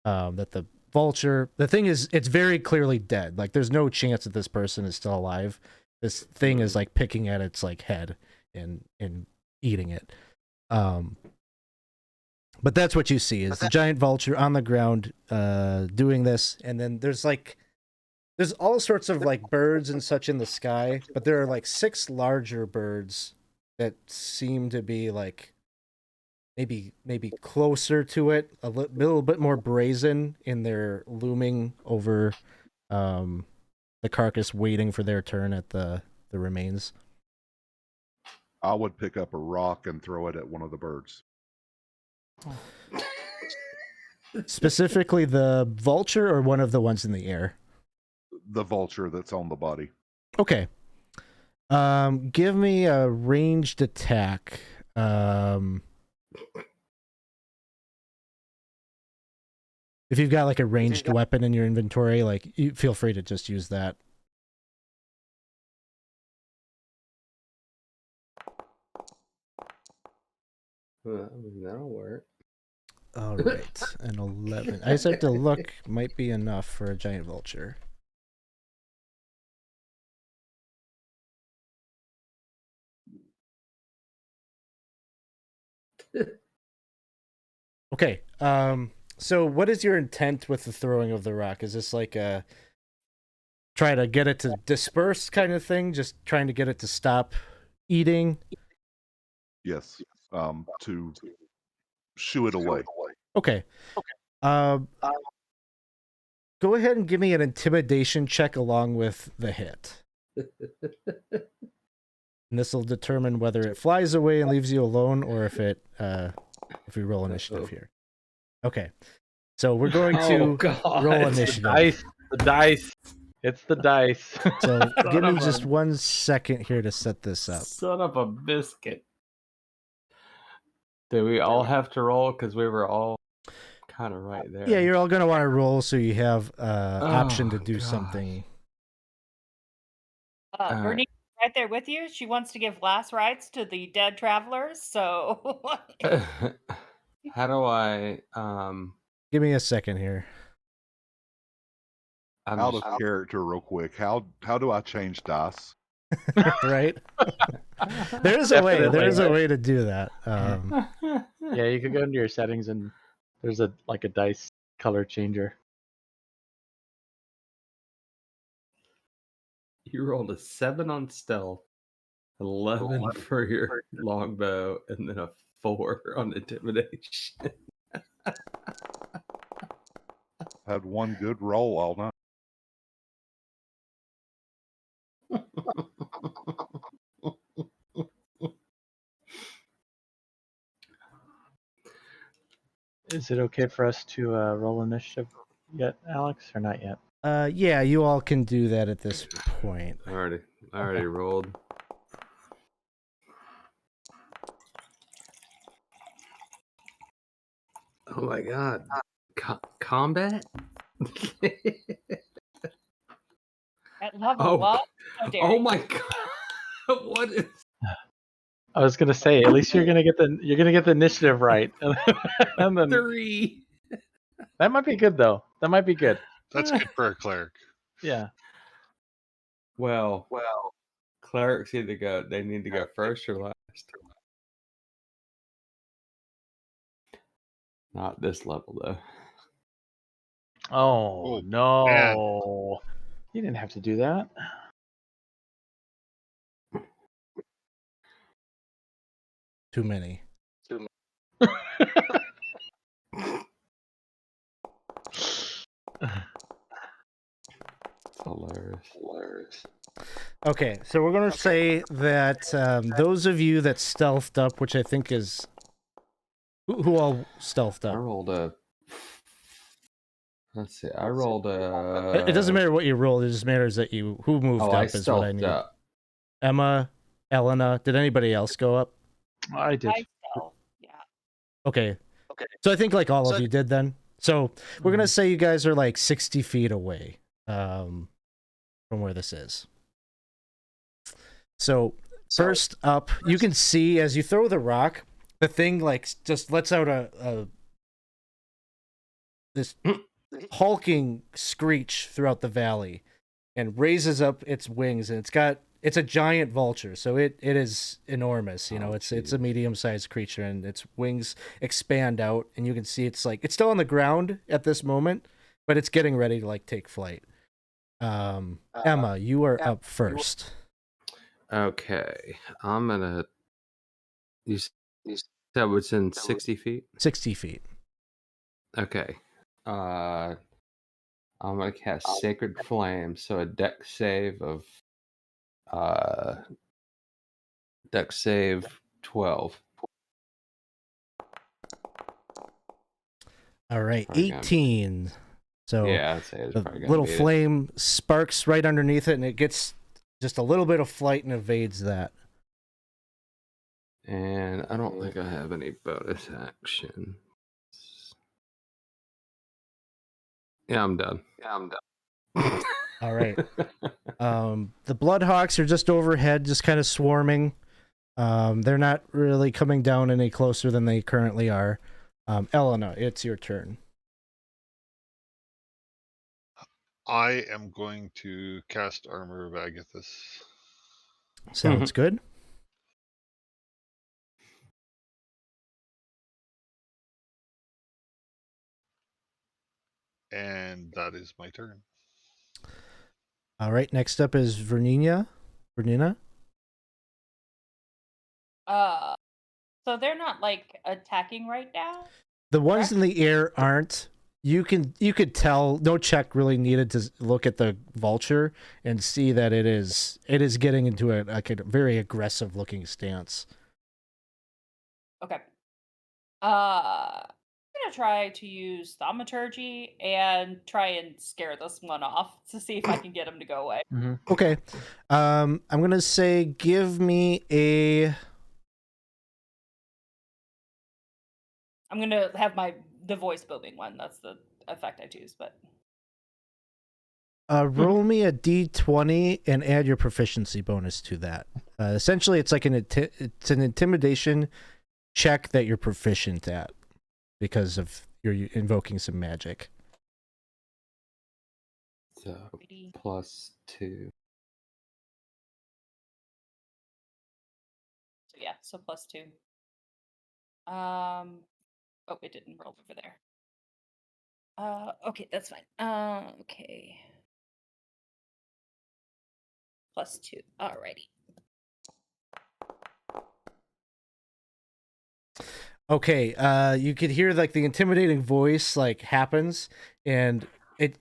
That the vulture. The thing is, it's very clearly dead. Like, there's no chance that this person is still alive. This thing is like picking at its like head and eating it. But that's what you see is the giant vulture on the ground doing this, and then there's all sorts of like birds and such in the sky, but there are like 6 larger birds that seem to be like maybe closer to it, a little bit more brazen in their looming over the carcass, waiting for their turn at the remains. I would pick up a rock and throw it at one of the birds. Specifically the vulture or one of the ones in the air? The vulture that's on the body. Okay. Give me a ranged attack. If you've got like a ranged weapon in your inventory, like, you feel free to just use that. That'll work. All right, an 11. I just have to look. Might be enough for a giant vulture. Okay. So what is your intent with the throwing of the rock? Is this like a try to get it to disperse kind of thing? Just trying to get it to stop eating? Yes. To shoo it away. Okay. Go ahead and give me an intimidation check along with the hit. And this will determine whether it flies away and leaves you alone, or if we roll initiative here. Okay. So we're going to roll initiative. The dice. It's the dice. So give me just 1 second here to set this up. Son of a biscuit. Did we all have to roll? Because we were all kind of right there. Yeah, you're all going to want to roll so you have option to do something. Bernie's right there with you. She wants to give last rites to the dead travelers, so... How do I... Give me a second here. Out of character real quick. How do I change dice? Right? There's a way. There's a way to do that. Yeah, you could go into your settings and there's a dice color changer. You rolled a 7 on stealth, 11 for your longbow, and then a 4 on intimidation. Had one good roll all night. Is it okay for us to roll initiative yet, Alex, or not yet? Yeah, you all can do that at this point. I already rolled. Oh my god. Combat? At level Oh, 1? How dare oh you. my god! What is? I was gonna say, at least you're gonna get the initiative right, and then 3. that might be good though. That might be good. That's good for a cleric. Yeah. Well, clerics either they need to go first or last. Not this level though. Oh Oh, no! You didn't have to do that. Too many. Hilarious. Okay, so we're gonna say that those of you that stealthed up, which I think is who all stealthed I up. rolled a. Let's see. I rolled It doesn't a. matter what you rolled; it just matters that who moved Oh, up I is what I stealthed need. up. Emma, Elena, did anybody else go up? I did. I still, yeah. Okay. So I think like all of you did then. So we're gonna say you guys are like 60 feet away from where this is. So first up, you can see as you throw the rock, the thing like just lets out this hulking screech throughout the valley and raises up its wings, and it's a giant vulture, so it is enormous. You know, Oh, it's a jeez. medium-sized creature, and its wings expand out, and you can see it's still on the ground at this moment, but it's getting ready to like take flight. Emma, you are up first. Okay, I'm gonna. You said it's in 60 feet. 60 feet. Okay. I'm gonna cast Sacred Flame, so a dex save of dex save 12. All right, Probably gonna- 18. So Yeah, I'd say it's the probably gonna little beat it. flame sparks right underneath it, and it gets just a little bit of flight and evades that. And I don't think I have any bonus action. Yeah, I'm done. All right. The Bloodhawks are just overhead, just kind of swarming. They're not really coming down any closer than they currently are. Elena, it's your turn. I am going to cast Armor of Agathis. Sounds good. And that is my turn. All right, next up is Vernina. So they're not like attacking right now? The ones in the air aren't. You could tell, no check really needed to look at the vulture and see that it is getting into a very aggressive looking stance. Okay. I'm gonna try to use thaumaturgy and try and scare this one off to see if I can get him to go away. Okay. I'm gonna say give me a. I'm gonna have the voice booming one. That's the effect I choose, but Roll me a d20 and add your proficiency bonus to that. Essentially, it's like it's an intimidation check that you're proficient at because of you're invoking some magic. So +2. so yeah, so +2. Oh, it didn't roll over there. Okay, that's fine. Okay. +2. Alrighty. Okay, you could hear like the intimidating voice like happens, and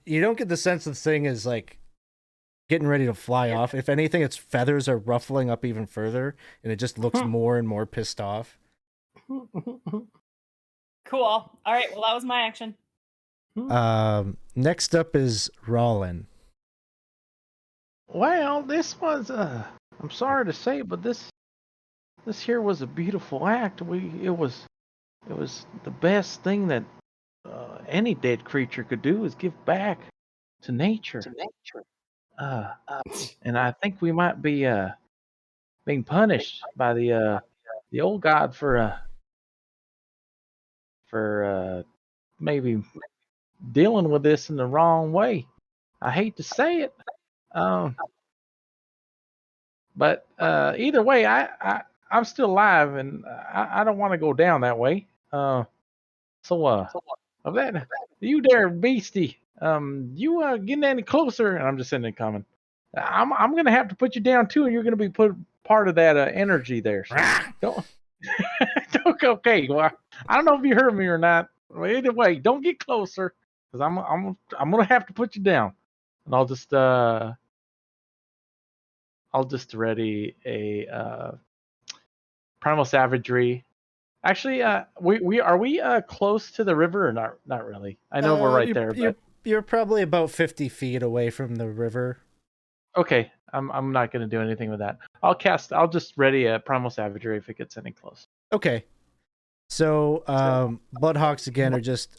you don't get the sense the thing is like getting ready to fly off. If anything, its feathers are ruffling up even further, and it just looks more and more pissed off. Cool. All right. Well, that was my action. Next up is Rollin. Well, this was I'm sorry to say, but this here was a beautiful act. It was the best thing that any dead creature could do is give back to nature. And I think we might be being punished by the old god for maybe dealing with this in the wrong way. I hate to say it, but either way, I'm still alive, and I don't want to go down that way. Of that, you there, beastie, you getting any closer? And I'm just sitting there coming. I'm gonna have to put you down too, and you're gonna be put part of that energy there. So don't. Okay, well, I don't know if you heard me or not. Well, either way, don't get closer, because I'm gonna have to put you down, and I'll just ready a primal savagery. Actually, we are we close to the river or not? Not really. I know we're right there, but You're probably about 50 feet away from the river. okay. I'm not gonna do anything with that. I'll just ready a primal savagery if it gets any close. Okay. So, Bloodhawks again are just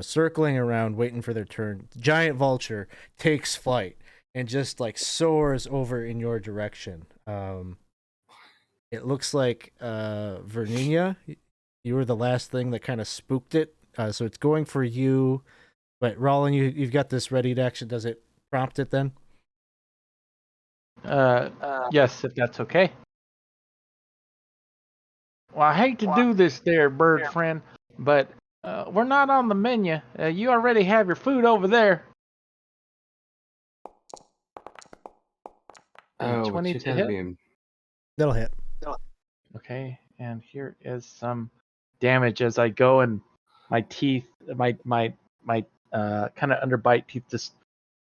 circling around, waiting for their turn. Giant vulture takes flight and just like soars over in your direction. It looks like Verninia, you were the last thing that kind of spooked it. So it's going for you. But Rollin, you've got this ready to action. Does it prompt it then? Yes, if that's okay. Well, I hate to do this there, bird friend, but we're not on the menu. You already have your food over there. Oh, 20 to hit. That'll hit. Okay, and here is some damage as I go, and my teeth, my kind of underbite teeth just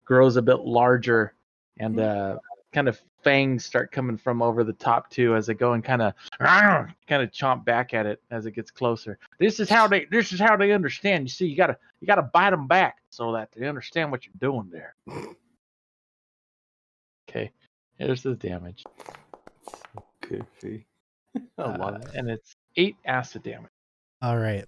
grows a bit larger, and kind of fangs start coming from over the top too as I go and kind of chomp back at it as it gets closer. This is how they understand. You see, you gotta bite them back so that they understand what you're doing there. Okay, here's the damage. So goofy. I love it. And it's 8 acid damage. All right.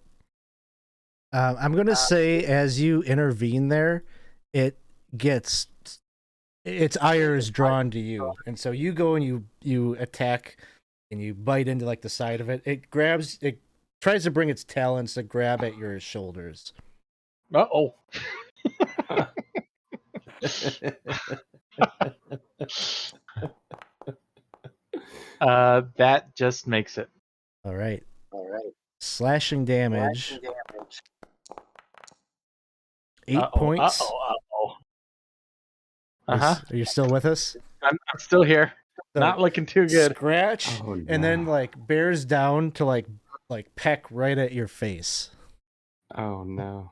I'm going to say as you intervene there, its ire is drawn to you. And so you go and you attack and you bite into like the side of it. It tries to bring its talons to grab at your shoulders. Uh-oh. That just makes it. All right. Slashing damage. 8 points. Uh-huh. Are you still with us? I'm still here. So not looking too good. Scratch and then like bears down to like peck right at your face. Oh no.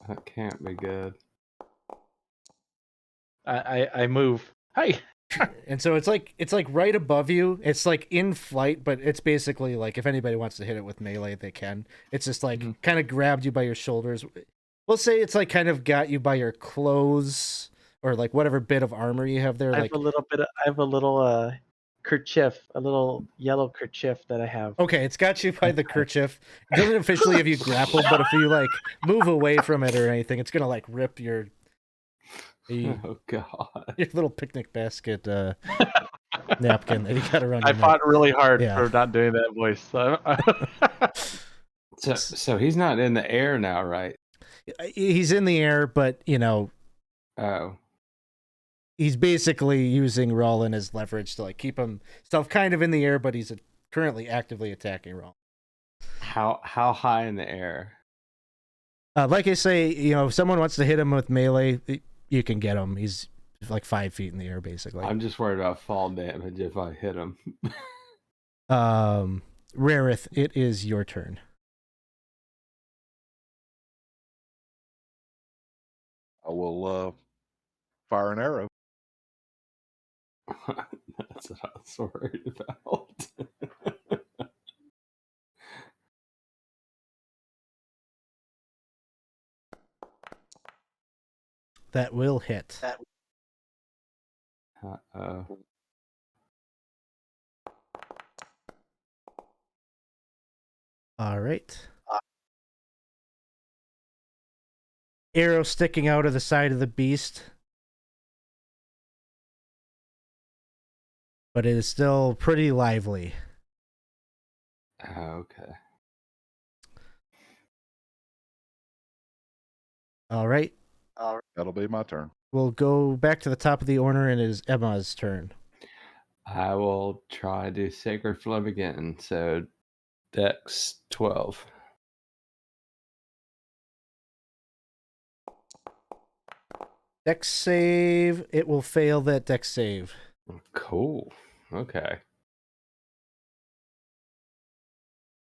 That can't be good. I move. Hey. And so it's like right above you. It's like in flight, but it's basically like if anybody wants to hit it with melee, they can. It's just like kind of grabbed you by your shoulders. We'll say it's like kind of got you by your clothes or like whatever bit of armor you have there. I have a little kerchief, a little yellow kerchief that I have. Okay, it's got you by the kerchief. It doesn't officially have you grappled, but if you like move away from it or anything, it's gonna like rip your oh god, your little picnic basket napkin that you got around. I fought really hard for not doing that voice. So he's not in the air now, right? He's in the air, but oh, he's basically using Rollin as leverage to like keep himself kind of in the air, but he's currently actively attacking Rollin. How high in the air? Like I say, if someone wants to hit him with melee, you can get him. He's like 5 feet in the air, basically. I'm just worried about fall damage if I hit him. Rarith, it is your turn. I will fire an arrow. That's what I was worried about. That will hit. Uh-oh. All right. Arrow sticking out of the side of the beast. But it is still pretty lively. Okay. All right. That'll be my turn. We'll go back to the top of the order, and it is Emma's turn. I will try to Sacred Flame again. So, Dex 12. Dex save. It will fail that dex save. Cool. Okay.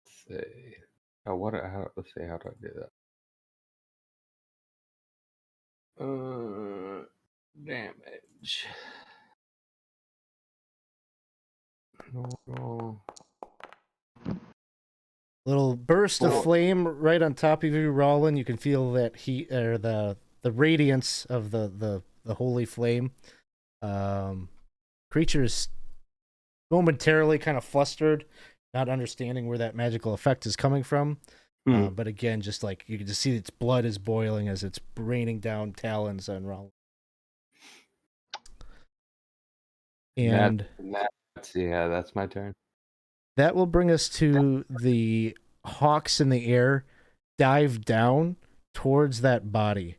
Let's see. Oh, let's see, how do I do that? Damage. Normal. Little burst of 4. flame right on top of you, Roland. You can feel that heat or the radiance of the holy flame. Creature is momentarily kind of flustered, not understanding where that magical effect is coming from. But again, just like you can just see its blood is boiling as it's raining down talons on Roland. And that's my turn. that will bring us to the hawks in the air dive down towards that body,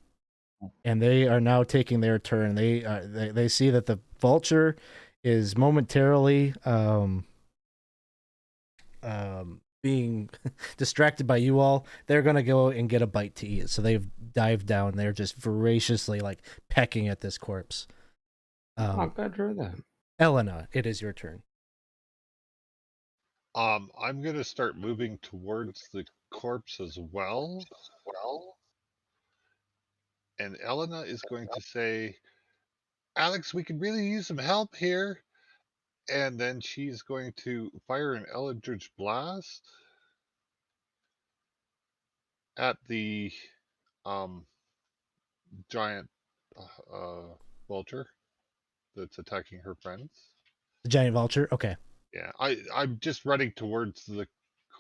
and they are now taking their turn. They see that the vulture is momentarily being distracted by you all. They're gonna go and get a bite to eat, so they've dived down. They're just voraciously like pecking at this corpse. Good for them. Elena, it is your turn. I'm gonna start moving towards the corpse as well. And Elena is going to say, Alex, we could really use some help here. And then she's going to fire an Eldritch Blast at the giant vulture that's attacking her friends. The giant vulture? Okay. Yeah, I'm just running towards the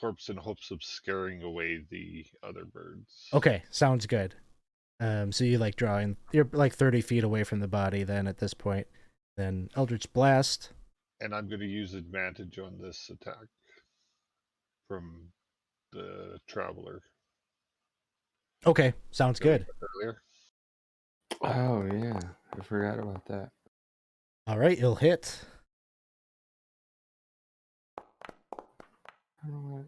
corpse in hopes of scaring away the other birds. Okay, sounds good. So you like you're like 30 feet away from the body then at this point. Then Eldritch Blast. And I'm going to use advantage on this attack from the Traveler. Okay, sounds good. Earlier. Oh, yeah. I forgot about that. All right, you'll hit. Ooh.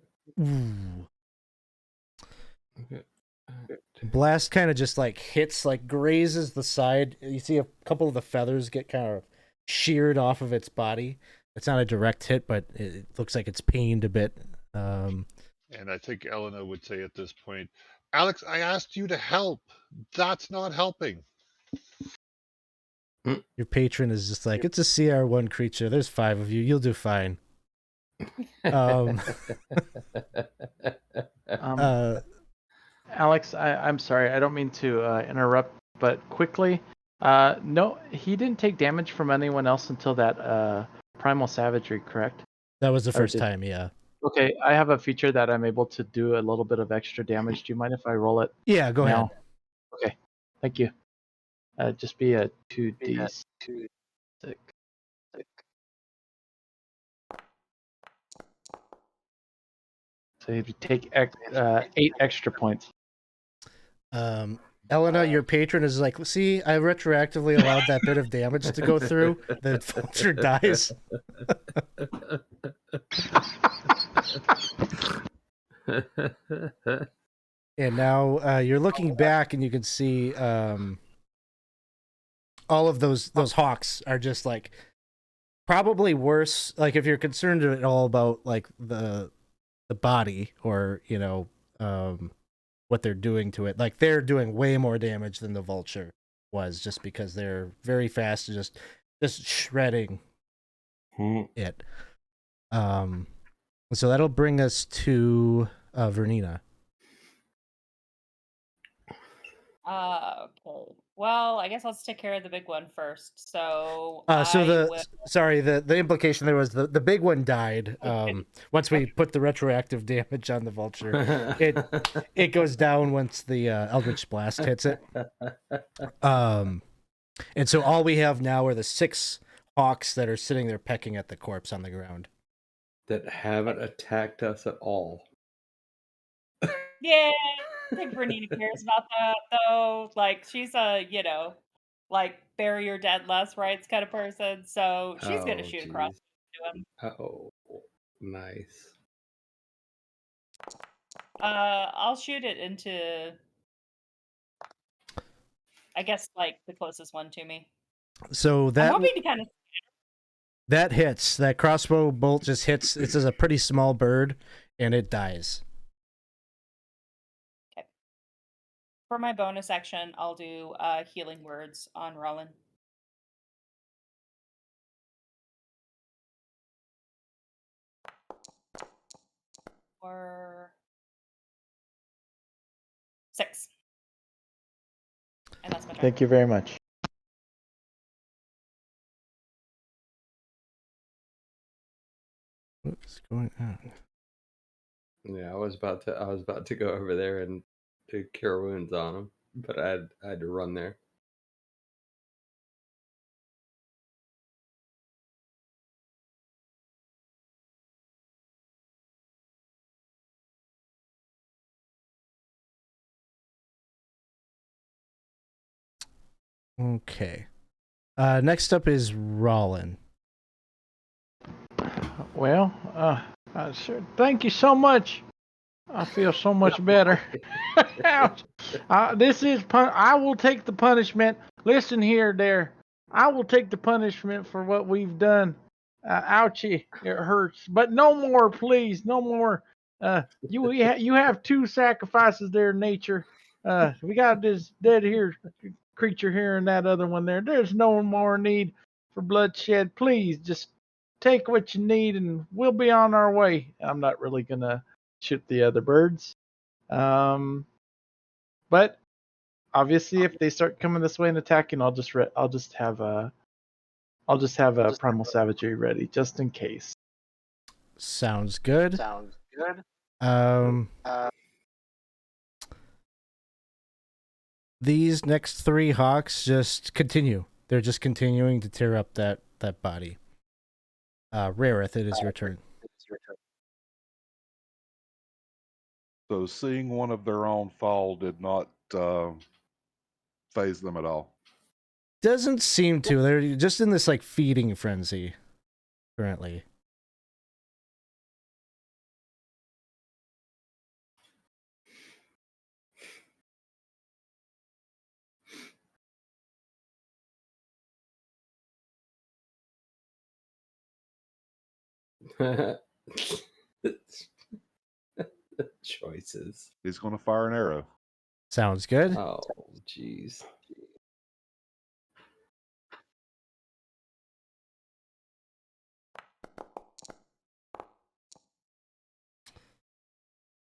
Okay. Blast kind of just like hits, like grazes the side. You see a couple of the feathers get kind of sheared off of its body. It's not a direct hit, but it looks like it's pained a bit. And I think Elena would say at this point, Alex, I asked you to help. That's not helping. Your patron is just like, it's a CR1 creature. There's 5 of you. You'll do fine. Alex, I'm sorry. I don't mean to interrupt, but quickly. No, he didn't take damage from anyone else until that primal savagery, correct? That was the first time, yeah. Okay, I have a feature that I'm able to do a little bit of extra damage. Do you mind if I roll it? Yeah, go ahead. Okay, thank you. Just be a 2d6. So you take 8 extra points. Elena, your patron is like, see, I retroactively allowed that bit of damage to go through. The vulture dies. And now you're looking back, and you can see all of those hawks are just like probably worse. Like if you're concerned at all about like the body or what they're doing to it, like they're doing way more damage than the vulture was, just because they're very fast, just shredding it. So that'll bring us to Vernina. Okay. Well, I guess let's take care of the big one first. So the implication there was the big one died. Once we put the retroactive damage on the vulture, it goes down once the Eldritch Blast hits it. And so all we have now are the 6 hawks that are sitting there pecking at the corpse on the ground. That haven't attacked us at all. Yeah, I think Bernina cares about that though. Like she's a, like bury your dead less rights kind of person. So she's gonna shoot across to him. Oh, nice. I'll shoot it into, I guess, like the closest one to me. So I'm hoping to kind of. That hits. That crossbow bolt just hits. It's a pretty small bird, and it dies. Okay. For my bonus action, I'll do healing words on Roland. Or 6. And that's my turn. Thank you very much. What's going on? Yeah, I was about to go over there and to cure wounds on him, but I had to run there. Okay. Next up is Rollin. Well, sure. Thank you so much. I feel so much better. Ouch. This is I will take the punishment. Listen here, there. I will take the punishment for what we've done. Ouchie, it hurts. But no more, please. No more. You have 2 sacrifices there, nature. We got this dead here creature here and that other one there. There's no more need for bloodshed. Please, just take what you need and we'll be on our way. I'm not really gonna shoot the other birds. But obviously, if they start coming this way and attacking, I'll just have a primal savagery ready just in case. Sounds good. These next 3 hawks just continue. They're just continuing to tear up that body. Rareth, it is your turn. So seeing one of their own fall did not phase them at all. Doesn't seem to. They're just in this like feeding frenzy currently. Choices. He's going to fire an arrow. Sounds good. Oh, jeez.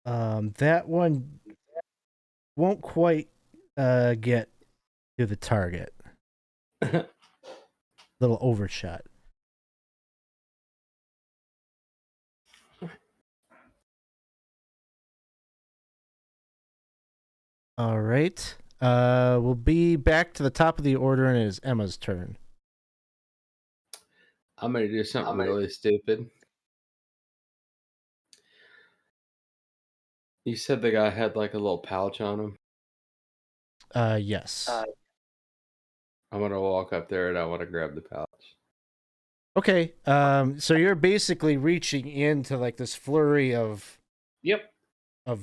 That one won't quite get to the target. Little overshot. All right. We'll be back to the top of the order, and it is Emma's turn. I'm gonna do something really stupid. You said the guy had like a little pouch on him. Yes. I'm gonna walk up there and I want to grab the pouch. Okay. So you're basically reaching into like this flurry of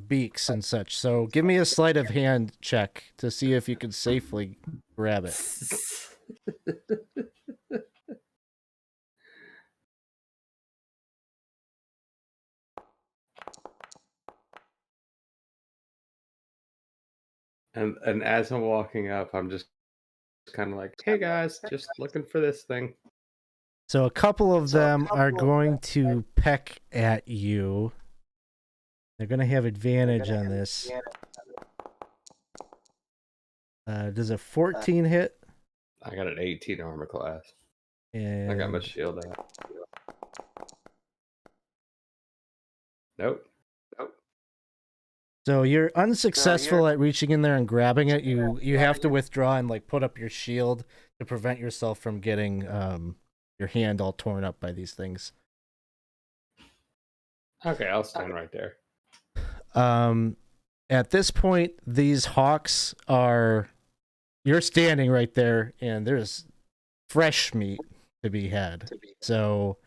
beaks and such. So give me a sleight of hand check to see if you can safely grab it. And as I'm walking up, I'm just kind of like, "Hey guys, just looking for this thing." So a couple of them are going to peck at you. They're going to have advantage on this. Does a 14 hit? I got an 18 armor class. And I got my shield out. Nope. so you're unsuccessful at reaching in there and grabbing it. You have to withdraw and like put up your shield to prevent yourself from getting your hand all torn up by these things. Okay, I'll stand right there. At this point, these hawks are. You're standing right there, and there's fresh meat to be had. So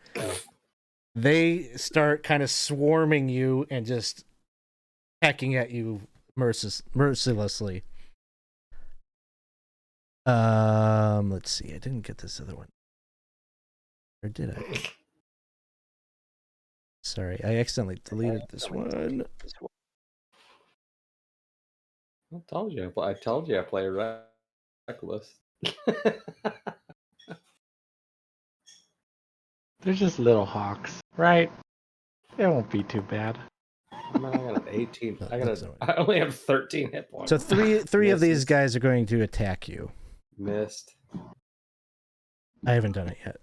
they start kind of swarming you and just hacking at you mercilessly. Let's see. I didn't get this other one. Or did I? Sorry, I accidentally deleted this one. I told you I play reckless. They're just little hawks, right? They won't be too bad. I got an 18. No, I only have 13 hit points. So three of these Misses. guys are going to attack you. Missed. I haven't done it yet.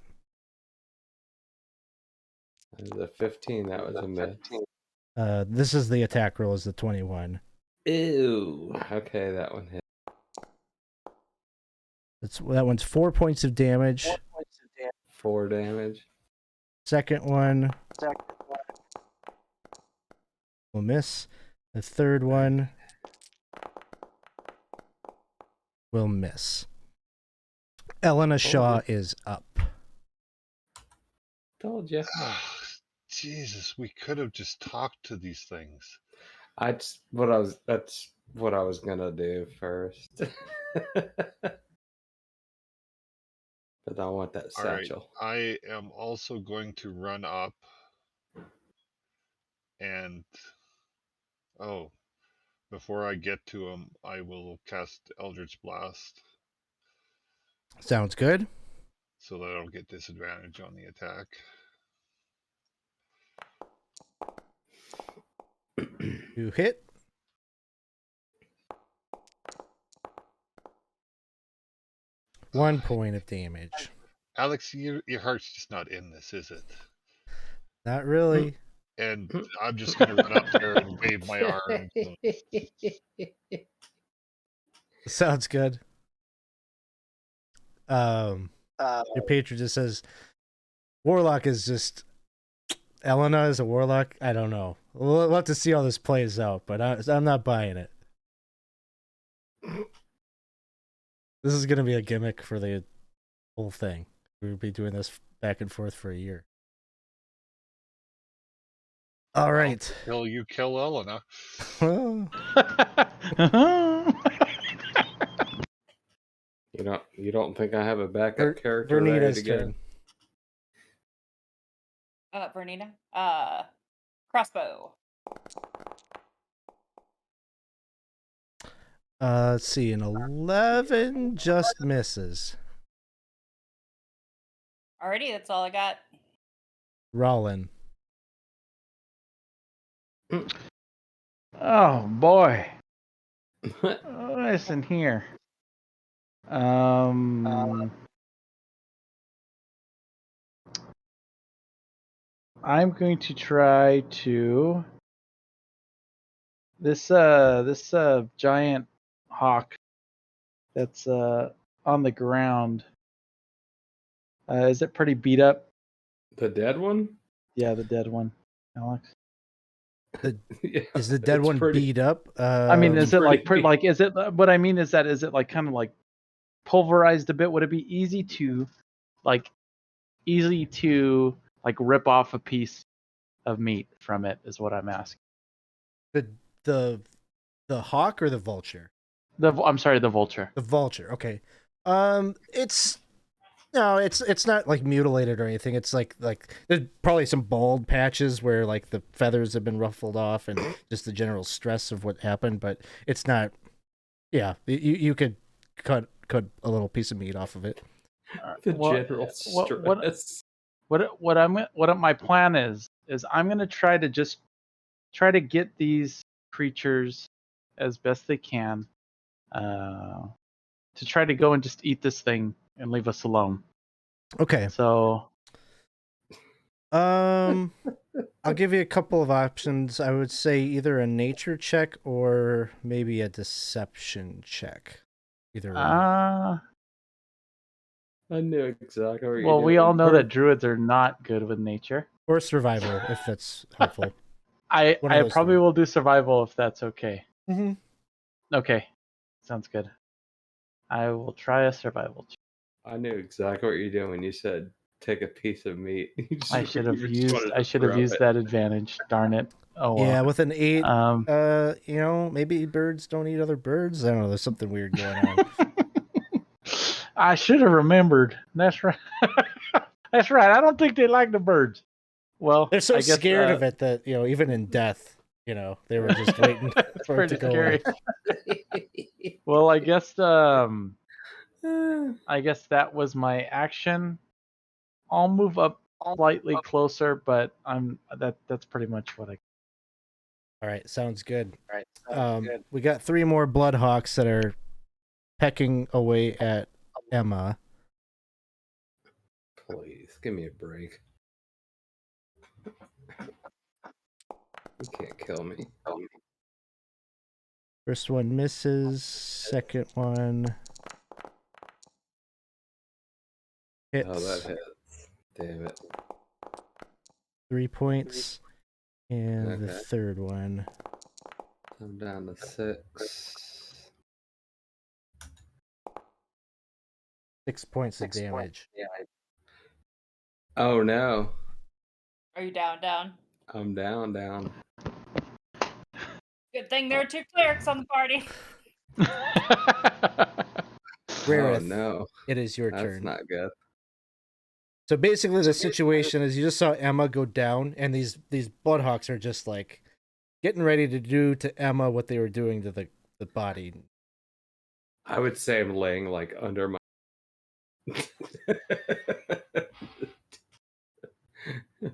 That was a 15. That was a miss. This is the attack roll, is the 21. Ew. Okay, that one hit. That one's 4 points of damage. 4 damage. Second one will miss. The third one will miss. Elena Shaw is up. Told you. Jesus, we could have just talked to these things. That's what I was gonna do first. But I want that All right, satchel. I am also going to run up and before I get to him, I will cast Eldritch Blast Sounds good. so that I don't get disadvantage on the attack. You hit. One point of damage. Alex, your heart's just not in this, is it? Not really. And I'm just going to run up there and wave my arms. Sounds good. Your patron just says, Warlock is just... Elena is a warlock? I don't know. We'll have to see how this plays out, but I'm not buying it. This is going to be a gimmick for the whole thing. We'll be doing this back and forth for a year. All right. Till you kill Elena. You don't think I have a backup character ready Vernita's to go? turn. Vernina. Crossbow. Let's see. An 11 just misses. Alrighty, that's all I got. Rollin. Oh boy. Listen here. I'm going to try to this giant hawk that's on the ground. Is it pretty beat up? The dead one? Yeah, the dead one, Alex. Yeah, Is the dead one beat up? I mean, is it like pretty like is it? What I mean is it like kind of like pulverized a bit? Would it be easy to rip off a piece of meat from it? Is what I'm asking. The hawk or the vulture? I'm sorry, the vulture. The vulture. Okay. It's not like mutilated or anything. It's like there's probably some bald patches where like the feathers have been ruffled off and just the general stress of what happened, but it's not. Yeah, you could cut a little piece of meat off of it. General stress. What my plan is I'm gonna try to get these creatures as best they can to try to go and just eat this thing and leave us alone. Okay. So I'll give you a couple of options. I would say either a nature check or maybe a deception check. Either one. I knew exactly what well, we all know that druids are not good with nature. Or survival, if that's helpful. I One of those probably three. will do survival if that's okay. Mm-hmm. Okay, sounds good. I will try a survival check. I knew exactly what you're doing when you said take a piece of meat. I should have used that advantage. Darn it. Oh well. Yeah, with an 8, You know, maybe birds don't eat other birds. I don't know. There's something weird going on. I should have remembered. That's right. That's right. I don't think they like the birds. Well, They're so I guess, scared of it that, you know, even in death, you know, they were just waiting for it to go away. Well, I guess that was my action. I'll move up slightly closer, but that's pretty much what I. All right, sounds good. We got 3 more Bloodhawks that are pecking away at Emma. Please give me a break. You can't kill me. First one misses. Second one hits. Oh, that hits. Damn it. 3 points. And Okay. the third one. I'm down to 6. 6 points of damage. Oh no. Are you down? I'm down. Good thing there are 2 clerics on the party. Rarith, Oh no. it is your That's turn. not good. So basically the situation is you just saw Emma go down, and these Bloodhawks are just like getting ready to do to Emma what they were doing to the body. I would say I'm laying like under my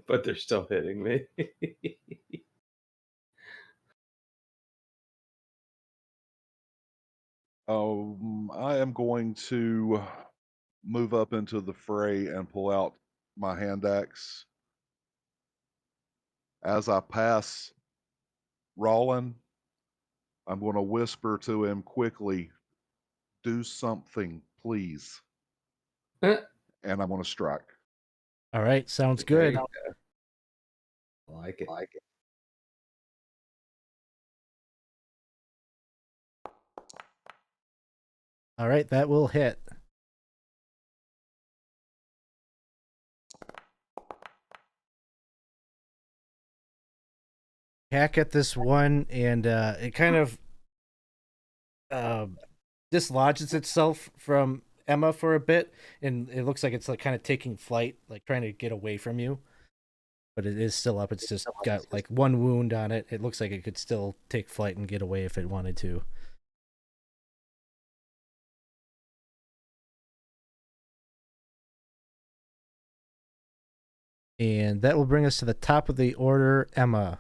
but they're still hitting me. I am going to move up into the fray and pull out my hand axe. As I pass Rollin, I'm going to whisper to him quickly, "Do something, please." And I'm going to strike. All right, sounds There good. you go. I like it. All right, that will hit. Hack at this one, and it kind of dislodges itself from Emma for a bit, and it looks like it's like kind of taking flight, like trying to get away from you. But it is still up. It's just got like 1 wound on it. It looks like it could still take flight and get away if it wanted to. And that will bring us to the top of the order, Emma.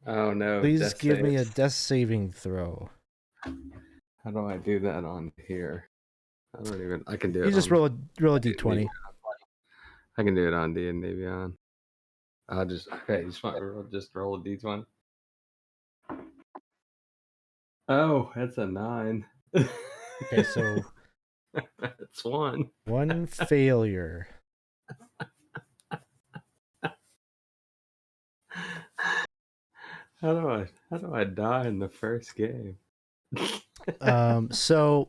Oh no. Please give me a death saving throw. How do I do that on here? I can do it. You just roll a d20. I can do it on D&D Beyond. I'll just roll a d20. Oh, that's a 9. Okay, so that's 1. 1 failure. How do I die in the first game? So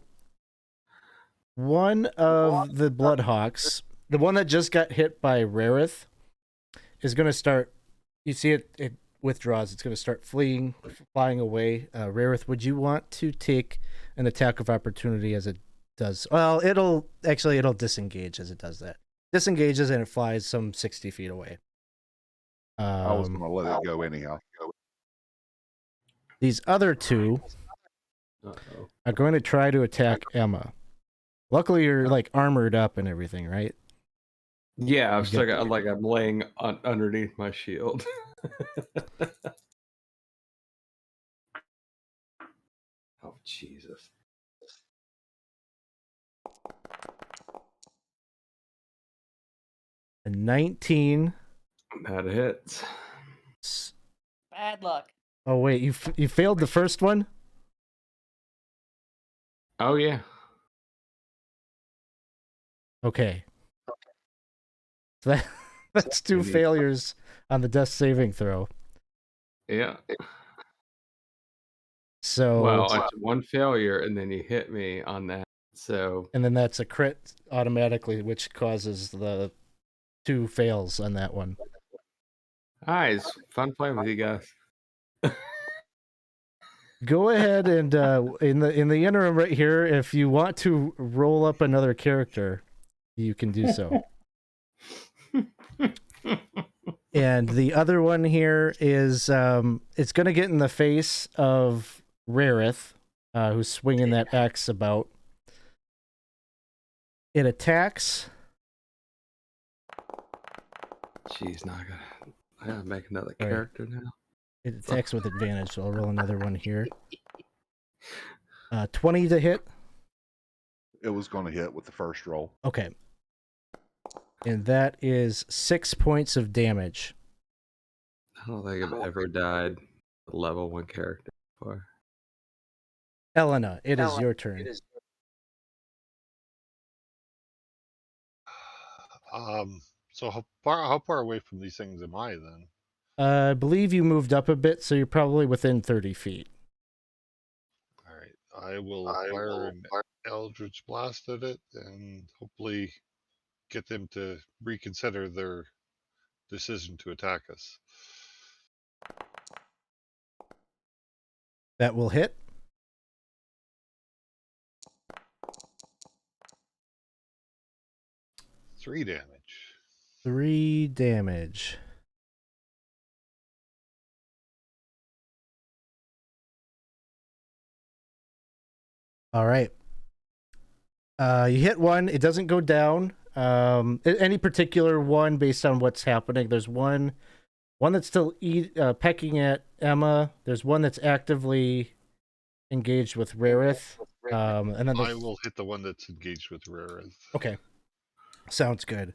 one of the Bloodhawks, the one that just got hit by Rarith, is going to start. You see it withdraws. It's going to start flying away. Rarith, would you want to take an attack of opportunity as it does? Well, it'll disengage as it does that. Disengages and it flies some 60 feet away. I was going to let it go anyhow. These other 2 are going to try to attack Emma. Luckily, you're like armored up and everything, right? Yeah, I'm still got, like I'm laying underneath my shield. Oh Jesus! A 19. That hits. Bad luck. Oh wait, you failed the first one? Oh yeah. Okay. That's 2 failures on the death saving throw. Yeah. So Well, it's 1 failure, and then you hit me on that. So and then that's a crit automatically, which causes the 2 fails on that one. Alright, it's fun playing with you guys. Go ahead and in the interim right here, if you want to roll up another character, you can do so. And the other one here is it's going to get in the face of Rarith, who's swinging that axe about. It attacks. Jeez, now I gotta make another character now. It attacks with advantage, so I'll roll another one here. 20 to hit. It was going to hit with the first roll. Okay. And that is 6 points of damage. I don't think I've ever died a level 1 character before. Elena, it is your turn. So how far away from these things am I then? I believe you moved up a bit, so you're probably within 30 feet. All right, I will fire an Eldritch Blast at it and hopefully get them to reconsider their decision to attack us. That will hit. Three damage. 3 damage. All right. You hit one. It doesn't go down. Any particular one based on what's happening. There's one that's still pecking at Emma. There's one that's actively engaged with Rarith. And then I will hit the one that's engaged with Rarith. Okay. Sounds good.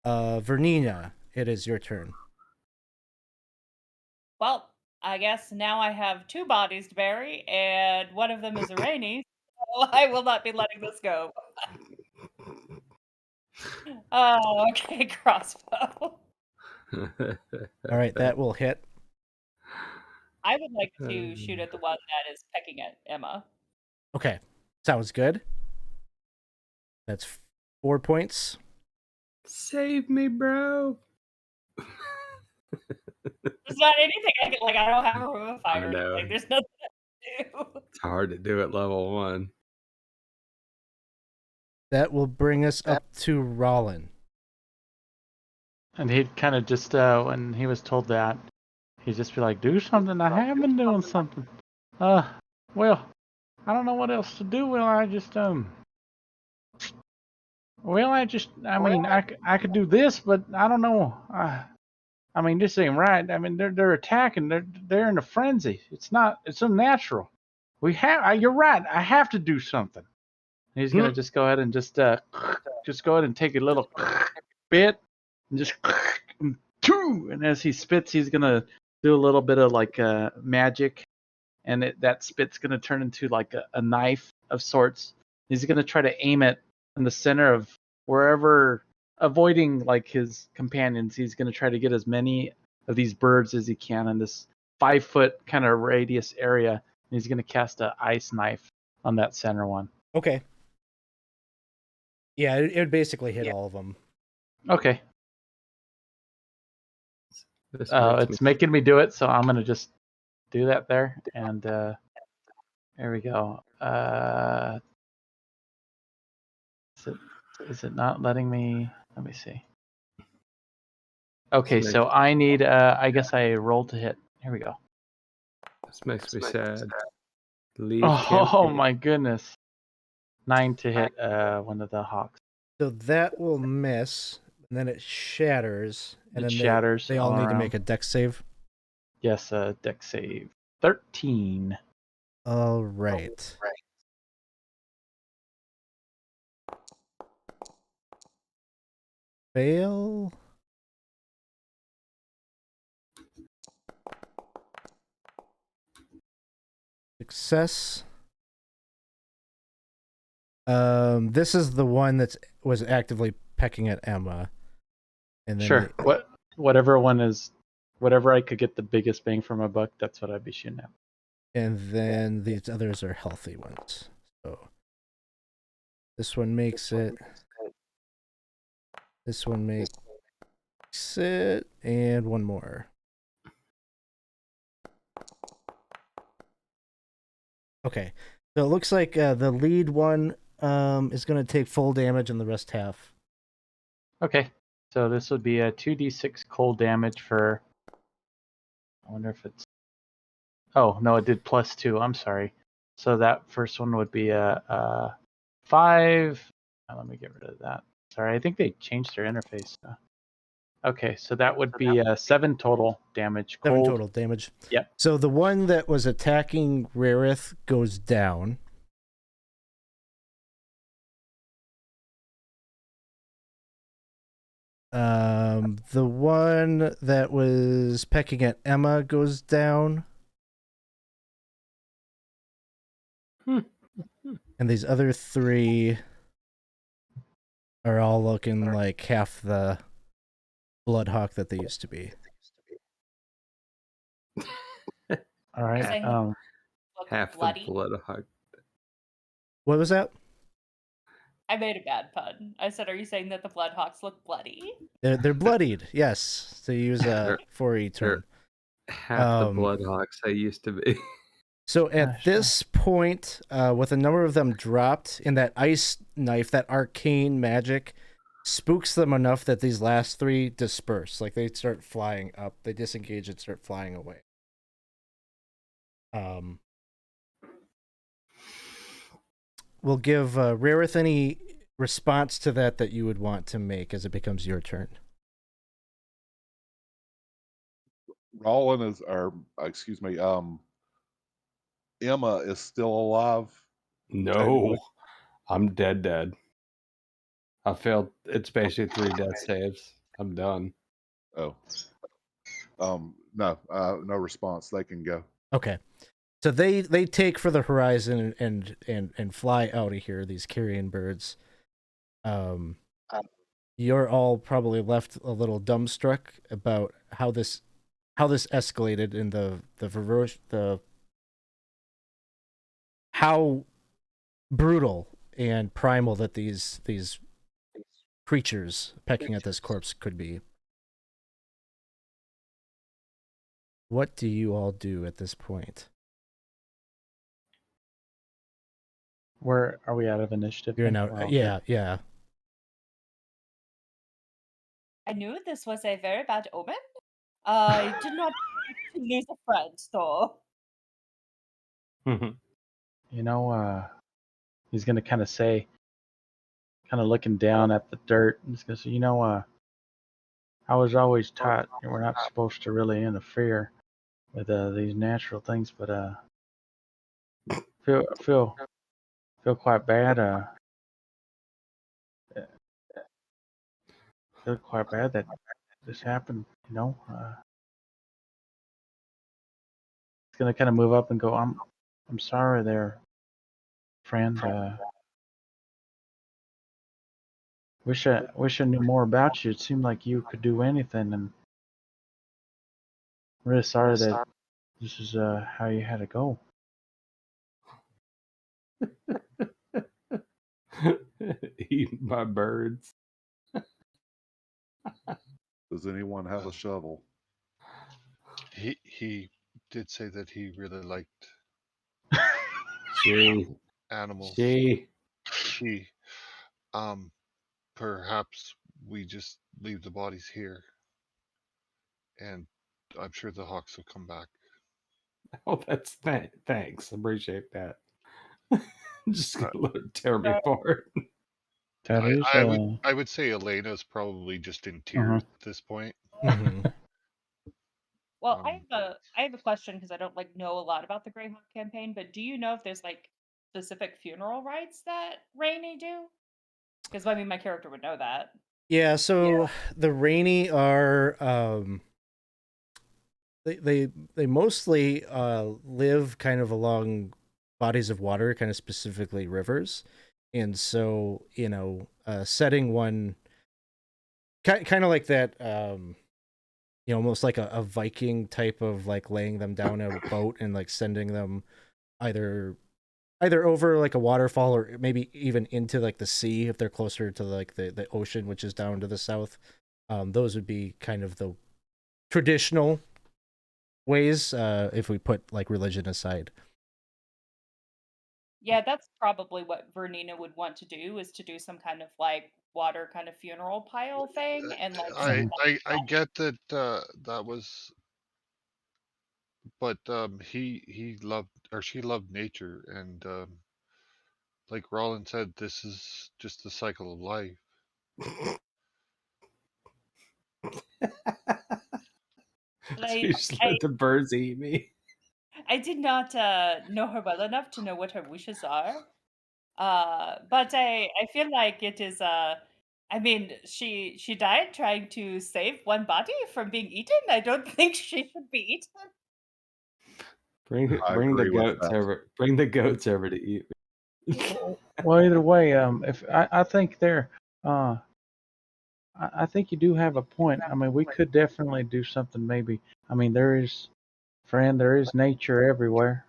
Vernina, it is your turn. Well, I guess now I have 2 bodies to bury, and one of them is a rainy, so I will not be letting this go. Oh, okay, crossbow. All right, that will hit. I would like to shoot at the one that is pecking at Emma. Okay. Sounds good. That's 4 points. Save me, bro. There's not anything I can, like, I don't have a room of fire. I know. Like, there's nothing to do. It's hard to do at level 1. That will bring us up to Rollin. And he'd kind of just, when he was told that, he'd just be like, do something. I have been doing something. Well, I don't know what else to do. I mean, I could do this, but I don't know. I mean, this ain't right. I mean, they're attacking. They're in a frenzy. It's unnatural. You're right. I have to do something. And he's gonna just go ahead and just go ahead and take a little bit and just and as he spits, he's gonna do a little bit of like magic, and that spit's gonna turn into like a knife of sorts. He's gonna try to aim it in the center of wherever, avoiding like his companions. He's gonna try to get as many of these birds as he can in this 5-foot kind of radius area. And he's gonna cast a ice knife on that center one. Okay. Yeah, it would basically hit all of them. Okay. It's making me do it, so I'm gonna just do that there, and there we go. Is it not letting me? Let me see. Okay, so I need. I guess I roll to hit. Here we go. This makes me sad. Leave Oh my goodness! 9 to hit one of the hawks. So that will miss, and then it shatters, and then shatters. They all need to make a dex save. Yes, dex save 13. All right. fail. Success. This is the one that was actively pecking at Emma. And then Sure. Whatever I could get the biggest bang for my buck, that's what I'd be shooting at. And then these others are healthy ones. So this one makes it. This one makes it, and one more. Okay, so it looks like the lead one is going to take full damage, and the rest half. Okay. So this would be a 2d6 cold damage for. I wonder if it's. Oh no, it did +2. I'm sorry. So that first one would be a 5. Let me get rid of that. Sorry, I think they changed their interface. Okay, so that would be 7 total damage. Cold. 7 total damage. Yep. So the one that was attacking Rarith goes down. The one that was pecking at Emma goes down. And these other 3 are all looking like half the Bloodhawk that they used to be. All right. Saying look Half bloody. the Bloodhawk. What was that? I made a bad pun. I said, "Are you saying that the Bloodhawks look bloody?" They're bloodied, yes. To use a 4E term. Half the Bloodhawks I used to be. So at this point, with a number of them dropped, in that ice knife, that arcane magic spooks them enough that these last 3 disperse. Like, they start flying up. They disengage and start flying away. We'll give Rarith any response to that you would want to make as it becomes your turn. Roland is, or excuse me, Emma is still alive. No, technically? I'm dead. I failed. It's basically 3 death saves. I'm done. Oh, no response. They can go. Okay, so they take for the horizon and fly out of here. These carrion birds. You're all probably left a little dumbstruck about how this escalated in the how brutal and primal that these creatures pecking at this corpse could be. What do you all do at this point? Where are we out of initiative? You're then? now, Wow. yeah. I knew this was a very bad omen. I did not lose a friend, though. You know, he's gonna kind of say, kind of looking down at the dirt, and he's gonna say, I was always taught we're not supposed to really interfere with these natural things, but feel quite bad. Feel quite bad that this happened. He's gonna kind of move up and go, I'm sorry there, friend. Wish I knew more about you. It seemed like you could do anything, and I'm really sorry that this is how you had to go. Eaten by birds. Does anyone have a shovel? He did say that he really liked She. animals. She. Perhaps we just leave the bodies here, and I'm sure the hawks will come back. Oh, that's thanks. Appreciate that. Just gonna tear me apart. That is. I would say Elena's probably just in tears at this point. Well, I have a question because I don't know a lot about the Greyhawk campaign, but do you know if there's specific funeral rites that Rainey do? Because my character would know that. Yeah, so the rainy are they mostly live kind of along bodies of water, kind of specifically rivers. And so, setting one kind of like that almost like a Viking type of like laying them down a boat and like sending them either over like a waterfall or maybe even into like the sea if they're closer to like the ocean, which is down to the south. Those would be kind of the traditional ways, if we put like religion aside. Yeah, that's probably what Vernina would want to do, is to do some kind of like water kind of funeral pile thing and like send I them I off. get that that was, but he loved, or she loved nature, and like Roland said, this is just the cycle of life. But So you just I let the birds eat me. I did not know her well enough to know what her wishes are. But I feel like it is I mean, she died trying to save one body from being eaten. I don't think she should be eaten. I Bring the agree with goats that. over. Bring the goats over to eat me. Well, either way, if I think uh, I think you do have a point. I mean, we could definitely do something. Maybe. I mean, there is nature everywhere.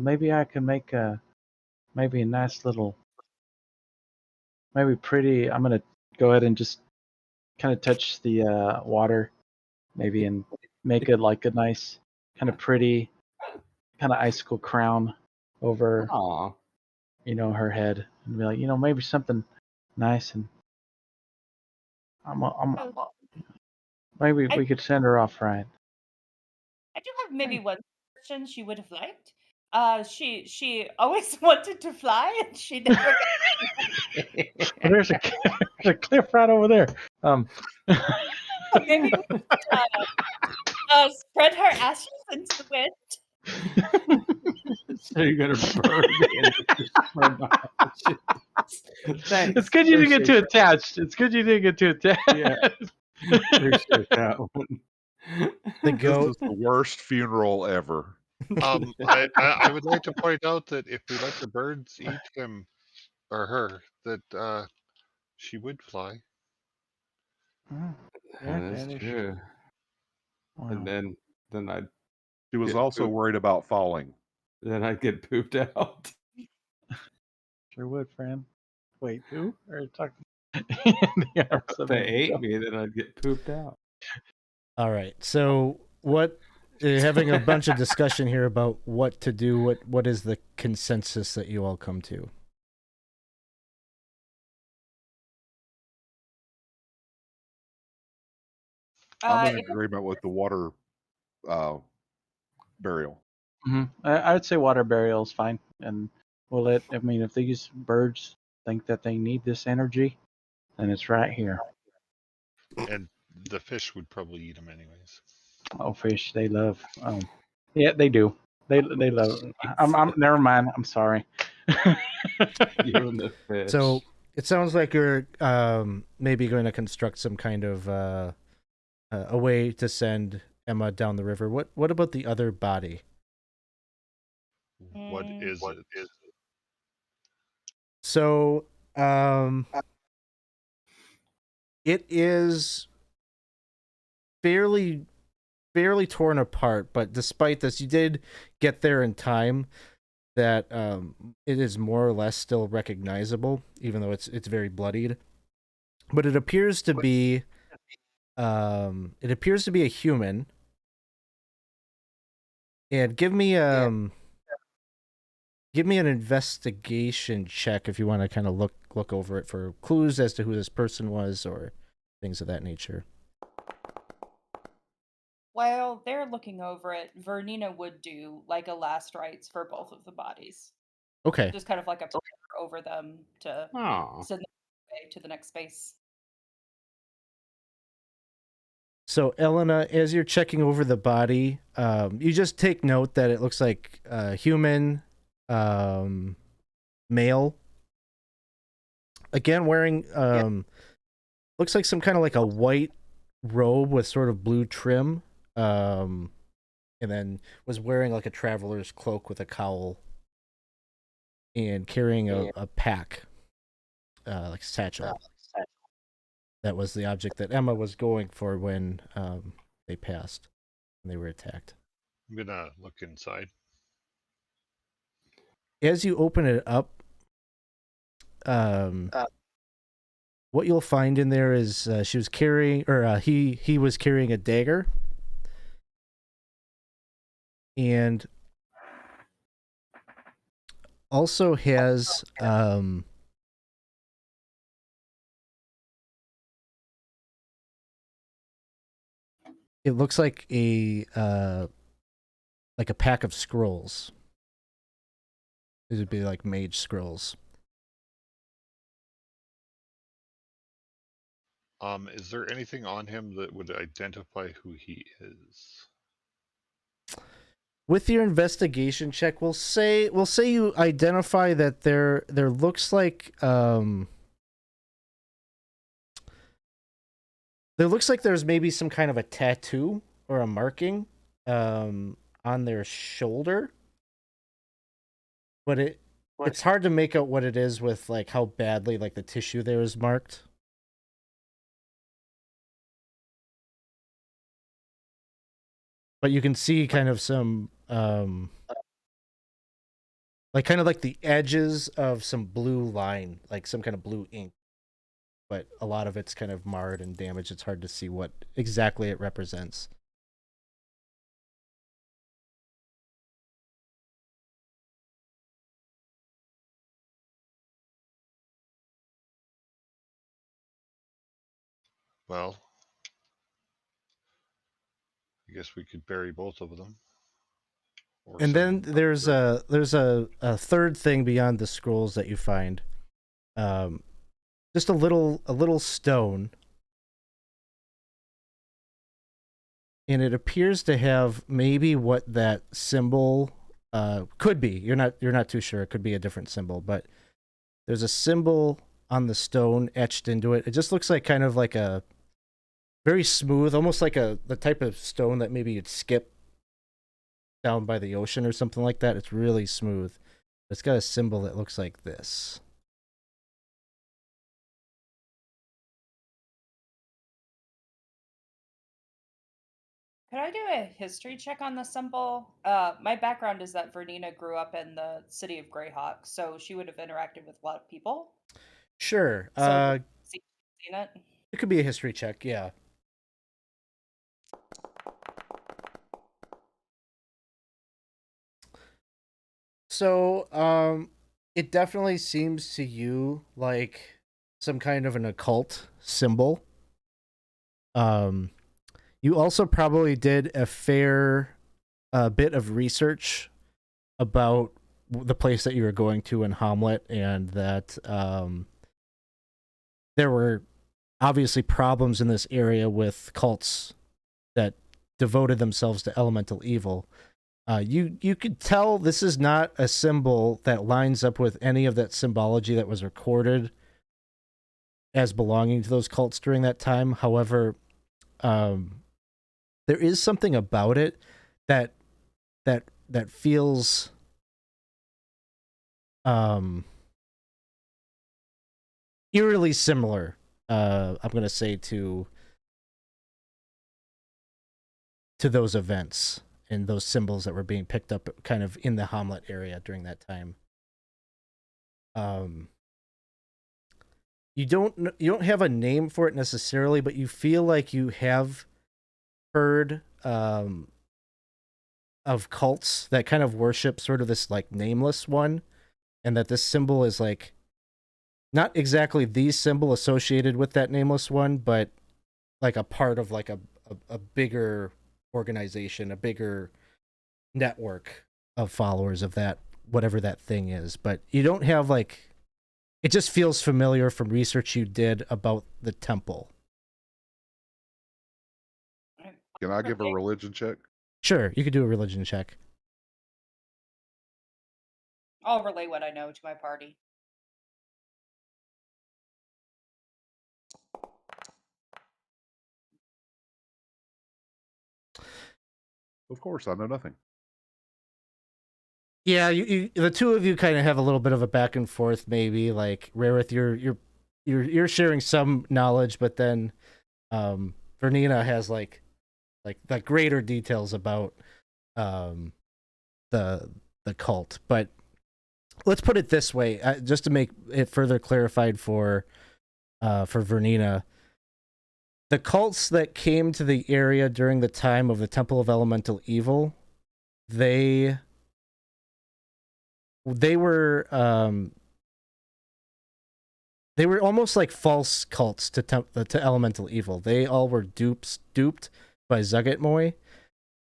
Maybe I can make maybe a nice little, maybe pretty. I'm gonna go ahead and just kind of touch the water, maybe, and make it like a nice, kind of pretty, kind of icicle crown over, Aw. her head, and be like, maybe something nice, and So maybe I we could send her off right. I do have maybe one person she would have liked. She always wanted to fly and she never But there's a there's a cliff right over there. got. Maybe we could, spread her ashes into the wind. So you're gonna burn me and just spread my ashes. Thanks. It's good you didn't get Appreciate too that. attached. It's good you didn't get too attached. Yeah. Appreciate that one. The This goat. is the worst funeral ever. I would like to point out that if we let the birds eat him or her, that she would fly. Oh, yeah, That's that is true. And wow. then I'd She was get also pooped. worried about falling. Then I'd get pooped out. Sure would, friend. Wait, who? Are you talking? The arms If of they an ate angel. me, then I'd get pooped out. All right. So what? Having a bunch of discussion here about what to do. What is the consensus that you all come to? I'm in If agreement with the water uh, burial. I'd say water burial is fine, and we'll let. I mean, if these birds think that they need this energy, then it's right here. And the fish would probably eat him anyways. Oh, fish, they love. Yeah, they do. They love. I'm never mind. I'm sorry. You and the fish. So it sounds like you're maybe going to construct some kind of a way to send Emma down the river. What about the other body? What is it? So it is fairly torn apart, but despite this, you did get there in time. That it is more or less still recognizable, even though it's very bloodied. But it appears to be a human. And give me an investigation check if you want to kind of look over it for clues as to who this person was or things of that nature. While they're looking over it, Vernina would do like a last rites for both of the bodies. Okay. Just kind of like a prayer over them to Aw. send them away to the next space. So, Elena, as you're checking over the body, you just take note that it looks like human, male. Again, wearing looks like some kind of like a white robe with sort of blue trim, and then was wearing like a traveler's cloak with a cowl, and carrying a pack, like satchel. That was the object that Emma was going for when they passed, when they were attacked. I'm gonna look inside. As you open it up, what you'll find in there is she was carrying, or he was carrying a dagger, and also has it looks like a pack of scrolls. These would be like mage scrolls. Is there anything on him that would identify who he is? With your investigation check, we'll say you identify that there looks like there's maybe some kind of a tattoo or a marking on their shoulder, but it's hard to make out what it is with like how badly like the tissue there is marked. But you can see kind of some like kind of like the edges of some blue line, like some kind of blue ink. But a lot of it's kind of marred and damaged. It's hard to see what exactly it represents. Well, I guess we could bury both of them. Or And then some there's other- a third thing beyond the scrolls that you find. Just a little stone. And it appears to have maybe what that symbol could be. You're not too sure. It could be a different symbol, but there's a symbol on the stone etched into it. It just looks like kind of like a very smooth, almost like the type of stone that maybe you'd skip down by the ocean or something like that. It's really smooth. It's got a symbol that looks like this. Could I do a history check on the symbol? My background is that Vernina grew up in the city of Greyhawk, so she would have interacted with a lot of people. Sure. So seen it. It could be a history check, yeah. So, it definitely seems to you like some kind of an occult symbol. You also probably did a fair bit of research about the place that you were going to in Hommlet, and that there were obviously problems in this area with cults that devoted themselves to elemental evil. You could tell this is not a symbol that lines up with any of that symbology that was recorded as belonging to those cults during that time. However, there is something about it that feels eerily similar. I'm gonna say to those events and those symbols that were being picked up kind of in the Hamlet area during that time. You don't have a name for it necessarily, but you feel like you have heard of cults that kind of worship sort of this like nameless one, and that this symbol is like not exactly the symbol associated with that nameless one, but like a part of like a bigger organization, a bigger network of followers of that, whatever that thing is. But you don't have like, it just feels familiar from research you did about the temple. Can I give a Okay. religion check? Sure, you could do a religion check. I'll relay what I know to my party. Of course, I know nothing. Yeah, the two of you kind of have a little bit of a back and forth, maybe. Like Rareth, you're sharing some knowledge, but then Vernina has like greater details about um the cult. But let's put it this way, just to make it further clarified for Vernina. The cults that came to the area during the time of the Temple of Elemental Evil, they were almost like false cults to elemental evil. They all were duped by Zugetmoy,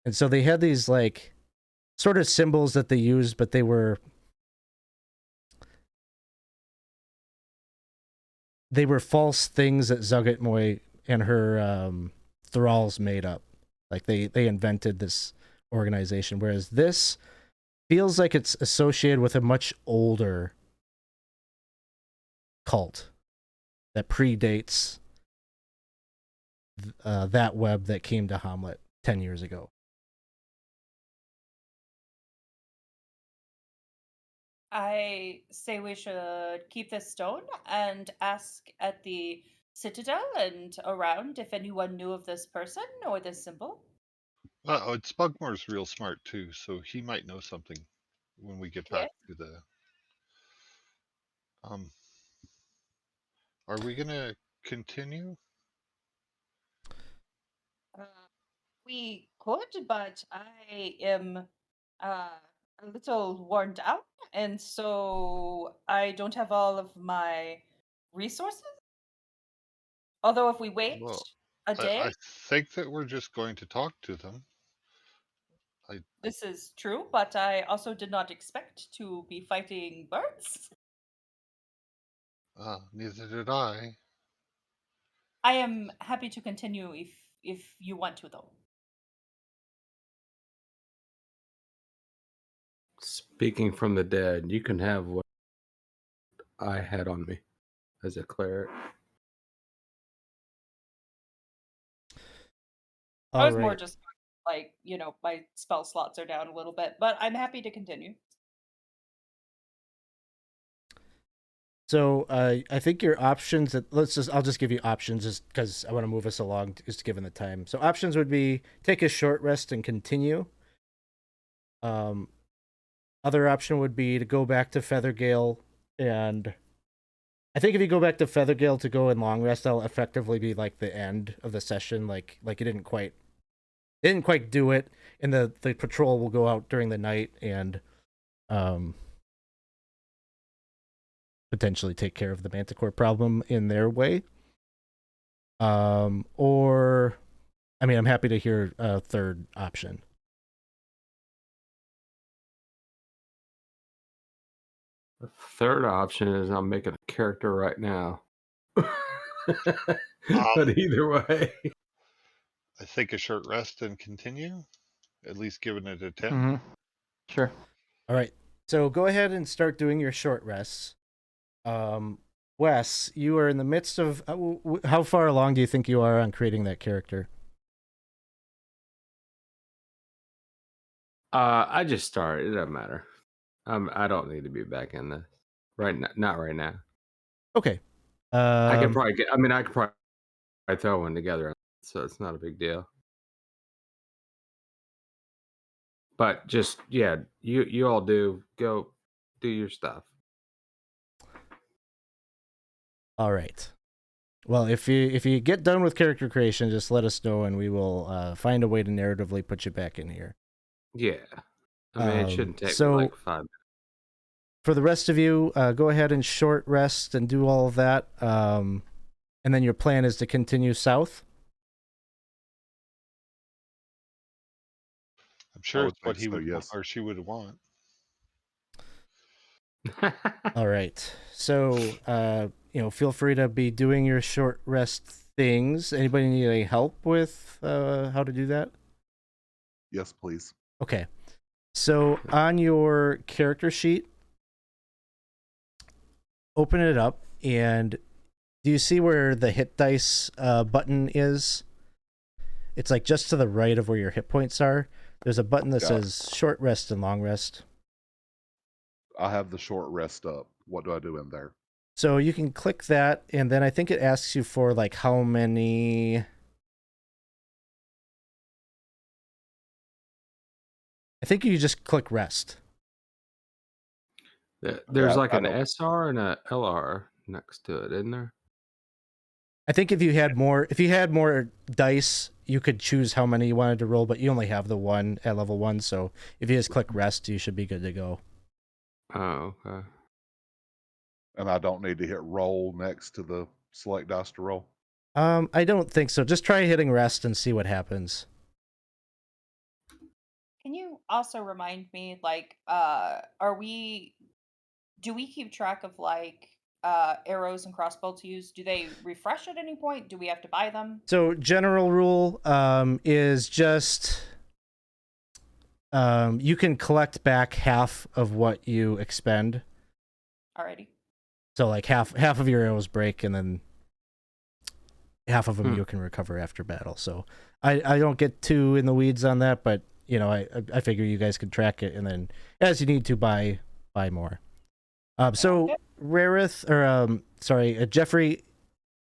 and so they had these like sort of symbols that they used, but they were false things that Zugetmoy and her thralls made up. Like they invented this organization, whereas this feels like it's associated with a much older cult that predates that web that came to Hommlet 10 years ago. I say we should keep this stone and ask at the Citadel and around if anyone knew of this person or this symbol. Spugnoir's real smart too, so he might know something when we get back Yes. to the. Are we gonna continue? Uh, we could, but I am a little worn out, and so I don't have all of my resources. Although, if we wait Well, a I day, think that we're just going to talk to them. this is true, but I also did not expect to be fighting birds. Neither did I. I am happy to continue if you want to, though. Speaking from the dead, you can have what I had on me as a cleric. I was All more right. just like, my spell slots are down a little bit, but I'm happy to continue. So I think your options. I'll just give you options, just because I want to move us along, just given the time. So options would be take a short rest and continue. Other option would be to go back to Feathergale, and I think if you go back to Feathergale to go in long rest, that'll effectively be like the end of the session. Like you didn't quite do it, and the patrol will go out during the night and potentially take care of the manticore problem in their way. Or, I mean, I'm happy to hear a third option. The third option is I'm making a character right now. But either way. I think a short rest and continue. At least give it an attempt. Mm-hmm. Sure. All right. So go ahead and start doing your short rests. Wes, you are in the midst of how far along do you think you are on creating that character? I just started. It doesn't matter. I don't need to be back in this right now. Not right now. Okay. I could probably get. I mean, I could probably throw one together, so it's not a big deal. But just you all go do your stuff. All right. Well, if you get done with character creation, just let us know, and we will find a way to narratively put you back in here. Yeah, I mean, it shouldn't take so me like 5 minutes. For the rest of you, go ahead and short rest and do all of that. And then your plan is to continue south? I'm sure would it's what think he so, would yes. or she would want. All right. So, feel free to be doing your short rest things. Anybody need any help with how to do that? Yes, please. Okay. So, on your character sheet, open it up, and do you see where the hit dice button is? It's like just to the right of where your hit points are. There's a button that Got it. says short rest and long rest. I have the short rest up. What do I do in there? So you can click that, and then I think it asks you for like how many. I think you just click rest. There's Yeah, like I an don't. SR and a LR next to it, isn't there? I think if you had more dice, you could choose how many you wanted to roll, but you only have the one at level 1, so if you just click rest, you should be good to go. Oh, okay. And I don't need to hit roll next to the select dice to roll. I don't think so. Just try hitting rest and see what happens. Can you also remind me, like, do we keep track of like arrows and crossbow to use? Do they refresh at any point? Do we have to buy them? So general rule is just you can collect back half of what you expend. Alrighty. So like half of your arrows break, and then half of them you can recover after battle. So I don't get too in the weeds on that, but you know I figure you guys could track it, and then as you need to buy more. So Okay. Rarith, or sorry, Jeffrey,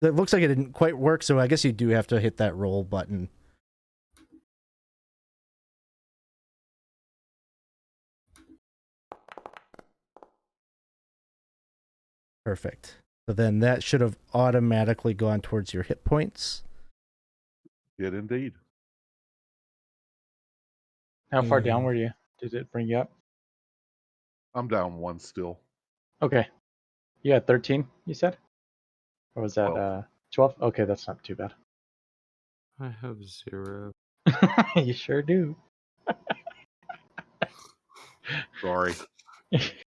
it looks like it didn't quite work, so I guess you do have to hit that roll button. Perfect. So then that should have automatically gone towards your hit points. It indeed. How far down And- were you? Did it bring you up? I'm down 1 still. Okay. You had 13, you said? Or was that 12? Okay, that's not too bad. I have 0. You sure do. Sorry.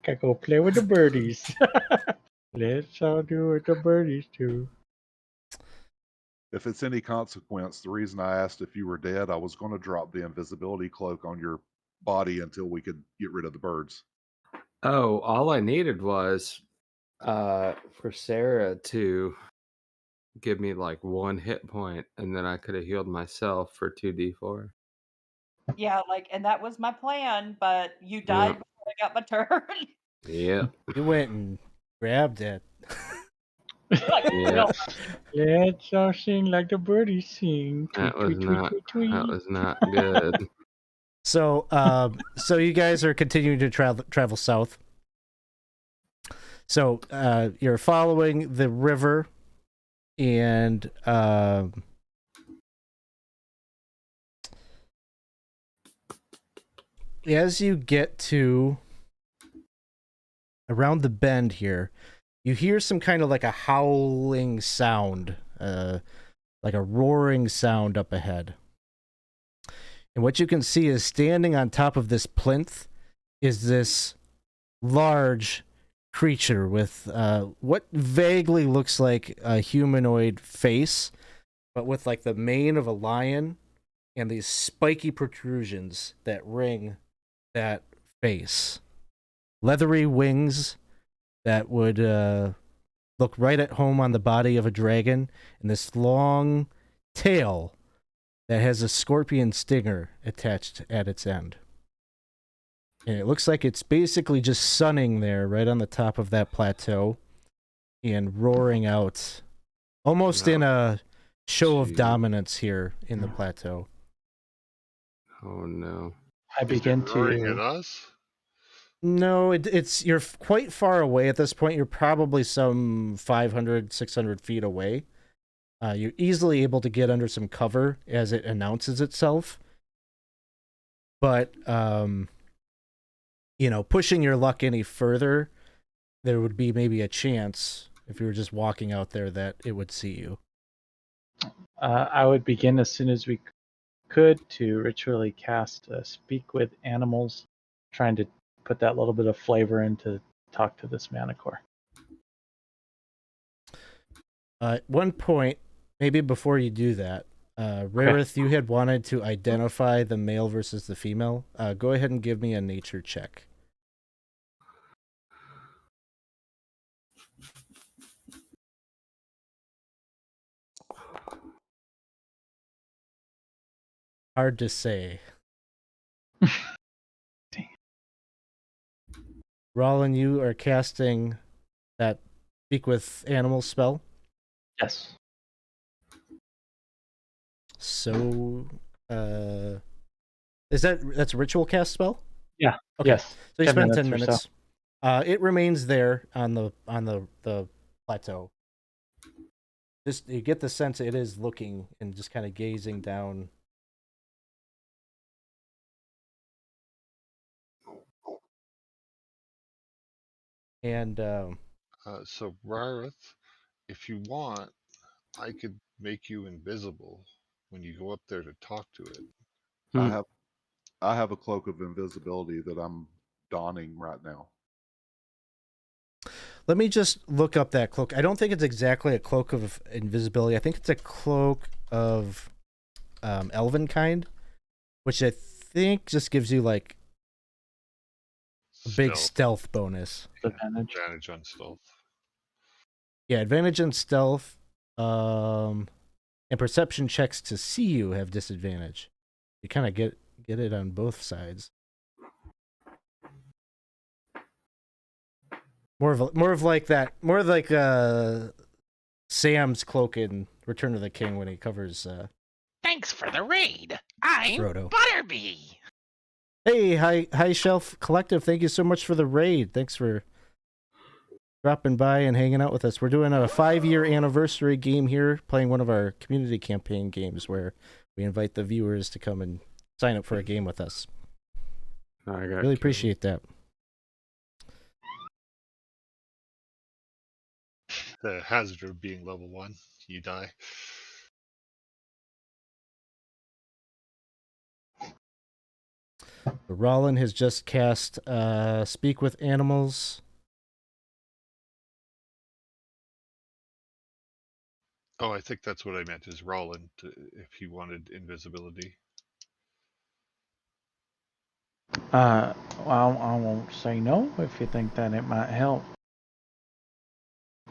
Gotta go play with the birdies. Let's all do what the birdies do. If it's any consequence, the reason I asked if you were dead, I was going to drop the invisibility cloak on your body until we could get rid of the birds. Oh, all I needed was for Sarah to give me like 1 hit point, and then I could have healed myself for 2d4. Yeah, like, and that was my plan, but you died Yep. before I got my turn. Yep. You went and grabbed it. Like, Yeah. Let's all sing like the birdies sing. Tweet, That was tweet, tweet, not. tweet, tweet. That was not good. So so you guys are continuing to travel south. So you're following the river, and as you get to around the bend here, you hear some kind of like a howling sound, like a roaring sound up ahead. And what you can see is standing on top of this plinth is this large creature with what vaguely looks like a humanoid face, but with like the mane of a lion and these spiky protrusions that ring that face. Leathery wings that would look right at home on the body of a dragon, and this long tail that has a scorpion stinger attached at its end. And it looks like it's basically just sunning there right on the top of that plateau and roaring out almost in a show of Jeez. dominance here in the plateau. Oh no. I Is it begin roaring at to. us? No, it's you're quite far away at this point. You're probably some 500, 600 feet away. You're easily able to get under some cover as it announces itself. But, you know, pushing your luck any further, there would be maybe a chance, if you were just walking out there, that it would see you. I would begin as soon as we could to ritually cast Speak with Animals, trying to put that little bit of flavor in to talk to this manicore. At one point, maybe before you do that, Rarith, you had wanted to identify the male versus the female. Go ahead and give me a nature check. Hard to say. Roland, you are casting that speak with animals spell. Yes. So, that's a ritual cast spell? Yeah. Okay. Yes. So you 10 spend 10 minutes or minutes. It remains there on the plateau. Just you get the sense it is looking and just kind of gazing down. And So, Rarith, if you want, I could make you invisible when you go up there to talk to it. I have a cloak of invisibility that I'm donning right now. let me just look up that cloak. I don't think it's exactly a cloak of invisibility. I think it's a cloak of elven kind, which I think just gives you like a big stealth bonus. Advantage on stealth. Yeah, advantage on stealth, and perception checks to see you have disadvantage. You kind of get it on both sides. More of like Sam's cloak in Return of the King when he covers. Thanks for the raid. I'm Frodo. Butterby. Hey, High Shelf Collective, thank you so much for the raid. Thanks for dropping by and hanging out with us. We're doing a 5-year anniversary game here, playing one of our community campaign games where we invite the viewers to come and sign up for a game with us. Really appreciate that. The hazard of being level 1, you die. Rollin has just cast Speak with Animals. Oh, I think that's what I meant, is Roland, if he wanted invisibility. Well, I won't say no if you think that it might help.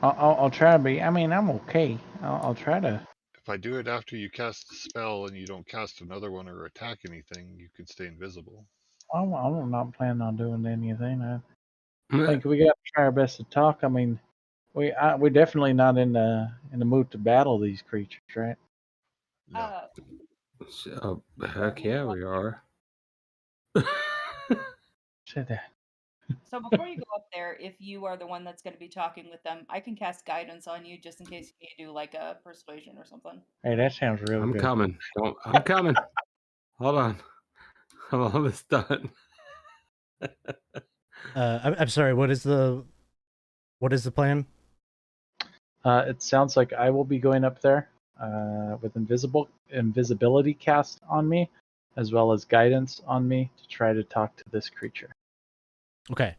I'll try to be. I mean, I'm okay. I'll try to. If I do it after you cast the spell and you don't cast another one or attack anything, you can stay invisible. I'm not planning on doing anything. I think we got to try our best to talk. I mean, we're definitely not in the mood to battle these creatures, right? No. So, heck yeah, we are. Said that. So before you go up there, if you are the one that's going to be talking with them, I can cast guidance on you just in case you need to do like a persuasion or something. Hey, that sounds really I'm good. coming. I'm coming. Hold on. I'm almost done. I'm sorry. What is the plan? It sounds like I will be going up there with invisibility cast on me, as well as guidance on me to try to talk to this creature. Okay.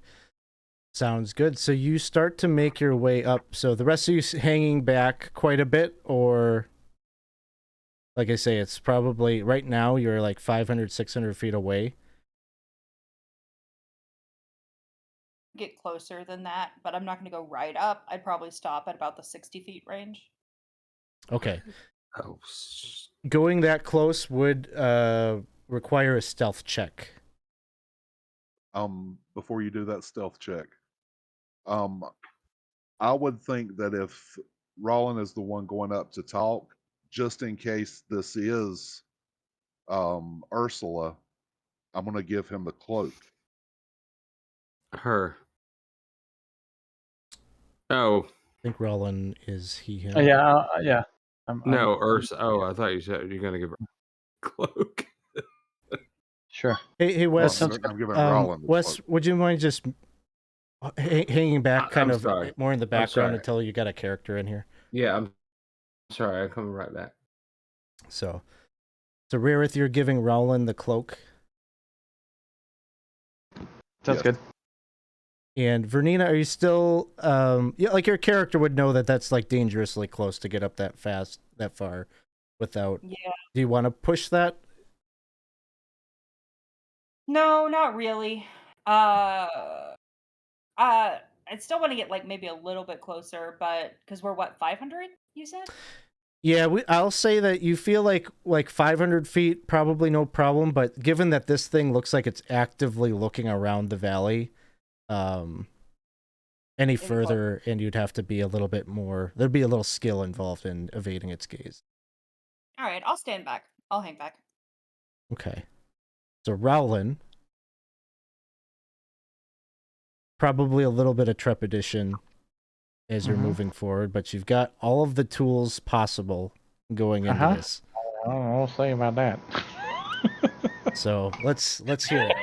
Sounds good. So you start to make your way up. So the rest of you hanging back quite a bit, or like I say, it's probably right now you're like 500, 600 feet away. Get closer than that, but I'm not going to go right up. I'd probably stop at about the 60 feet range. Okay. Oh, Going that close would require a stealth check. Before you do that stealth check, I would think that if Roland is the one going up to talk, just in case this is Ursula, I'm going to give him the cloak. her. Oh. I think Roland is he, him. Yeah. No, Ursa. Oh, I thought you said you're going to give her a cloak. Sure. Hey, Wes. I'm giving Roland the Wes, cloak. would you mind just hanging back kind I'm of sorry. more in the background until you got a character in here? Yeah, I'm sorry. I'm coming right back. So Rarith, you're giving Roland the cloak. Sounds good. And Vernina, are you still yeah, like your character would know that that's like dangerously close to get up that far without. Yeah. Do you want to push that? No, not really. I still want to get like maybe a little bit closer, but because we're what, 500? You said? Yeah, I'll say that you feel like 500 feet, probably no problem. But given that this thing looks like it's actively looking around the valley, any further, and you'd have to be a little bit more. There'd be a little skill involved in evading its gaze. All right, I'll stand back. I'll hang back. Okay. So Rowlin, probably a little bit of trepidation as you're moving forward, but you've got all of the tools possible going into this. I don't know what to say about that. So let's hear it.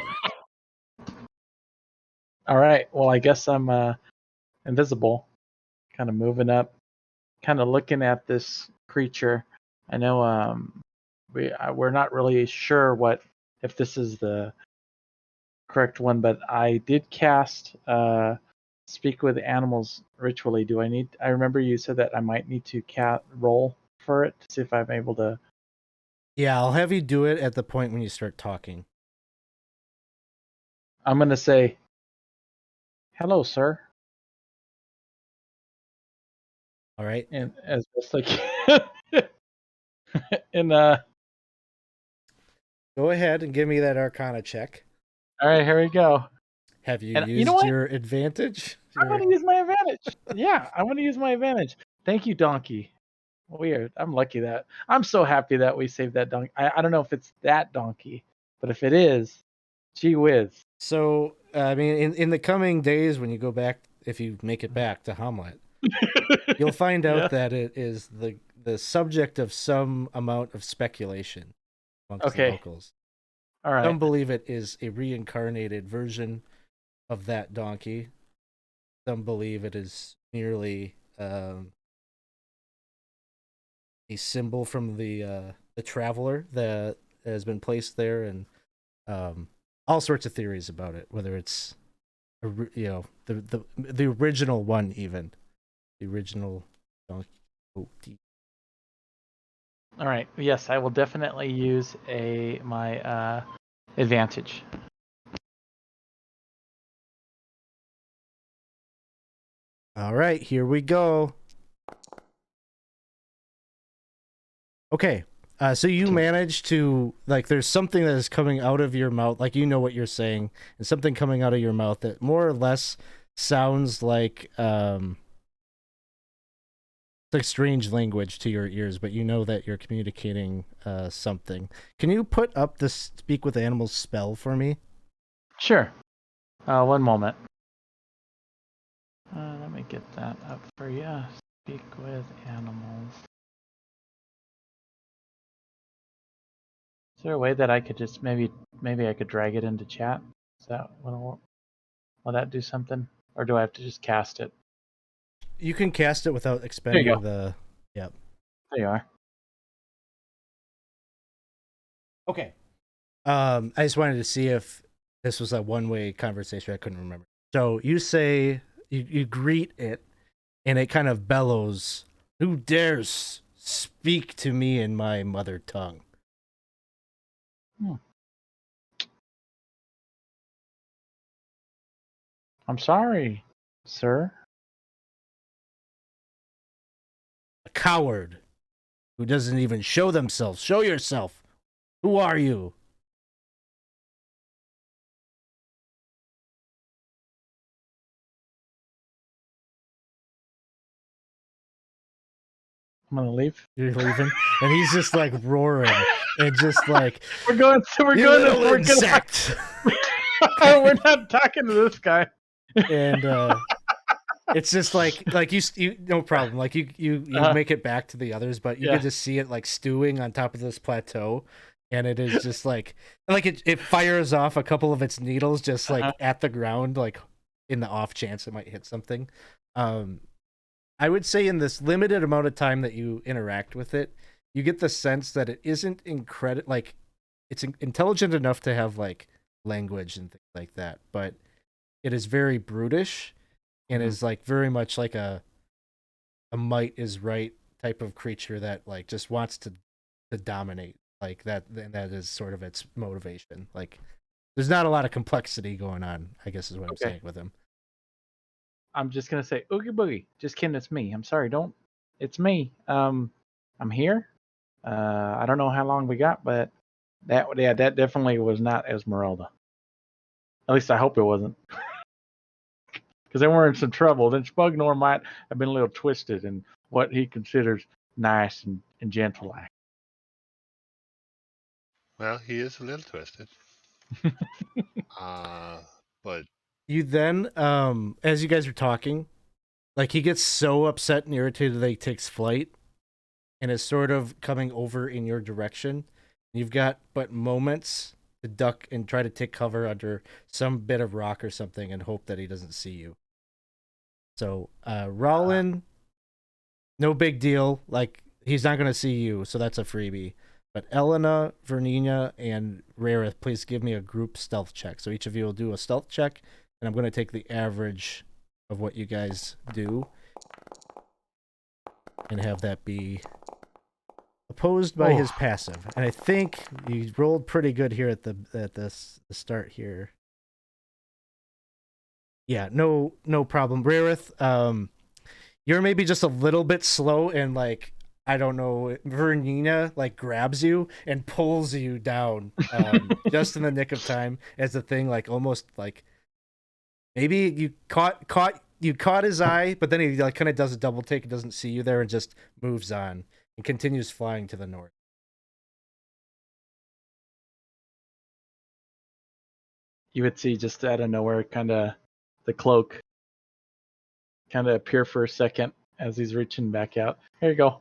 All right. Well, I guess I'm invisible, kind of moving up, kind of looking at this creature. I know we're not really sure if this is the correct one, but I did cast speak with animals ritually. I remember you said that I might need to roll for it to see if I'm able to. Yeah, I'll have you do it at the point when you start talking. I'm gonna say, "Hello, sir." All right. And as best I can. And Go ahead and give me that Arcana check. all right, here we go. Have you And used you know what? your advantage? I'm going to use my advantage. Yeah, I'm going to use my advantage. Thank you, donkey. Weird. I'm lucky that I'm so happy that we saved that donkey. I don't know if it's that donkey, but if it is, gee whiz. So, I mean, in the coming days, when you go back, if you make it back to Hamlet, you'll find out that it is the subject of some amount of speculation amongst the locals. All right. Some believe it is a reincarnated version of that donkey. Some believe it is merely a symbol from the traveler that has been placed there, and all sorts of theories about it. Whether it's the original one, even the original donkey. All right. Yes, I will definitely use my advantage. All right, here we go. Okay, so you manage to, like, there's something that is coming out of your mouth, like, you know what you're saying, and something coming out of your mouth that more or less sounds like strange language to your ears, but you know that you're communicating something. Can you put up the speak with animals spell for me? Sure. One moment. Let me get that up for you. Speak with animals. Is there a way that I could just maybe I could drag it into chat? Is that will that do something, or do I have to just cast it? You can cast it without expending the. Yep. There you are. Okay. I just wanted to see if this was a one-way conversation. I couldn't remember. So you say you greet it, and it kind of bellows, "Who dares speak to me in my mother tongue?" I'm sorry, sir. A coward who doesn't even show themselves. Show yourself. Who are you? I'm gonna leave. You're leaving, and he's just like roaring and just like we're going insect. We're not talking to this guy. And it's just like you no problem. Like you make it back to the others, but you can just see it like stewing on top of this plateau, and it is just like it fires off a couple of its needles just like at the ground, like in the off chance it might hit something. I would say in this limited amount of time that you interact with it, you get the sense that it isn't like it's intelligent enough to have like language and things like that, but it is very brutish and is like very much like a might is right type of creature that like just wants to dominate, like that is sort of its motivation. Like there's not a lot of complexity going on, I guess is what I'm saying with him. I'm just gonna say oogie boogie. Just kidding, it's me. I'm sorry, don't. It's me. I'm I'm here. I don't know how long we got, but that definitely was not Esmeralda. At least I hope it wasn't. Because then we're in some trouble. Then Spugnoir might have been a little twisted in what he considers nice and gentle act. Well, he is a little twisted. But You then, as you guys are talking, like he gets so upset and irritated that he takes flight and is sort of coming over in your direction. You've got but moments to duck and try to take cover under some bit of rock or something and hope that he doesn't see you. So, Rollin, no big deal. Like, he's not going to see you, so that's a freebie. But Elena, Vernina, and Rareth, please give me a group stealth check. So each of you will do a stealth check, and I'm going to take the average of what you guys do and have that be opposed by his passive. And I think you rolled pretty good here at the start here. Yeah, no problem. Rareth, you're maybe just a little bit slow and like, I don't know, Vernina like grabs you and pulls you down just in the nick of time as the thing like almost like maybe you caught his eye, but then he like kind of does a double take and doesn't see you there and just moves on and continues flying to the north. You would see just out of nowhere kind of the cloak kind of appear for a second as he's reaching back out. Here you go.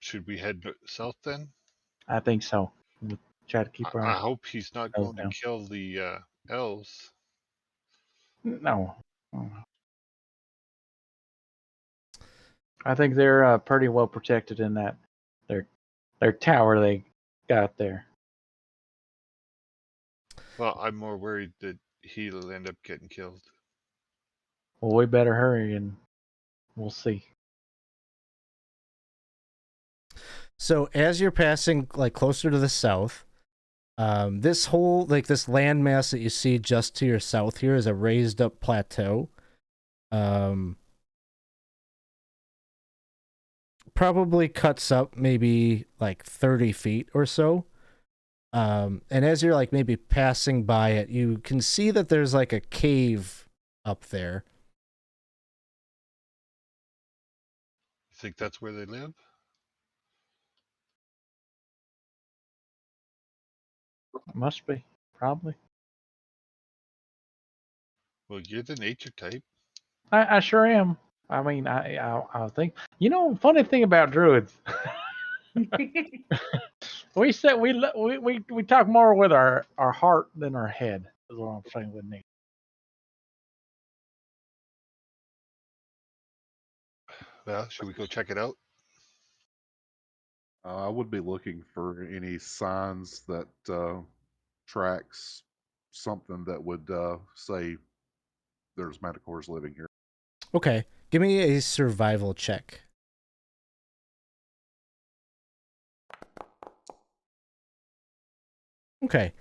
should we head south then? I think so. We'll try to keep our. I hope he's not going down. to kill the elves. No. I think they're pretty well protected in that their tower they got there. Well, I'm more worried that he'll end up getting killed. Well, we better hurry and we'll see. So as you're passing like closer to the south, this whole like this landmass that you see just to your south here is a raised up plateau. Probably cuts up maybe like 30 feet or so. And as you're like maybe passing by it, you can see that there's like a cave up there. You think that's where they live? Must be, probably. Well, you're the nature type. I sure am. I mean, I think funny thing about druids. We said we talk more with our heart than our head. Is what I'm saying with nature. Well, should we go check it out? I would be looking for any signs that tracks something that would say there's manticores living here. Okay, give me a survival check. Okay,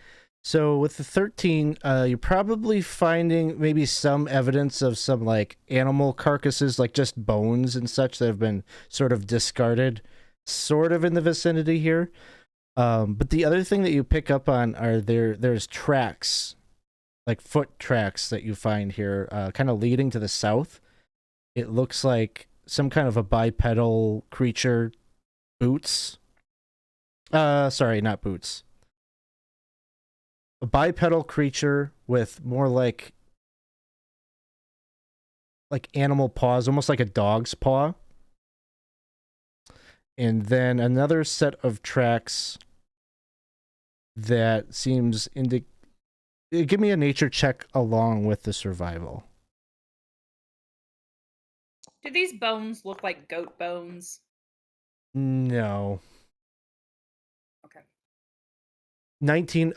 so with the 13, you're probably finding maybe some evidence of some like animal carcasses, like just bones and such that have been sort of discarded, sort of in the vicinity here. But the other thing that you pick up on are there's tracks, like foot tracks that you find here, kind of leading to the south. It looks like some kind of a bipedal creature, boots. Sorry, not boots. A bipedal creature with more like animal paws, almost like a dog's paw. And then another set of tracks that seems give me a nature check along with the survival. Do these bones look like goat bones? No. Okay. 19.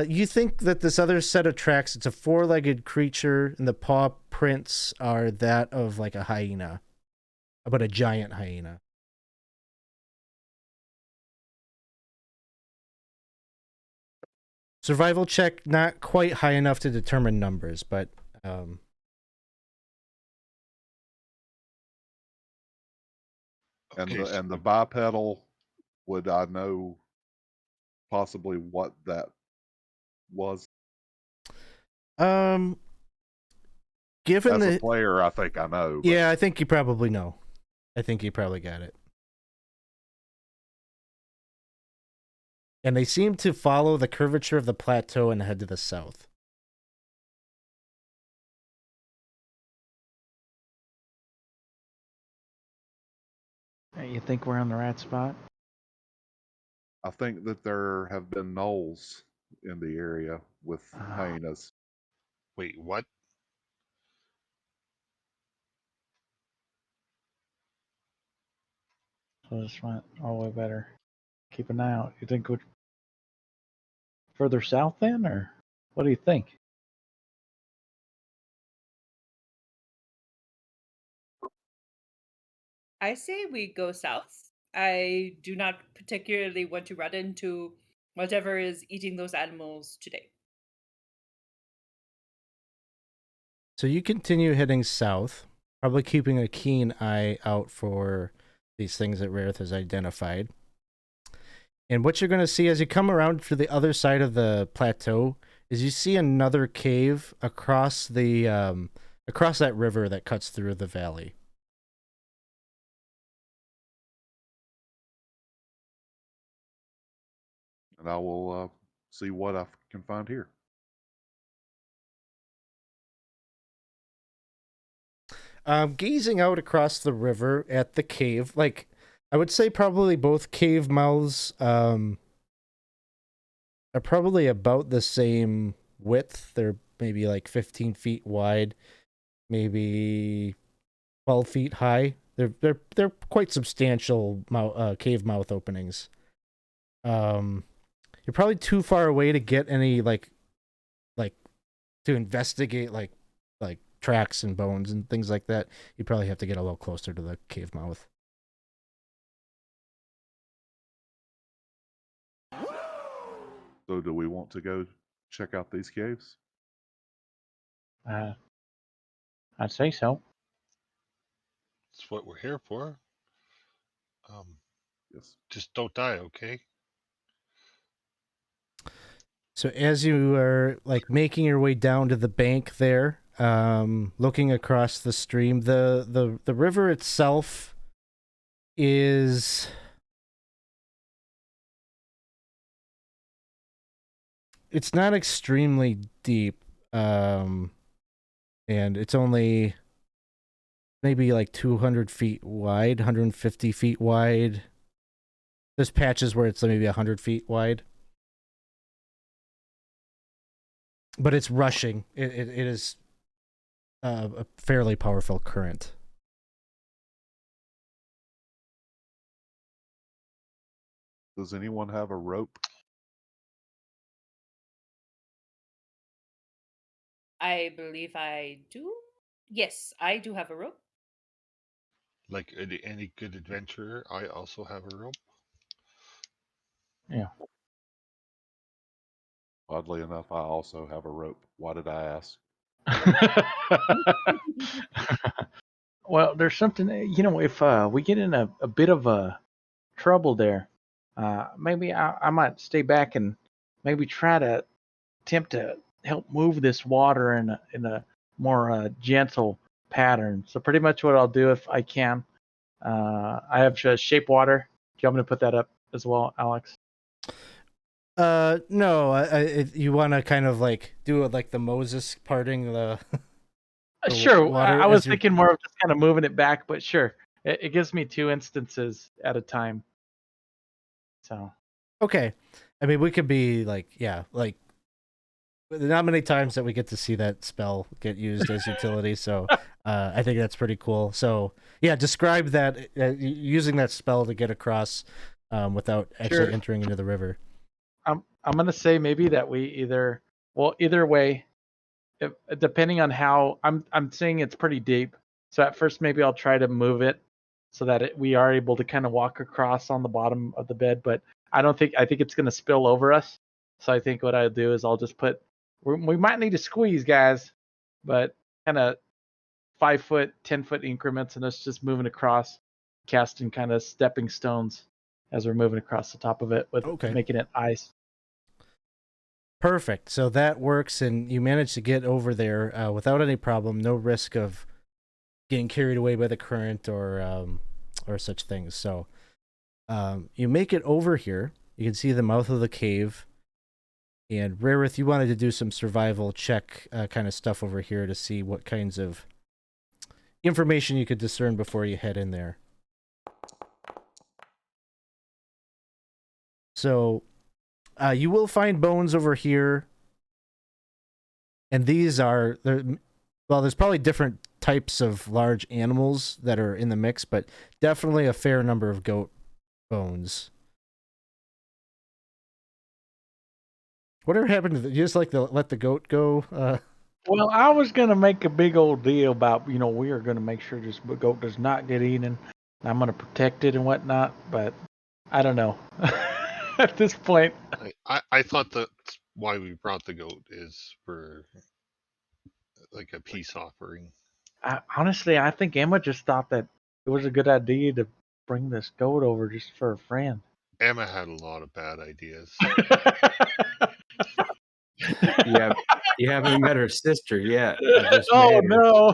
You think that this other set of tracks, it's a four-legged creature, and the paw prints are that of like a hyena, but a giant hyena. Survival check, not quite high enough to determine numbers, but And Okay, the bipedal, would I know possibly what that was? Um, given As a the player, I think I know. But yeah, I think you probably know. I think you probably got it. And they seem to follow the curvature of the plateau and head to the south. You think we're on the right spot? I think that there have been gnolls in the area with hyenas. wait, what? So this went all the way better. Keep an eye out. You think we're further south then, or what do you think? I say we go south. I do not particularly want to run into whatever is eating those animals today. So you continue heading south, probably keeping a keen eye out for these things that Rareth has identified. And what you're going to see as you come around to the other side of the plateau is you see another cave across the across that river that cuts through the valley. And I will see what I can find here. Gazing out across the river at the cave, like I would say probably both cave mouths are probably about the same width. They're maybe like 15 feet wide, maybe 12 feet high. They're quite substantial cave mouth openings. You're probably too far away to get any like to investigate like tracks and bones and things like that. You probably have to get a little closer to the cave mouth. So do we want to go check out these caves? I'd say so. That's what we're here for. Yes. Just don't die, okay? So as you are like making your way down to the bank there, looking across the stream, the river itself is it's not extremely deep, and it's only maybe like 200 feet wide, 150 feet wide. There's patches where it's maybe 100 feet wide. But it's rushing. It is a fairly powerful current. Does anyone have a rope? I believe I do. Yes, I do have a rope. Like any good adventurer, I also have a rope. Yeah. Oddly enough, I also have a rope. Why did I ask? Well, there's something, if we get in a bit of a trouble there, maybe I might stay back and maybe try to attempt to help move this water in a more gentle pattern. So pretty much what I'll do if I can, I have shape water. Do you want me to put that up as well, Alex? No, you want to kind of like do it like the Moses parting the Sure. water I was as you're... thinking more of just kind of moving it back, but sure. It gives me 2 instances at a time. So. Okay. I mean, we could be like, yeah, like not many times that we get to see that spell get used as utility, so I think that's pretty cool. So yeah, describe that using that spell to get across without actually Sure. entering into the river. I'm gonna say maybe that we either way, if, depending on how I'm saying it's pretty deep. So at first maybe I'll try to move it so that we are able to kind of walk across on the bottom of the bed. But I think it's gonna spill over us. So I think what I'll do is I'll just we might need to squeeze, guys, but kind of 5 foot, 10 foot increments, and us just moving across. casting kind of stepping stones as we're moving across the top of it with making it ice. Perfect. So that works, and you manage to get over there without any problem. No risk of getting carried away by the current or such things. So you make it over here. You can see the mouth of the cave. And Rarith, you wanted to do some survival check kind of stuff over here to see what kinds of information you could discern before you head in there. So you will find bones over here. And these are, well, there's probably different types of large animals that are in the mix, but definitely a fair number of goat bones. Whatever happened to you just like to let the goat go? Well, I was going to make a big old deal about, we are going to make sure this goat does not get eaten. I'm going to protect it and whatnot, but I don't know. At this point. I thought that's why we brought the goat is for like a peace offering. Honestly, I think Emma just thought that it was a good idea to bring this goat over just for a friend. Emma had a lot of bad ideas. You haven't met her sister yet. Oh no!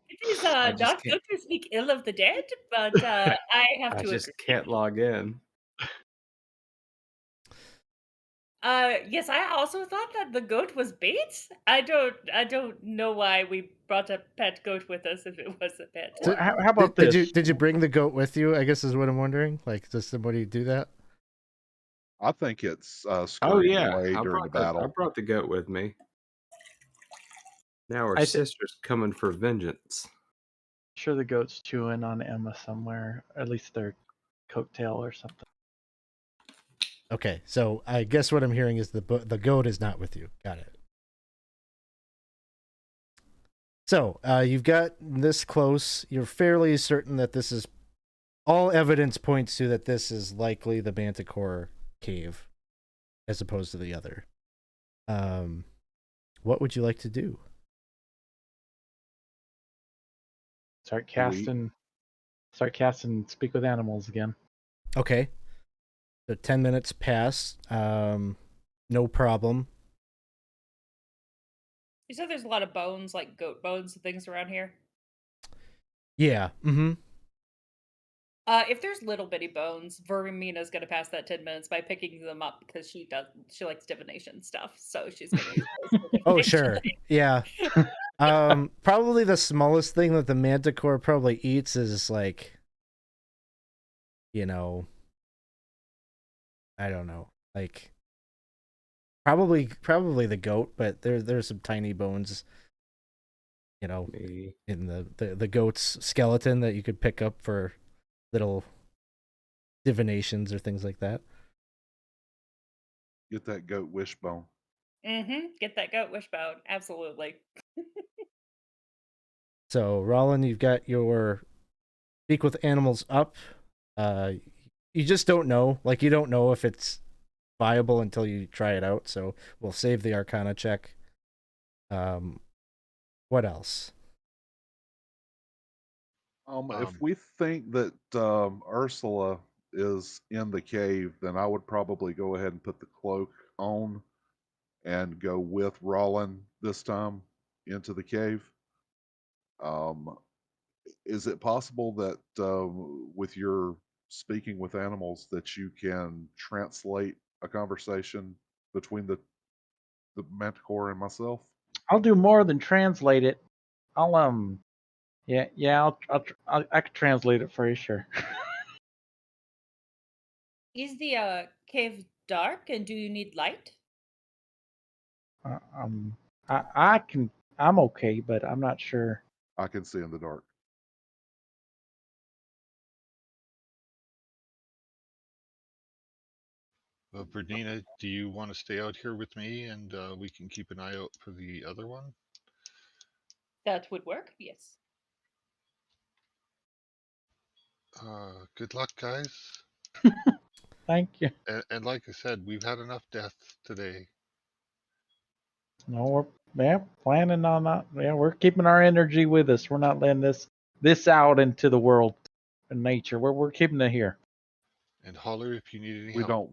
It is not good to speak ill of the dead, but I have to. I just can't log in. Yes, I also thought that the goat was bait. I don't know why we brought a pet goat with us if it was a pet. Well, how about this? Did you bring the goat with you? I guess is what I'm wondering. Like, does somebody do that? I think it's scurrying away during the battle. I brought the goat with me. Now our sister's coming for vengeance. Sure, the goat's chewing on Emma somewhere, at least their coattail or something. Okay, so I guess what I'm hearing is the goat is not with you. Got it. So you've got this close. You're fairly certain that this is all evidence points to that this is likely the Manticore cave, as opposed to the other. What would you like to do? Start casting speak with animals again. Okay. So 10 minutes pass. No problem. You said there's a lot of bones, like goat bones and things around here? Yeah. Mm-hmm. If there's little bitty bones, Vermina's gonna pass that 10 minutes by picking them up because she likes divination stuff, so she's gonna use those for Oh, sure. Yeah. Probably the smallest thing that the manticore probably eats is like, I don't know, like probably the goat, but there's some tiny bones, in the goat's skeleton that you could pick up for little divinations or things like that. Get that goat wishbone. Get that goat wishbone. Absolutely. So, Rollin, you've got your speak with animals up. You just don't know. Like, you don't know if it's viable until you try it out. So, we'll save the Arcana check. What else? If we think that Ursula is in the cave, then I would probably go ahead and put the cloak on and go with Rollin this time into the cave. Is it possible that with your speaking with animals that you can translate a conversation between the manticore and myself? I'll do more than translate it. I'll I can translate it for you, sure. Is the cave dark, and do you need light? I'm okay, but I'm not sure. I can see in the dark. Bernina, do you want to stay out here with me and we can keep an eye out for the other one? That would work, yes. Good luck, guys. Thank you. And like I said, we've had enough death today. No, we're planning on that. Yeah, we're keeping our energy with us. We're not letting this this out into the world and nature. We're keeping it here. And holler if you need any We help.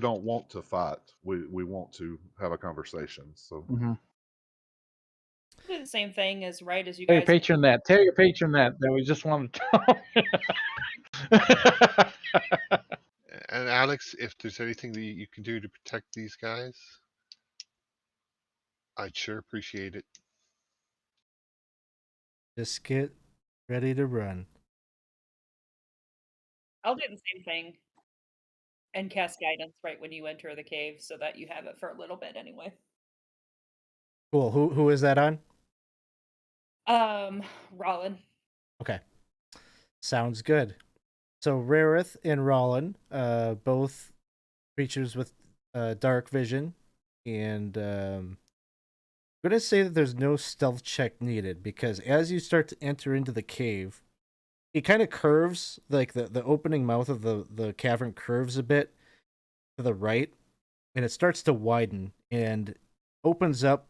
don't want to fight. We want to have a conversation. So Mm-hmm. Do the same thing as right as you Tell your guys. patron that. Tell your patron that we just want to talk. And Alex, if there's anything that you can do to protect these guys, I'd sure appreciate it. Just get ready to run. I'll do the same thing and cast guidance right when you enter the cave so that you have it for a little bit anyway. Cool. Who is that on? Rollin. Okay. Sounds good. So Rarith and Rollin, both creatures with dark vision, and I'm gonna say that there's no stealth check needed because as you start to enter into the cave, it kind of curves, like the opening mouth of the cavern curves a bit to the right, and it starts to widen and opens up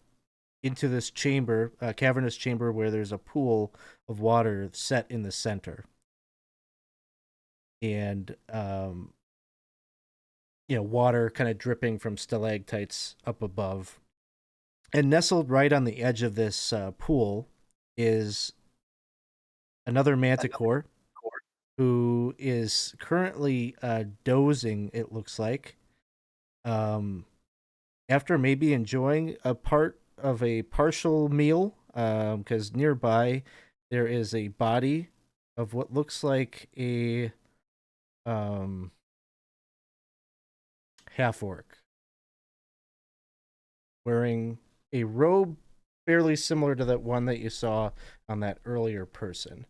into this chamber, cavernous chamber where there's a pool of water set in the center. And water kind of dripping from stalactites up above. And nestled right on the edge of this pool is another manticore who is currently dozing, it looks like. After maybe enjoying a part of a partial meal, because nearby there is a body of what looks like a half orc wearing a robe fairly similar to that one that you saw on that earlier person.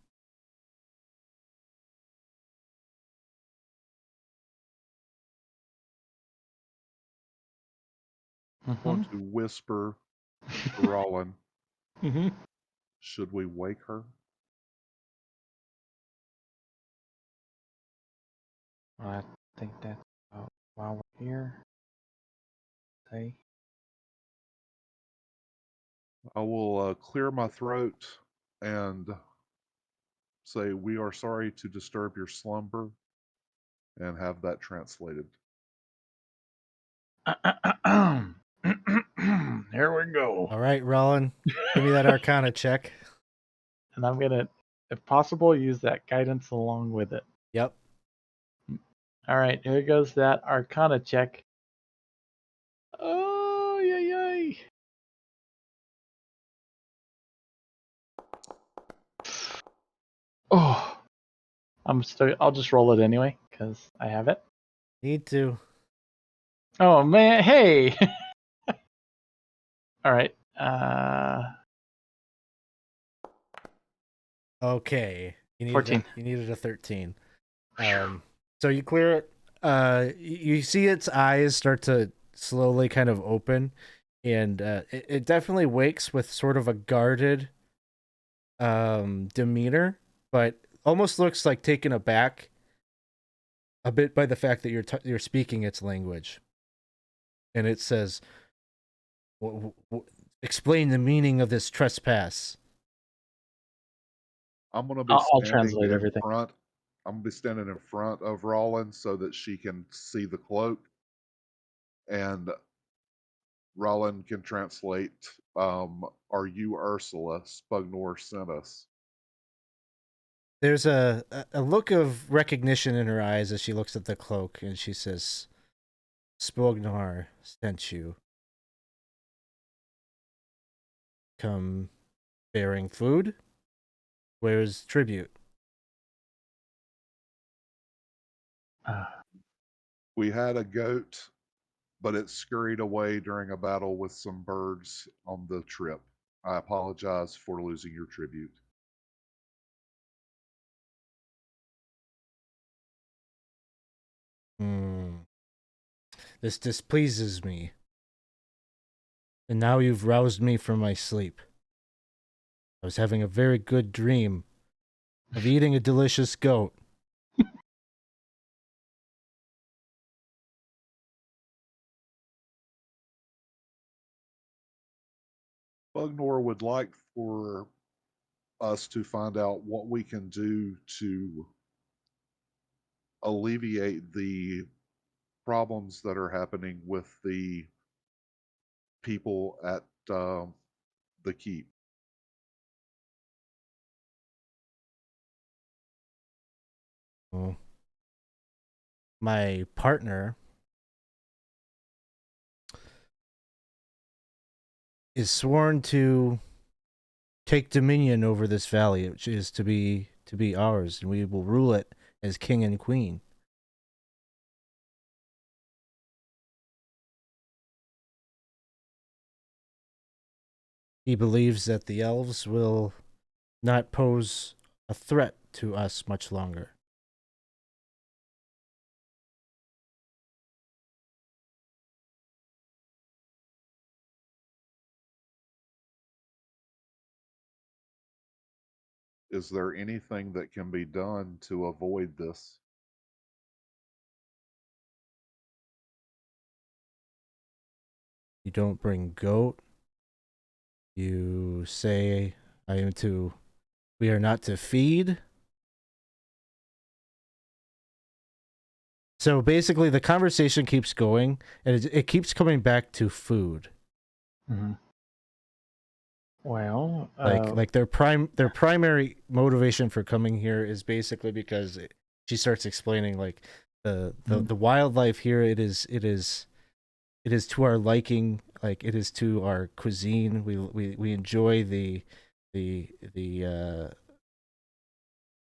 I want to whisper to Rollin, Mm-hmm. should we wake her? I think that's while we're here. Say. I will clear my throat and say, we are sorry to disturb your slumber, and have that translated. Here we go. All right, Rollin, give me that Arcana check. And I'm going to, if possible, use that guidance along with it. Yep. All right, here goes that Arcana check. Oh, yay. Oh, I'll just roll it anyway because I have it. Need to. Oh man, hey. All right. Okay. You 14. needed a 13. So you clear it. You see its eyes start to slowly kind of open, and it definitely wakes with sort of a guarded demeanor, but almost looks like taken aback a bit by the fact that you're speaking its language. And it says, explain the meaning of this trespass. I'm going to be I'll standing translate in everything. front. I'm going to be standing in front of Rollin so that she can see the cloak, and Rollin can translate. Are you Ursula? Spugnoir sent us. There's a look of recognition in her eyes as she looks at the cloak, and she says, Spugnoir sent you. Come bearing food? Where's tribute? We had a goat, but it scurried away during a battle with some birds on the trip. I apologize for losing your tribute. This displeases me. And now you've roused me from my sleep. I was having a very good dream of eating a delicious goat. Spugnoir would like for us to find out what we can do to alleviate the problems that are happening with the people at the keep. Well, my partner is sworn to take dominion over this valley, which is to be ours, and we will rule it as king and queen. He believes that the elves will not pose a threat to us much longer. Is there anything that can be done to avoid this? You don't bring goat. You say we are not to feed. So basically the conversation keeps going and it keeps coming back to food. Mm-hmm. Well, Like their primary motivation for coming here is basically because she starts explaining like the wildlife here. It is to our liking. Like it is to our cuisine. We enjoy the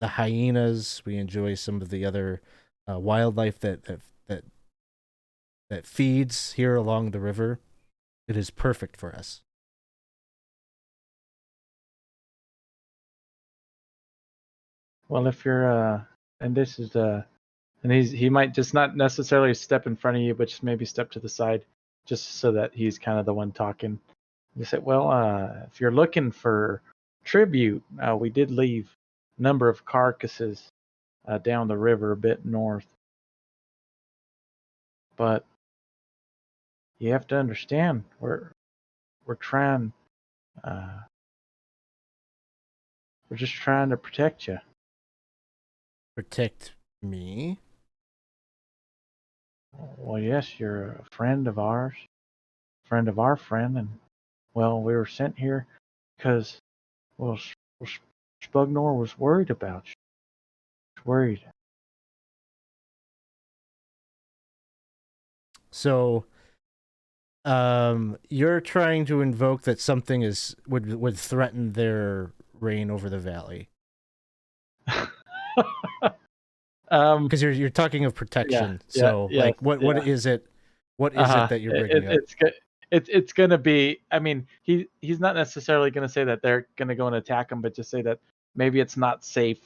hyenas. We enjoy some of the other wildlife that feeds here along the river. It is perfect for us. well, if you're and this is and he might just not necessarily step in front of you, but just maybe step to the side, just so that he's kind of the one talking. You said, well, if you're looking for tribute, we did leave a number of carcasses down the river a bit north, but you have to understand we're trying, we're just trying to protect you. Protect me? Well, yes, you're a friend of ours, friend of our friend, and well, we were sent here because well, Spugnoir was worried about you. He was worried. So, you're trying to invoke that something would threaten their reign over the valley. Because you're talking of protection. So, yeah, like, what is it? What is it that you're bringing up? It's gonna be. I mean, he's not necessarily gonna say that they're gonna go and attack him, but just say that maybe it's not safe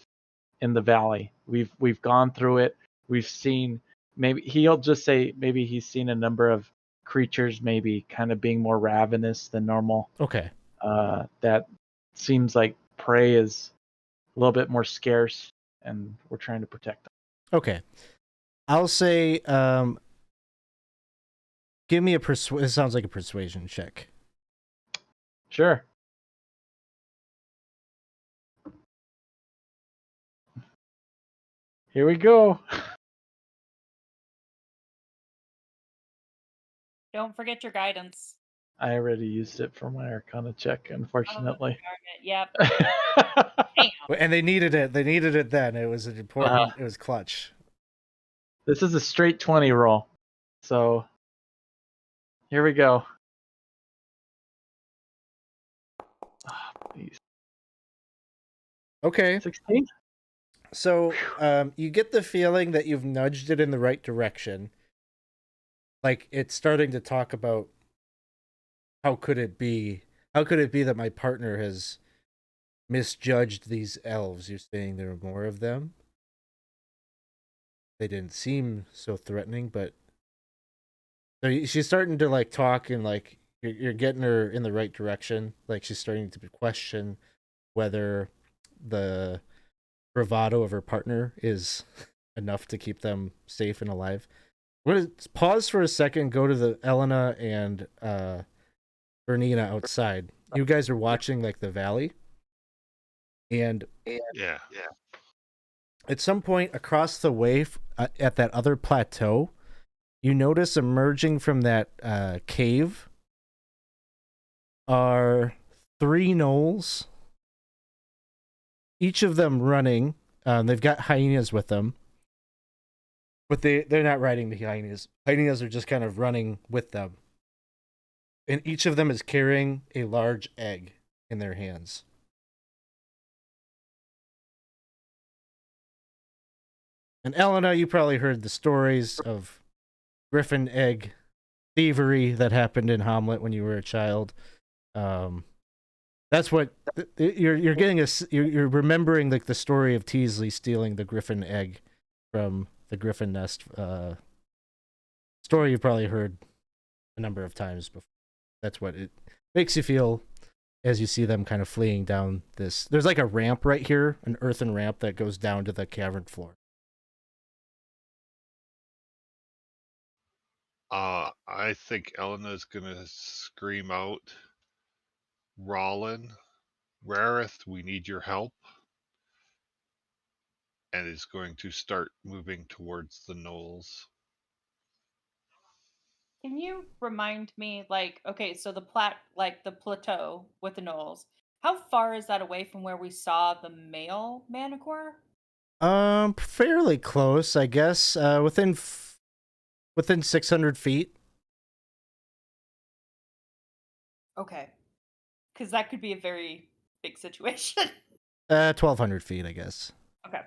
in the valley. We've gone through it. We've seen. Maybe he'll just say maybe he's seen a number of creatures, maybe kind of being more ravenous than normal. Okay. That seems like prey is a little bit more scarce, and we're trying to protect them. Okay. I'll say, give me it sounds like a persuasion check. Sure. Here we go. Don't forget your guidance. I already used it for my Arcana check, unfortunately. Oh, darn it. Yep. Damn. And they needed it. They needed it then. It was an important. It was clutch. This is a straight 20 roll. So here we go. Oh, please. Okay. 16? So, you get the feeling that you've nudged it in the right direction. Like it's starting to talk about how could it be that my partner has misjudged these elves? You're saying there are more of them? They didn't seem so threatening, but so she's starting to like talk and like you're getting her in the right direction. Like she's starting to question whether the bravado of her partner is enough to keep them safe and alive. We're gonna pause for a second, go to the Elena and Bernina outside. You guys are watching like the valley, And Yeah. at some point across the way at that other plateau, you notice emerging from that cave are 3 gnolls, each of them running. They've got hyenas with them, but they're not riding the hyenas. Hyenas are just kind of running with them. And each of them is carrying a large egg in their hands. And Elena, you probably heard the stories of griffin egg thievery that happened in Hamlet when you were a child. That's what you're getting you're remembering like the story of Teasley stealing the griffin egg from the griffin nest. Story you've probably heard a number of times before. That's what it makes you feel as you see them kind of fleeing down this. There's like a ramp right here, an earthen ramp that goes down to the cavern floor. I think Elena's gonna scream out, Rollin, Rareth, we need your help, and is going to start moving towards the knolls. Can you remind me, like, okay, so the the plateau with the knolls, how far is that away from where we saw the male manticore? Fairly close, I guess. Within 600 feet. Okay, because that could be a very big situation. 1,200 feet, I guess, Okay,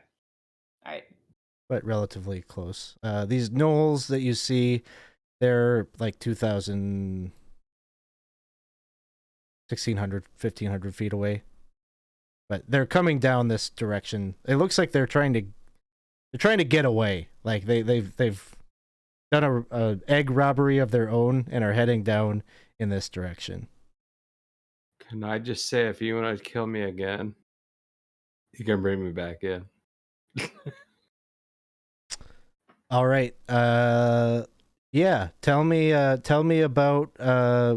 all right. but relatively close. These knolls that you see, they're like 2,000, 1,600, 1,500 feet away. But they're coming down this direction. It looks like they're trying to get away. Like they've done a egg robbery of their own and are heading down in this direction. Can I just say, if you want to kill me again, you can bring me back in. All right. Yeah. Tell me about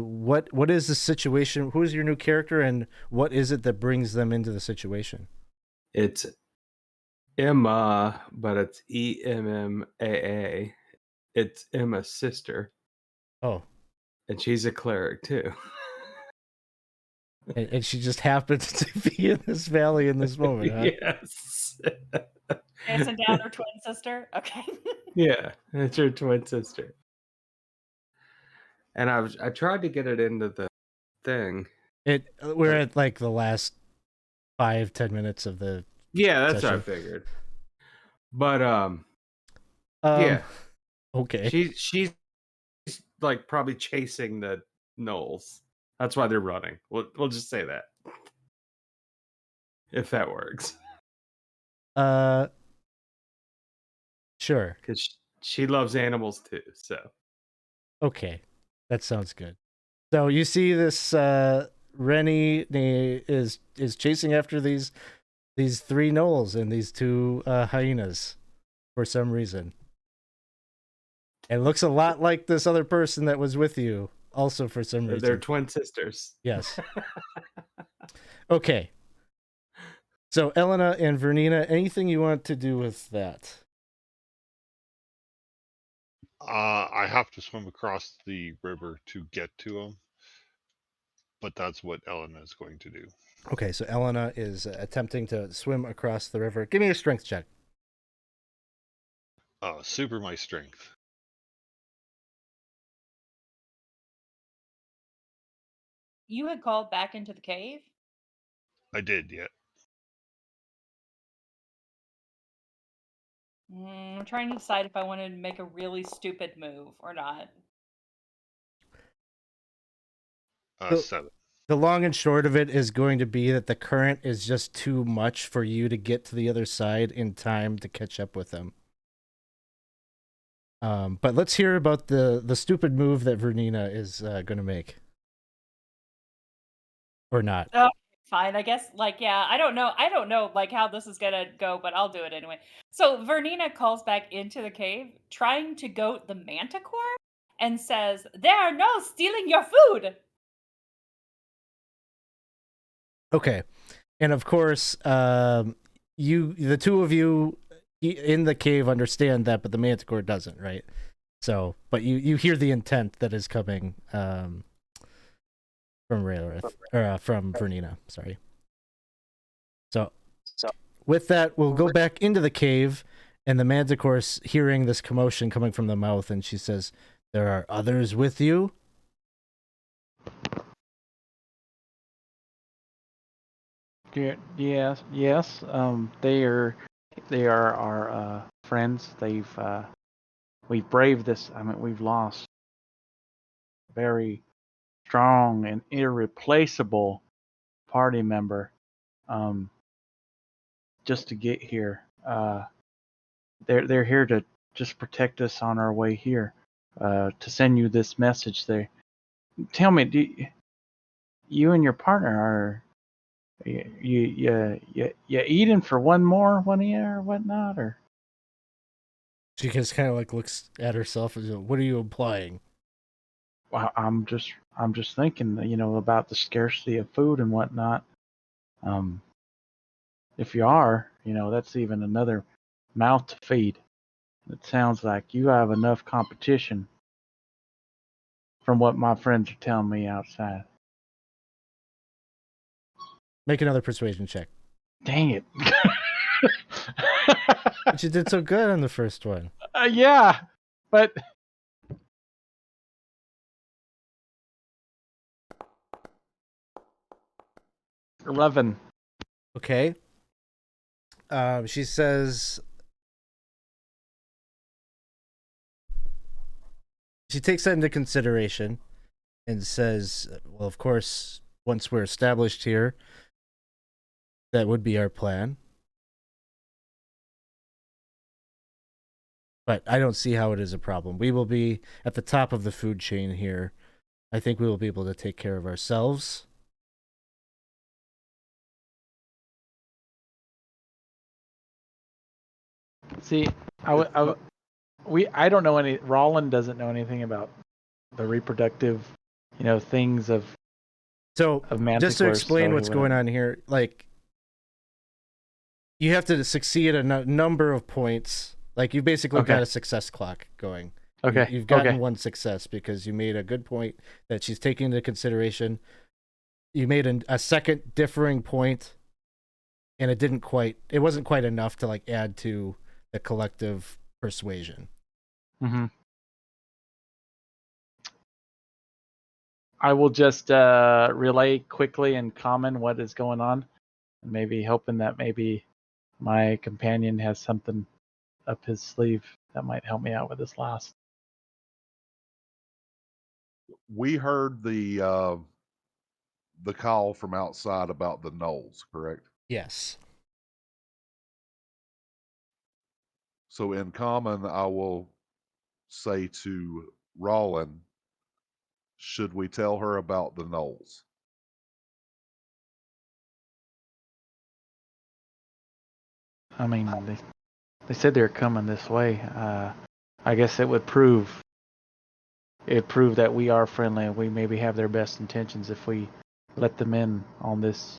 what is the situation? Who is your new character, and what is it that brings them into the situation? It's Emma, but it's EMMAA. It's Emma's sister, Oh, and she's a cleric too. and she just happens to be in this valley in this moment, huh? Yes. Chasing down her twin sister. Okay. Yeah, it's her twin sister. And I tried to get it into the thing. We're at like the last 5-10 minutes of the Yeah, that's session. what I figured. But yeah, okay. she's like probably chasing the gnolls. That's why they're running. We'll just say that, if that works. Sure. Because she loves animals too. So Okay, that sounds good. So you see this Rennie is chasing after these 3 gnolls and these 2 hyenas for some reason. It looks a lot like this other person that was with you, also for some reason. they're twin sisters. Yes. Okay. So Elena and Vernina, anything you want to do with that? I have to swim across the river to get to him, but that's what Elena is going to do. Okay, so Elena is attempting to swim across the river. Give me a strength check. Super my strength. You had called back into the cave? I did, yeah. I'm trying to decide if I wanted to make a really stupid move or not. 7. The long and short of it is going to be that the current is just too much for you to get to the other side in time to catch up with them. But let's hear about the stupid move that Vernina is going to make. Or not. Oh, fine. I guess, like, yeah, I don't know, like, how this is gonna go, but I'll do it anyway. So Vernina calls back into the cave, trying to goat the manticore, and says, "There are no stealing your food." Okay. And of course, the two of you in the cave understand that, but the manticore doesn't, right? So, but you hear the intent that is coming from Railrith, or from Vernina. Sorry. So, with that, we'll go back into the cave, and the manticore's hearing this commotion coming from the mouth, and she says, "There are others with you?" Yes, yes. They are our friends. We've braved this. I mean, we've lost a very strong and irreplaceable party member. Just to get here. They're here to just protect us on our way here. To send you this message. There. Tell me, you and your partner are you eating for one of you or whatnot, or? She just kind of like looks at herself and says, "What are you implying?" Well, I'm just thinking, about the scarcity of food and whatnot. If you are, that's even another mouth to feed. It sounds like you have enough competition from what my friends are telling me outside. Make another persuasion check. Dang it. But you did so good on the first one. Yeah, but 11. Okay. She says, she takes that into consideration and says, "Well, of course, once we're established here, that would be our plan. But I don't see how it is a problem. We will be at the top of the food chain here. I think we will be able to take care of ourselves." See, I don't know Roland doesn't know anything about the reproductive, things of So, manticores. just to explain so what's going on here, like, you have to succeed a number of points. Like, you basically got a success clock going. Okay. You've gotten one success because you made a good point that she's taking into consideration. You made a second differing point, and it wasn't quite enough to like add to the collective persuasion. Mm-hmm. I will just relay quickly in common what is going on, and maybe hoping that maybe my companion has something up his sleeve that might help me out with this last. We heard the call from outside about the gnolls, correct? Yes. So in common, I will say to Roland, should we tell her about the gnolls? I mean, they said they were coming this way. I guess it would prove that we are friendly and we maybe have their best intentions if we let them in on this.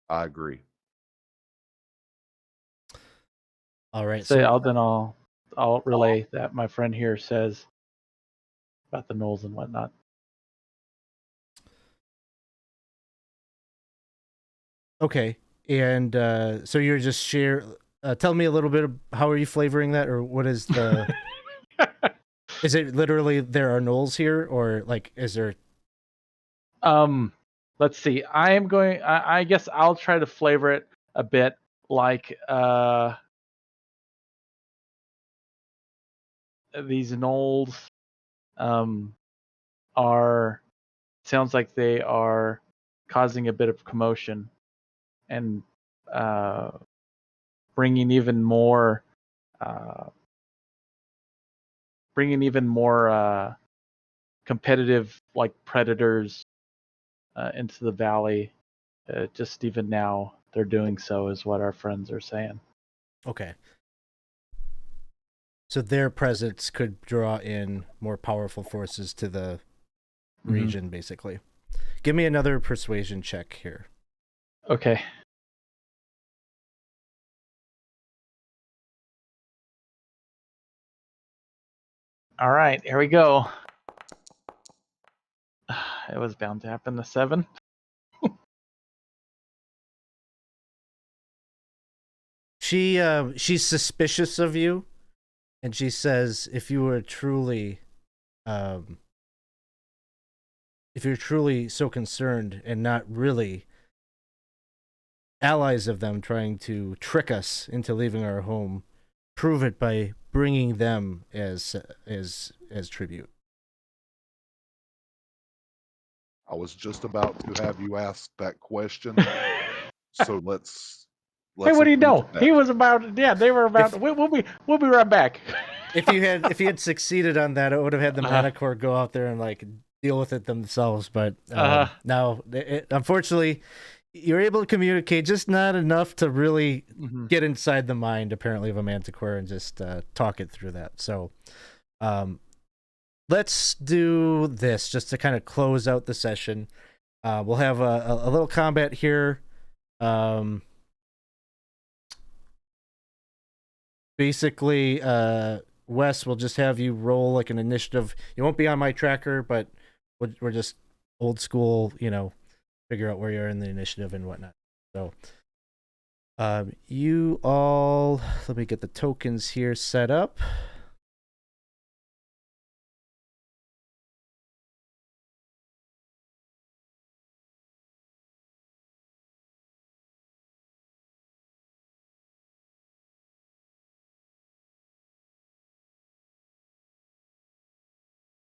I agree. All right. So I'll relay that my friend here says about the gnolls and whatnot. Okay. And so you're just tell me a little bit of how are you flavoring that, or what is the is it literally there are gnolls here, or like is there Let's see. I guess I'll try to flavor it a bit like these gnolls are sounds like they are causing a bit of commotion and bringing even more competitive like predators into the valley. Just even now they're doing so is what our friends are saying. okay? So their presence could draw in more powerful forces to the region, basically. give me another persuasion check here. Okay. All right, here we go. It was bound to happen. The 7. She's suspicious of you, and she says, if you're truly so concerned and not really allies of them trying to trick us into leaving our home, prove it by bringing them as tribute. I was just about to have you ask that question, so let's. Hey, what do you agree know? to that. He was about. Yeah, they were about. We'll be right back. If you had succeeded on that, it would have had the manticore go out there and like deal with it themselves. But now, unfortunately, you're able to communicate, just not enough to really get inside the mind, apparently, of a manticore and just talk it through that. So, let's do this just to kind of close out the session. We'll have a little combat here. Basically, Wes will just have you roll like an initiative. You won't be on my tracker, but we're just old school, figure out where you're in the initiative and whatnot. So, you all, let me get the tokens here set up.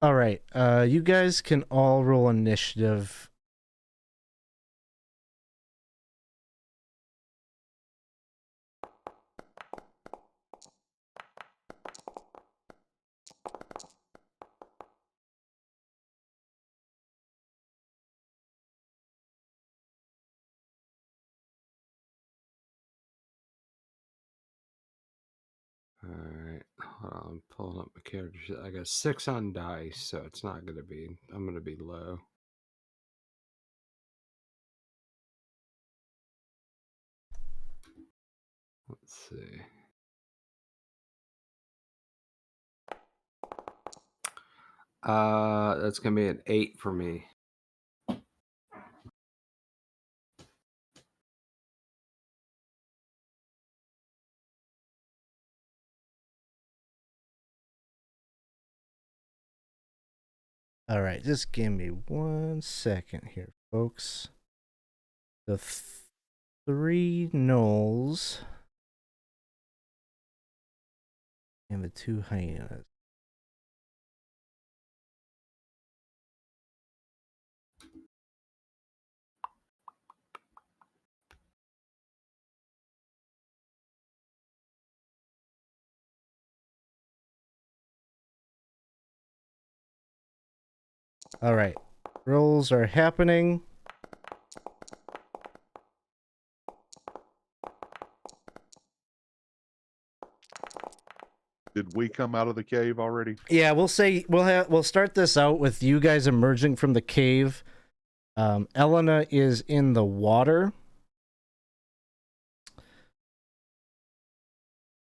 All right, you guys can all roll initiative. All right, hold on, I'm pulling up my character sheet. I got 6 on dice, so it's not gonna be. I'm gonna be low. Let's see. That's gonna be an 8 for me. All right, just give me 1 second here, folks. The 3 gnolls and the 2 hyenas. All right, rolls are happening. Did we come out of the cave already? Yeah, we'll start this out with you guys emerging from the cave. Elena is in the water.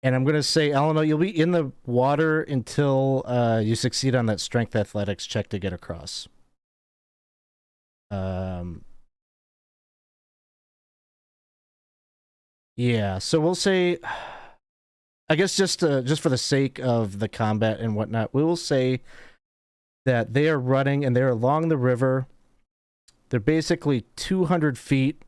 And I'm going to say, Elena, you'll be in the water until you succeed on that strength athletics check to get across. Yeah, so we'll say, I guess just for the sake of the combat and whatnot, we will say that they are running and they're along the river. They're basically 200 feet.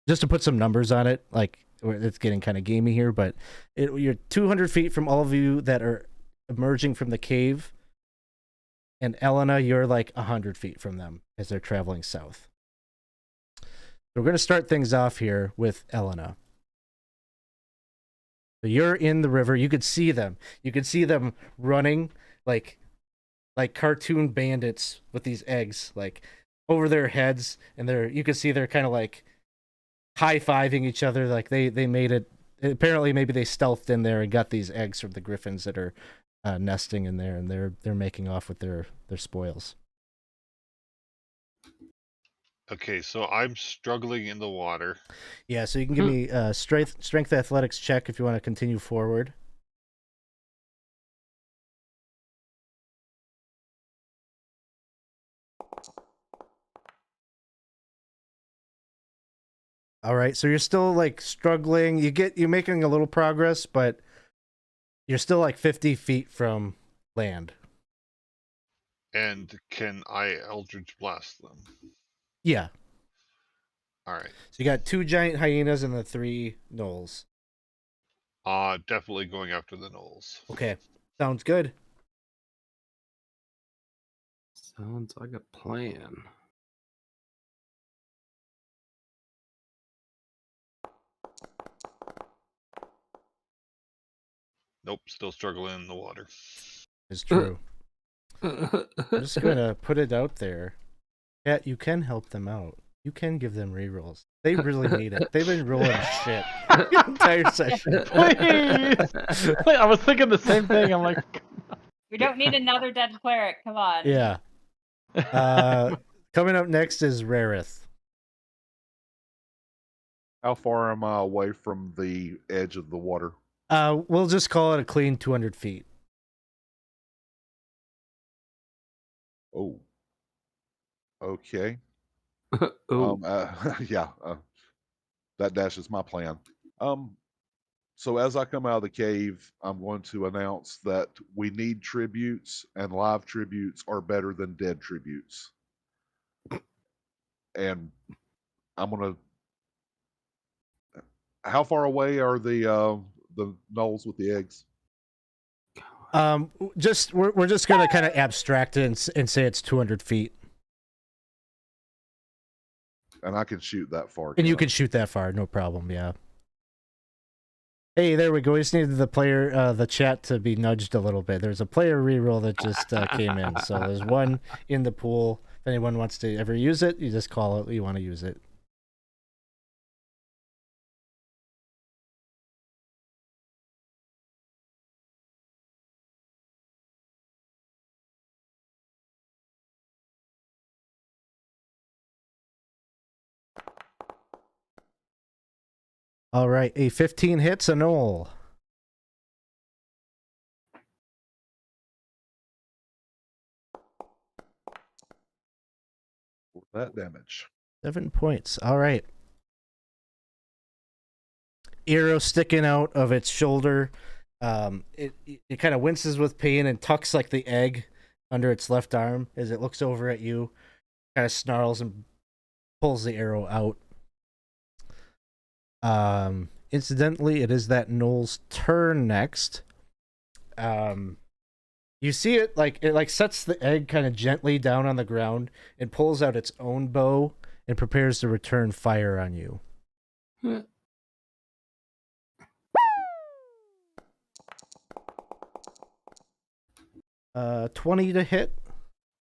Just to put some numbers on it, like it's getting kind of gamey here, but you're 200 feet from all of you that are emerging from the cave. And Elena, you're like 100 feet from them as they're traveling south. So we're going to start things off here with Elena. So you're in the river. You could see them. You could see them running like cartoon bandits with these eggs like over their heads, and you can see they're kind of like high-fiving each other. Like they made it. Apparently, maybe they stealthed in there and got these eggs from the griffins that are nesting in there, and they're making off with their spoils. Okay, so I'm struggling in the water. Yeah, so you can give me a strength athletics check if you want to continue forward. All right, so you're still like struggling. You're making a little progress, but you're still like 50 feet from land. And can I Eldritch Blast them? Yeah. All right. So you got 2 giant hyenas and the 3 gnolls. Definitely going after the gnolls. Okay, sounds good. Sounds like a plan. Nope, still struggling in the water. It's true. I'm just gonna put it out there. Yeah, you can help them out. You can give them rerolls. They really need it. They've been rolling shit the entire session. Please. I was thinking the same thing. I'm like, We don't need another dead cleric. Come on. Yeah. Coming up next is Rareth. How far am I away from the edge of the water? We'll just call it a clean 200 feet. Oh. Okay. Ooh. Yeah. That dashes my plan. So as I come out of the cave, I'm going to announce that we need tributes, and live tributes are better than dead tributes. And I'm gonna. How far away are the gnolls with the eggs? We're just gonna kind of abstract it and say it's 200 feet. And I can shoot that far. And you can shoot that far, no problem. Yeah. Hey, there we go. We just needed the chat to be nudged a little bit. There's a player reroll that just came in. So there's one in the pool. If anyone wants to ever use it, you just call it. You want to use it. All right, a 15 hits a gnoll. That damage. 7 points. All right. Arrow sticking out of its shoulder. It kind of winces with pain and tucks like the egg under its left arm as it looks over at you. Kind of snarls and pulls the arrow out. Incidentally, it is that Gnoll's turn next. You see it like sets the egg kind of gently down on the ground and pulls out its own bow and prepares to return fire on you. 20 to hit.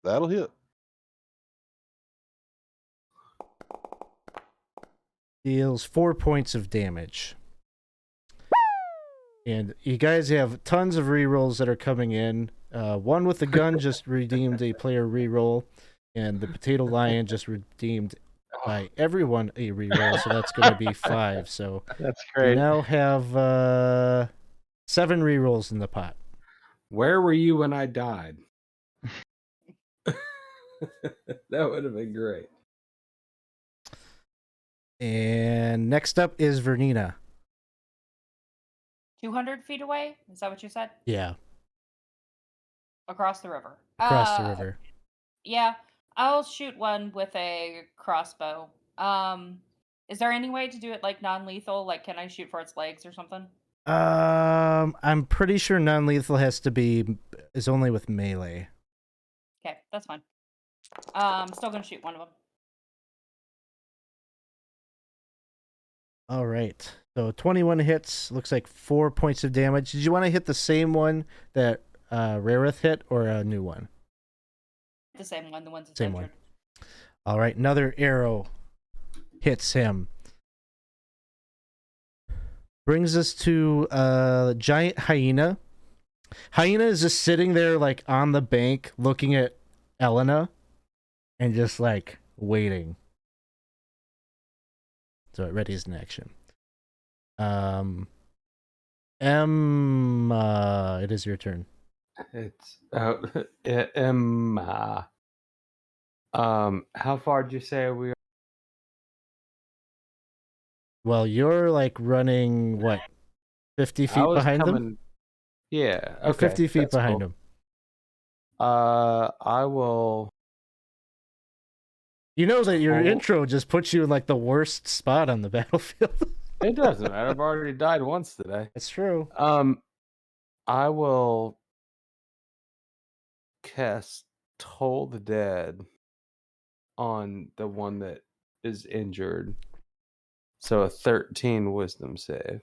That'll hit. Deals 4 points of damage. And you guys have tons of rerolls that are coming in. One with the gun just redeemed a player reroll, and the potato lion just redeemed by everyone a reroll, so that's going to be 5. So that's you great. now have 7 rerolls in the pot. Where were you when I died? That would have been great. And next up is Vernina. 200 feet away? Is that what you said? Yeah, Across the river. across the river. Yeah, I'll shoot one with a crossbow. Is there any way to do it like non-lethal? Like, can I shoot for its legs or something? I'm pretty sure non-lethal is only with melee. Okay, that's fine. Still gonna shoot one of them. All right. So 21 hits, looks like 4 points of damage. Did you want to hit the same one that Rareth hit or a new one? The same one, the ones that's Same injured. one. All right, another arrow hits him. Brings us to a giant hyena. Hyena is just sitting there like on the bank looking at Elena and just like waiting. So it readies an action. Emma, it is your turn. It's Emma. How far did you say we are? Well, you're like running what, 50 I feet was behind them? coming. Yeah. You're Okay. 50 feet that's behind cool. them. I will. You know that your Oh. intro just puts you in like the worst spot on the battlefield. It doesn't matter. I've already died once today. That's true. I will cast Toll the Dead on the one that is injured. So a 13 wisdom save.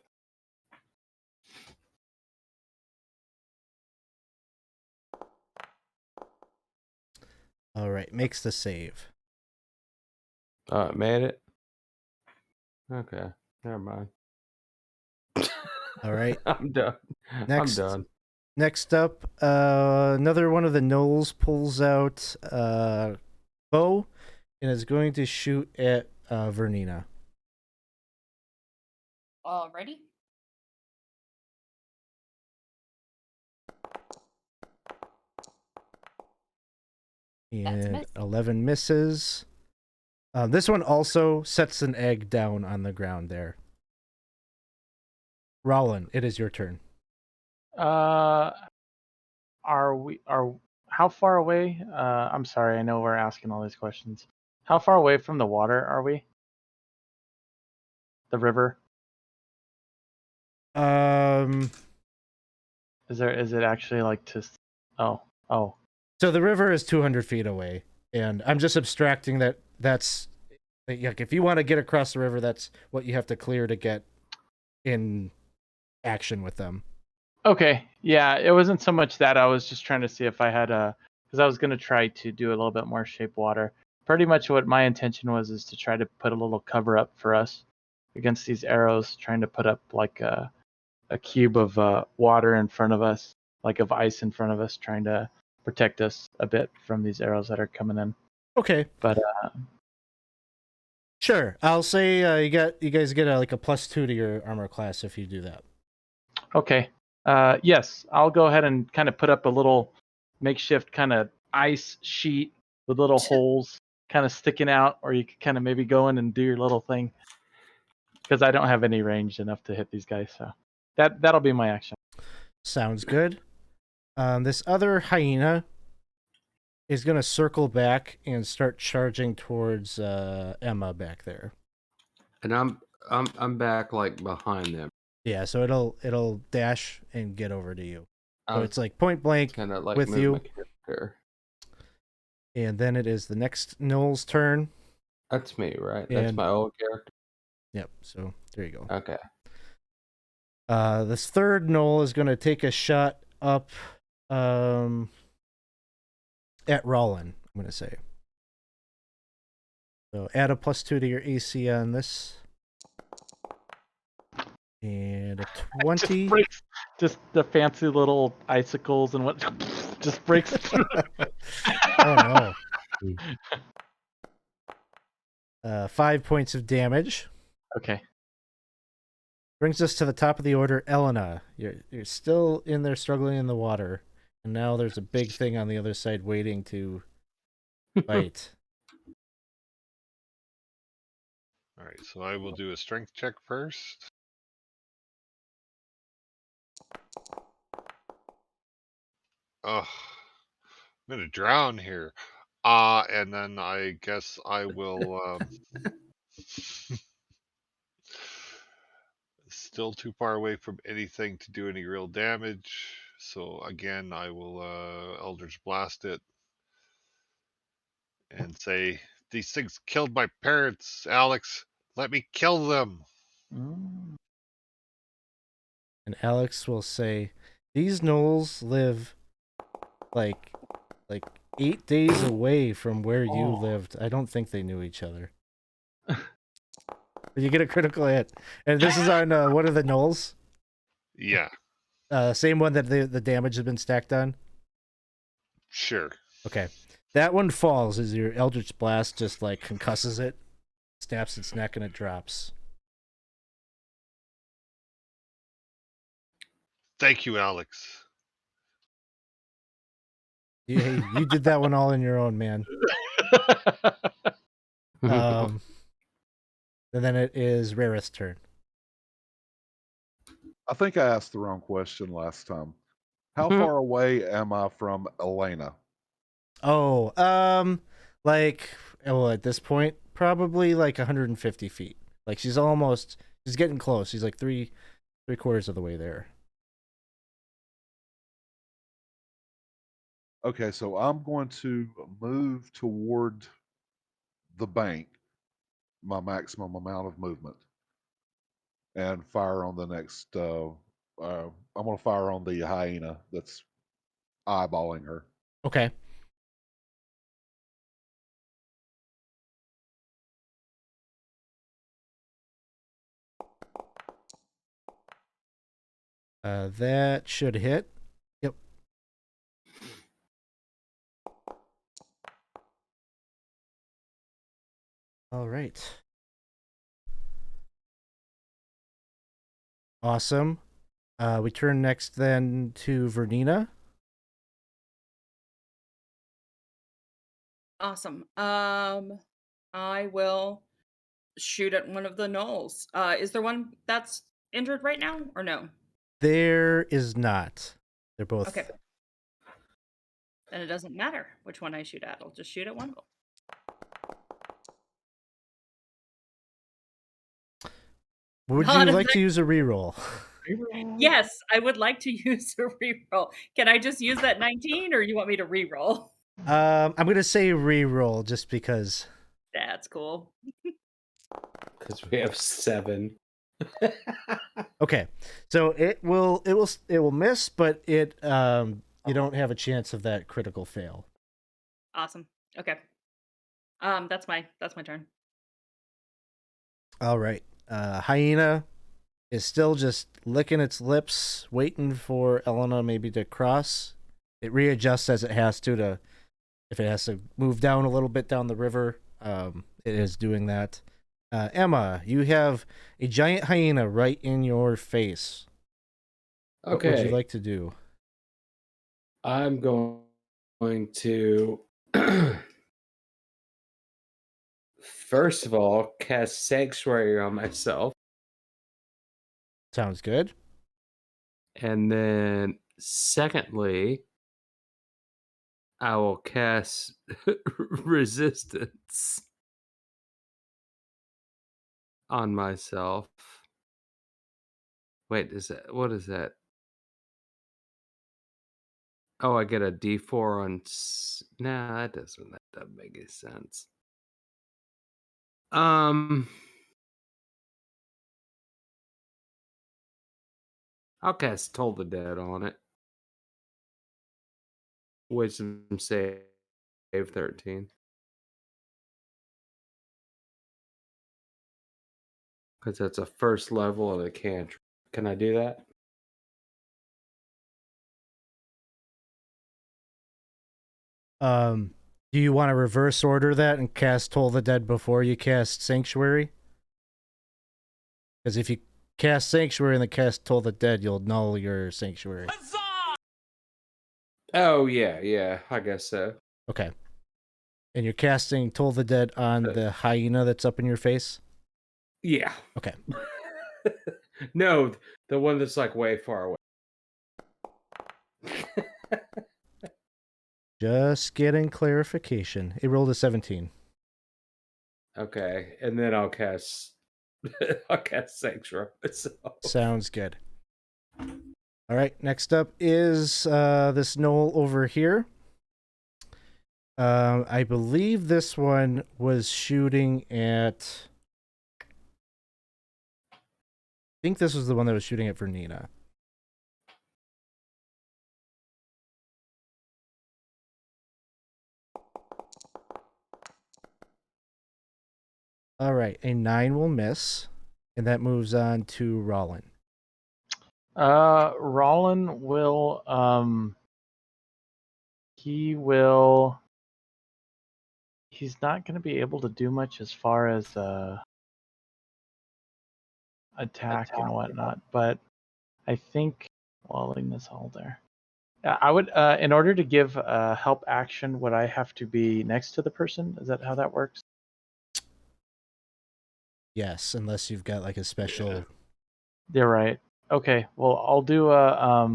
All right, makes the save. It made it? Okay. Never mind. All right. I'm done. Next. I'm done. Next up, another one of the gnolls pulls out bow and is going to shoot at Vernina. Alrighty. And missed. 11 misses. This one also sets an egg down on the ground there. Roland, it is your turn. Are how far away? I'm sorry, I know we're asking all these questions. How far away from the water are we? The river? Is it actually like just oh. So the river is 200 feet away, and I'm just abstracting that's like if you want to get across the river, that's what you have to clear to get in action with them. Okay. Yeah, it wasn't so much that I was just trying to see if I had because I was gonna try to do a little bit more shape water. Pretty much what my intention was is to try to put a little cover up for us against these arrows, trying to put up like a cube of water in front of us, like of ice in front of us, trying to protect us a bit from these arrows that are coming in. Okay. But sure. I'll say you guys get like a +2 to your armor class if you do that. okay. Yes, I'll go ahead and kind of put up a little makeshift kind of ice sheet with little holes kind of sticking out, or you could kind of maybe go in and do your little thing. Because I don't have any range enough to hit these guys, so that'll be my action. Sounds good. This other hyena is gonna circle back and start charging towards Emma back there. And I'm back like behind them. Yeah, so it'll dash and get over to you. So it's like point blank kind of like with move you. my character. And then it is the next Gnoll's turn. That's me, right? That's And- my old character. Yep, so there you go. Okay. This third Gnoll is gonna take a shot up at Rollin, I'm gonna say. So add a +2 to your AC on this. And a 20. Just the fancy little icicles and what just breaks through. Oh no. 5 points of damage. Okay. Brings us to the top of the order, Elena. You're still in there struggling in the water, and now there's a big thing on the other side waiting to fight. All right, so I will do a strength check first. Ugh, I'm gonna drown here. And then I guess I will. Still too far away from anything to do any real damage. So again, I will Eldritch Blast it and say, "These things killed my parents, Alex. Let me kill them." Mm. And Alex will say, "These gnolls live like 8 days away from where you lived. I don't think they knew each other." But you get a critical hit, and this is on one of the gnolls. Yeah, Same one that the damage has been stacked on. sure. Okay, that one falls as your Eldritch Blast just like concusses it, snaps its neck, and it drops. Thank you, Alex. Hey, you did that one all on your own, man. And then it is Rarith's turn. I think I asked the wrong question last time. How far away am I from Elena? Oh, at this point, probably like 150 feet. Like she's getting close. She's like three quarters of the way there. Okay, so I'm going to move toward the bank, my maximum amount of movement, and fire on the next. I'm going to fire on the hyena that's eyeballing her. Okay. That should hit. Yep. All right. Awesome. We turn next then to Vernina. Awesome. I will shoot at one of the gnolls. Is there one that's injured right now, or no? There is not. They're both. Okay. Then it doesn't matter which one I shoot at. I'll just shoot at one. Would you like to use a reroll? Yes, I would like to use a reroll. Can I just use that 19, or you want me to reroll? I'm gonna say reroll just because. That's cool. Because we have 7. Okay, so it will miss, but it you don't have a chance of that critical fail. Awesome. Okay. That's my turn. All right. Hyena is still just licking its lips, waiting for Elena maybe to cross. It readjusts as it has to if it has to move down a little bit down the river. It is doing that. Emma, you have a giant hyena right in your face. Okay. What would you like to do? I'm going to first of all cast Sanctuary on myself. Sounds good. And then secondly, I will cast Resistance on myself. Wait, what is that? Oh, I get a D4 on. Nah, that doesn't make any sense. I'll cast Toll the Dead on it. Wisdom save 13. Because that's a first level and a cantrip. Can I do that? Do you want to reverse order that and cast Toll the Dead before you cast Sanctuary? Because if you cast Sanctuary and then cast Toll the Dead, you'll null your Sanctuary. Oh, yeah, I guess so. Okay. And you're casting Toll the Dead on the hyena that's up in your face? Yeah. Okay. No, the one that's like way far away. Just getting clarification. It rolled a 17. Okay, and then I'll cast Sanctuary myself. Sounds good. All right, next up is this gnoll over here. I believe this one was shooting at... I think this was the one that was shooting at Vernina. All right, a 9 will miss, and that moves on to Rollin. Rollin will he's not going to be able to do much as far as attack and whatnot, but I think Walling this hole there. I would, in order to give help action, would I have to be next to the person? Is that how that works? Yes, unless you've got like a special. You're right. Okay. Well, I'll do I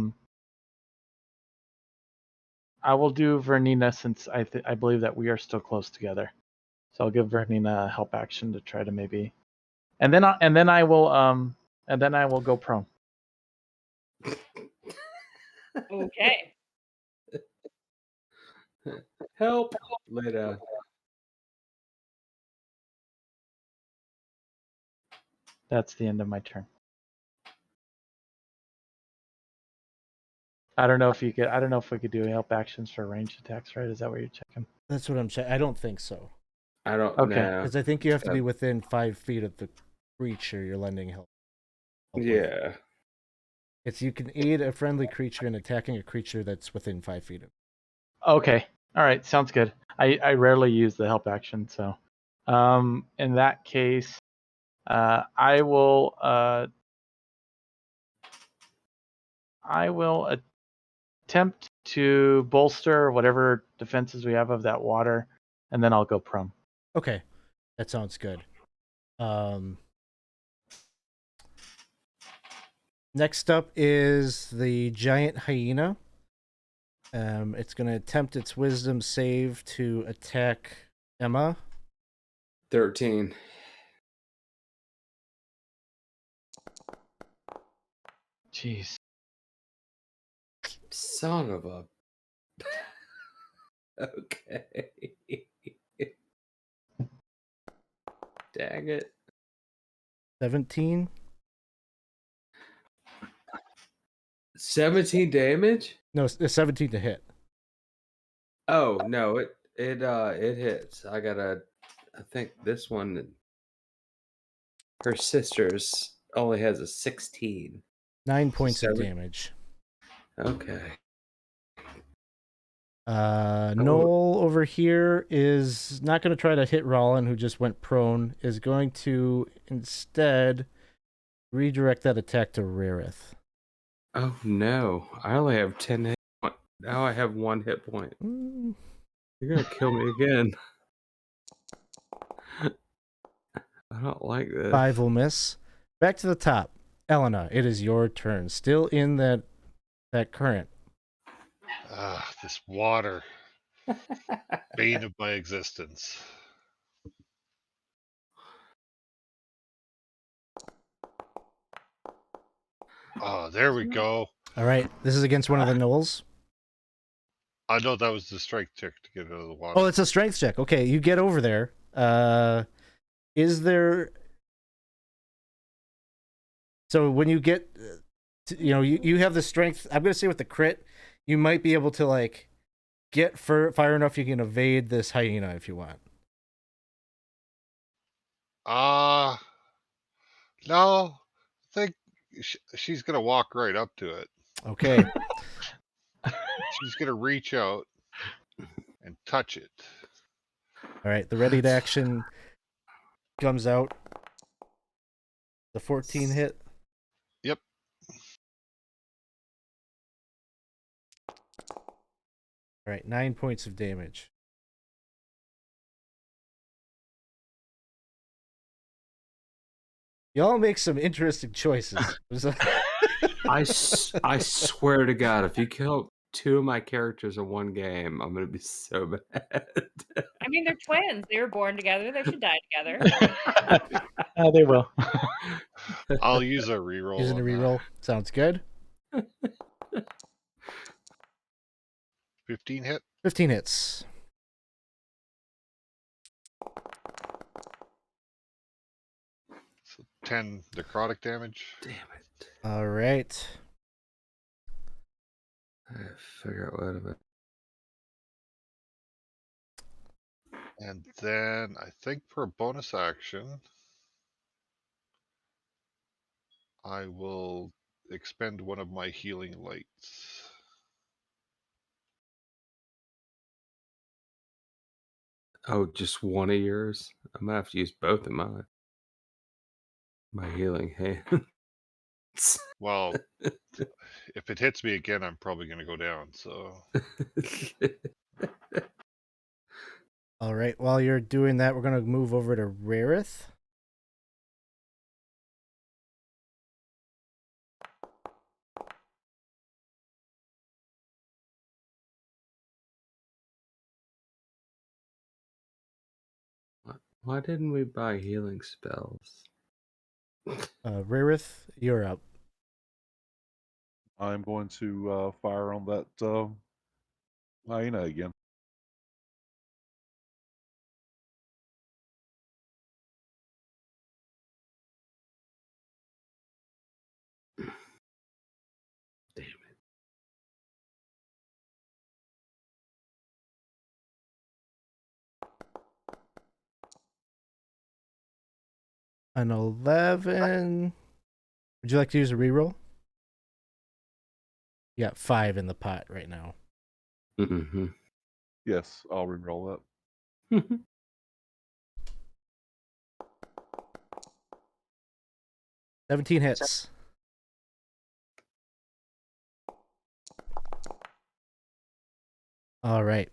will do Vernina since I believe that we are still close together. So I'll give Vernina a help action to try to maybe, and then I will go prone. Okay. Help! Lay down. That's the end of my turn. I don't know if we could do help actions for ranged attacks, right? Is that what you're checking? That's what I'm checking. I don't think so. I don't Okay. know. Because I think you have to be within 5 feet of the creature you're lending help with. Yeah. It's you can aid a friendly creature in attacking a creature that's within 5 feet of. Okay. All right. Sounds good. I rarely use the help action, so in that case, I will attempt to bolster whatever defenses we have of that water, and then I'll go prone. Okay, that sounds good. Next up is the giant hyena. It's going to attempt its wisdom save to attack Emma. 13. Jeez. Son of a. Okay. Dang it. 17. 17 damage? No, it's 17 to hit. Oh no, it hits. I think this one, her sister's only has a 16. 9 points of 7. damage. Okay. Noel over here is not going to try to hit Rollin, who just went prone. Is going to instead redirect that attack to Rarith. Oh no, I only have 10 hit points. Now I have 1 hit point. You're gonna kill me again. I don't like this. 5 will miss. Back to the top. Elena, it is your turn. Still in that current. Ah, this water. Bane of my existence. Oh, there we go. All right, this is against one of the gnolls. I know that was the strength check to get out of the water. Oh, it's a strength check. Okay, you get over there. Is there? So when you get, you have the strength. I'm gonna say with the crit, you might be able to like get far enough you can evade this hyena if you want. No, I think she's gonna walk right up to it. Okay. She's gonna reach out and touch it. All right, the ready to action comes out. The 14 hit. Yep. All right, 9 points of damage. Y'all make some interesting choices. I swear to God, if you kill 2 of my characters in one game, I'm gonna be so bad. I mean, they're twins. They were born together. They should die together. They will. I'll use a reroll. Using a reroll. Sounds good. 15 hit. 15 hits. So 10 necrotic damage. Damn it. All right. I figure out what of it. And then I think for a bonus action, I will expend one of my healing lights. Oh, just one of yours? I'm gonna have to use both of mine. My healing hand. Well, if it hits me again, I'm probably going to go down. So All right. While you're doing that, we're gonna move over to Rarith. Why didn't we buy healing spells? Rarith, you're up. I'm going to fire on that hyena again. Damn it. An 11. Would you like to use a reroll? You got 5 in the pot right now. Mm-hmm. Yes, I'll re-roll that. 17 hits. All right.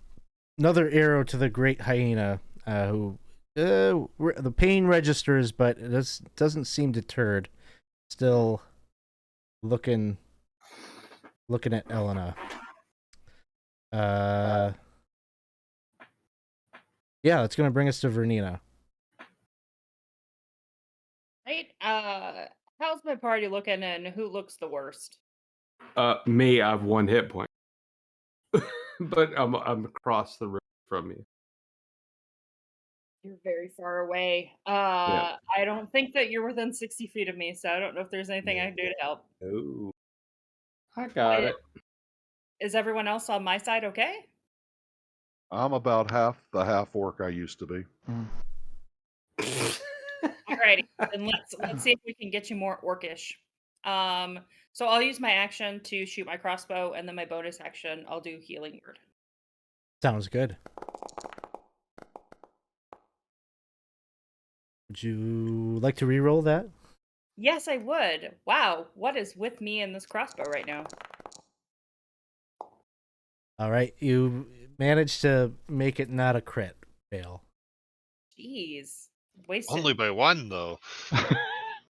Another arrow to the great hyena, who the pain registers, but it doesn't seem deterred. Still looking at Elena. Yeah, it's gonna bring us to Vernina. Right. How's my party looking, and who looks the worst? Me, I have 1 hit point. But I'm across the room from you. You're very far away. Yeah. I don't think that you're within 60 feet of me, so I don't know if there's anything I can do to help. Oh. I got it. Is everyone else on my side okay? I'm about half the half orc I used to be. Alrighty, then let's see if we can get you more orcish. So I'll use my action to shoot my crossbow, and then my bonus action I'll do healing word. Sounds good. Would you like to re-roll that? Yes, I would. Wow, what is with me and this crossbow right now? All right, you managed to make it not a crit fail. Jeez, wasted. only by 1 though.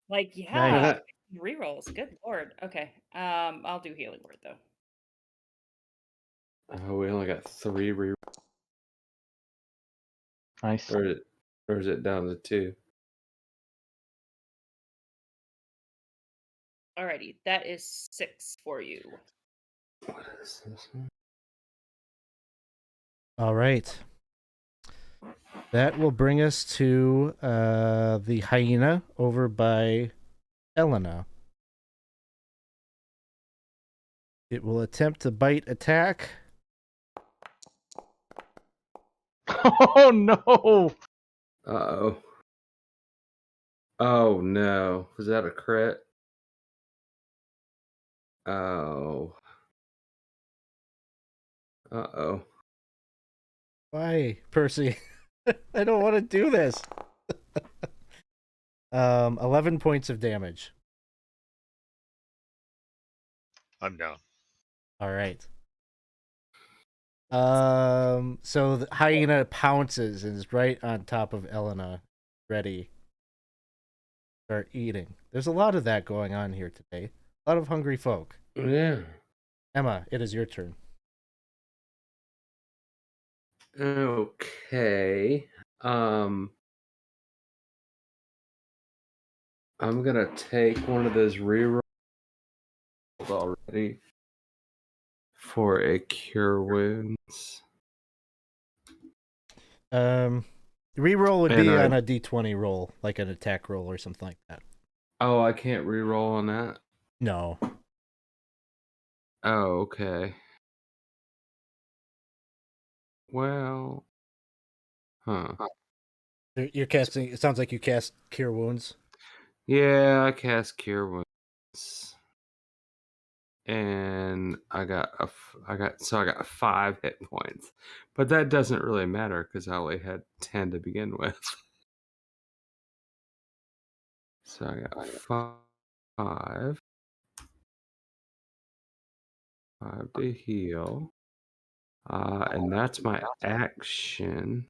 Like, Nice. yeah, rerolls. Good lord. Okay, I'll do healing word though. Oh, we only got 3 re. Nice. Or is it down to 2? Alrighty, that is 6 for you. What is this one? All right. That will bring us to the hyena over by Elena. It will attempt to bite attack. Oh no! Uh-oh. Oh no. Was that a crit? Oh. Uh-oh. Why, Percy? I don't want to do this. 11 points of damage. I'm down. All right. So the hyena pounces and is right on top of Elena, ready to start eating. There's a lot of that going on here today. A lot of hungry folk. Yeah. Emma, it is your turn. Okay. I'm gonna take one of those rerolls already for a cure wounds. Reroll would And be I- on a d20 roll, like an attack roll or something like that. Oh, I can't reroll on that? No. Oh, okay. Well, huh. You're casting. It sounds like you cast Cure Wounds. Yeah, I cast cure wounds, and I got 5 hit points, but that doesn't really matter because I only had 10 to begin with. So I got 5. 5 to heal. And that's my action.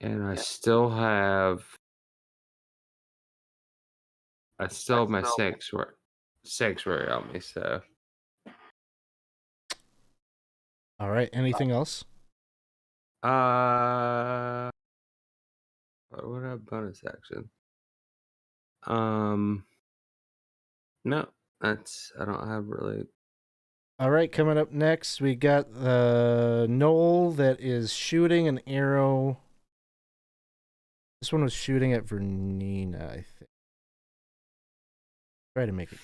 And I still have my sanctuary on me, so. All right. Anything else? What would I have bonus action? No, I don't have really. All right. Coming up next, we got the Knoll that is shooting an arrow. This one was shooting at Vernina, I think. Try to make it.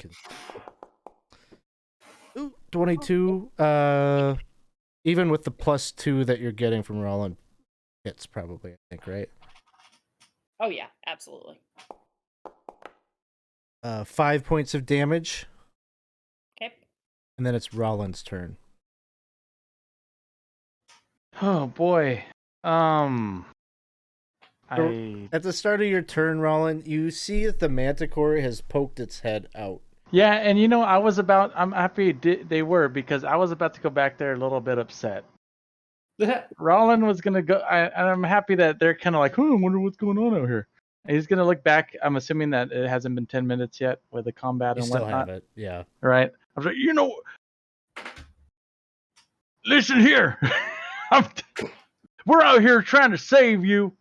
Ooh, 22. Even with the +2 that you're getting from Roland, hits probably, I think, right? Oh yeah, absolutely. 5 points of damage, Okay. and then it's Roland's turn. Oh boy. So, I at the start of your turn, Roland, you see that the manticore has poked its head out. Yeah, and I'm happy they were, because I was about to go back there a little bit upset. Roland was gonna go, and I'm happy that they're kind of like, I wonder what's going on out here. And he's gonna look back. I'm assuming that it hasn't been 10 minutes yet with the combat You and still whatnot. have it, yeah. Right? I was like, listen here. We're out here trying to save you,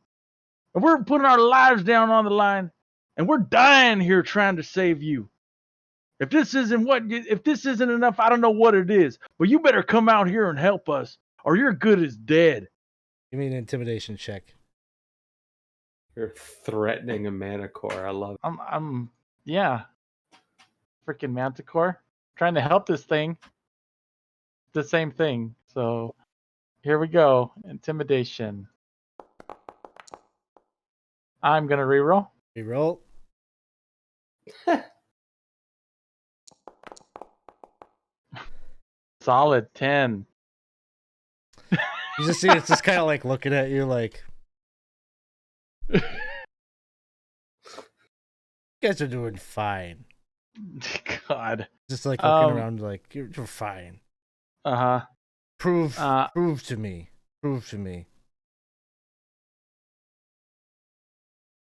and we're putting our lives down on the line, and we're dying here trying to save you. If this isn't enough, I don't know what it is. But you better come out here and help us, or you're good as dead. Give me an intimidation check. You're threatening a manticore. I love it. Yeah, freaking manticore, trying to help this thing. The same thing. So here we go. Intimidation. I'm gonna reroll. Reroll. Solid 10. You just see it's just kind of like looking at you like, you guys are doing fine. God. Just like looking around like, you're fine. Uh-huh. Prove to me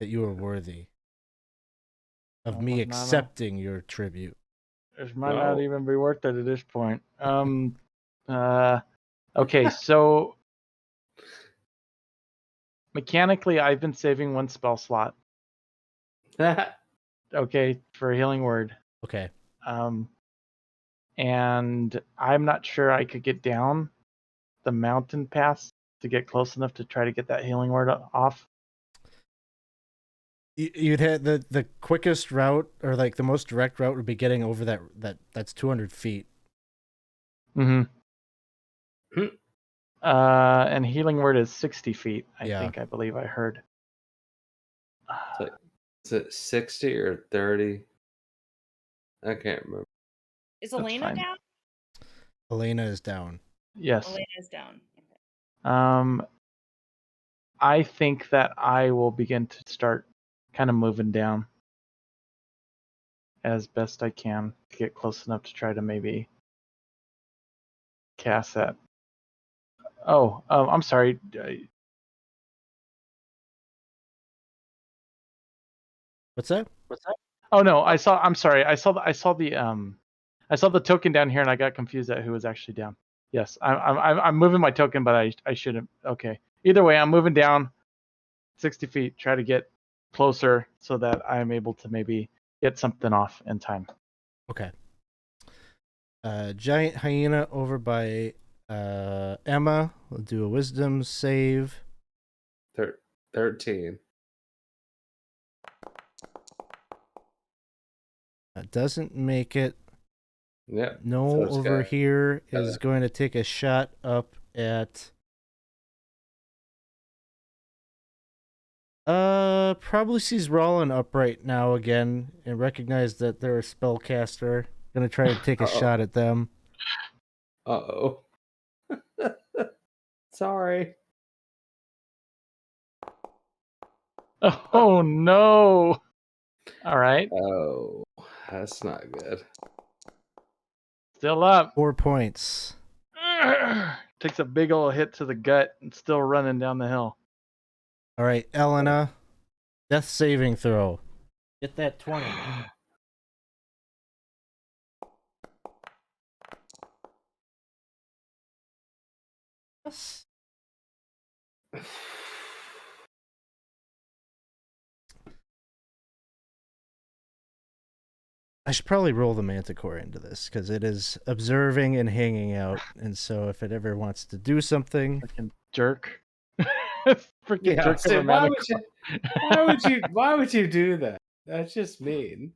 that you are worthy of me accepting your tribute. It might not even be worth it at this point. Okay, so mechanically, I've been saving one spell slot. Okay, for a healing word. Okay. And I'm not sure I could get down the mountain pass to get close enough to try to get that healing word off. You'd had the quickest route, or like the most direct route, would be getting over that's 200 feet. Mm-hmm. And healing word is 60 feet. I believe I heard. Is it 60 or 30? I can't remember. Is Elena down? Elena is down. Yes. Elena is down. I think that I will begin to start kind of moving down as best I can to get close enough to try to maybe cast that. Oh, I'm sorry. What's that? Oh no, I'm sorry. I saw the token down here, and I got confused at who was actually down. Yes, I'm moving my token, but I shouldn't. Okay. Either way, I'm moving down 60 feet. Try to get closer so that I'm able to maybe get something off in time. Okay. Giant hyena over by Emma will do a wisdom save. 13. That doesn't make it. Yep. No, over here is going to take a shot up at. Probably sees Roland up right now again and recognize that they're a spellcaster. Gonna try to take a shot at them. Uh-oh. Sorry. Oh no. All right. Oh, that's not good. Still up. 4 points. Takes a big old hit to the gut and still running down the hill. All right, Elena, death saving throw. Get that 20. Yes. I should probably roll the manticore into this because it is observing and hanging out, and so if it ever wants to do something, Freaking jerk. Freaking Yeah, jerk of so a why manticore. would you do that? That's just mean.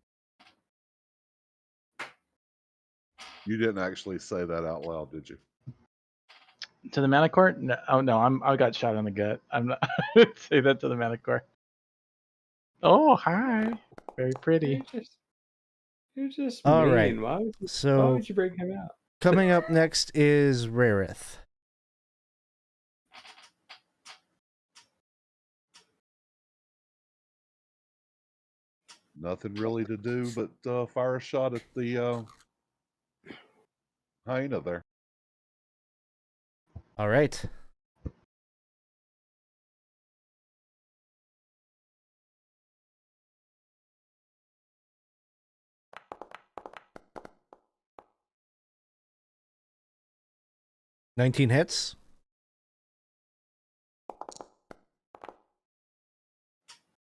You didn't actually say that out loud, did you? To the manticore? No, oh no, I got shot in the gut. I'm not say that to the manticore. Oh hi, very pretty. You're just All mean. right. Why So would you bring him out? coming up next is Rarith. Nothing really to do but fire a shot at the hyena there. All right. $19 hits.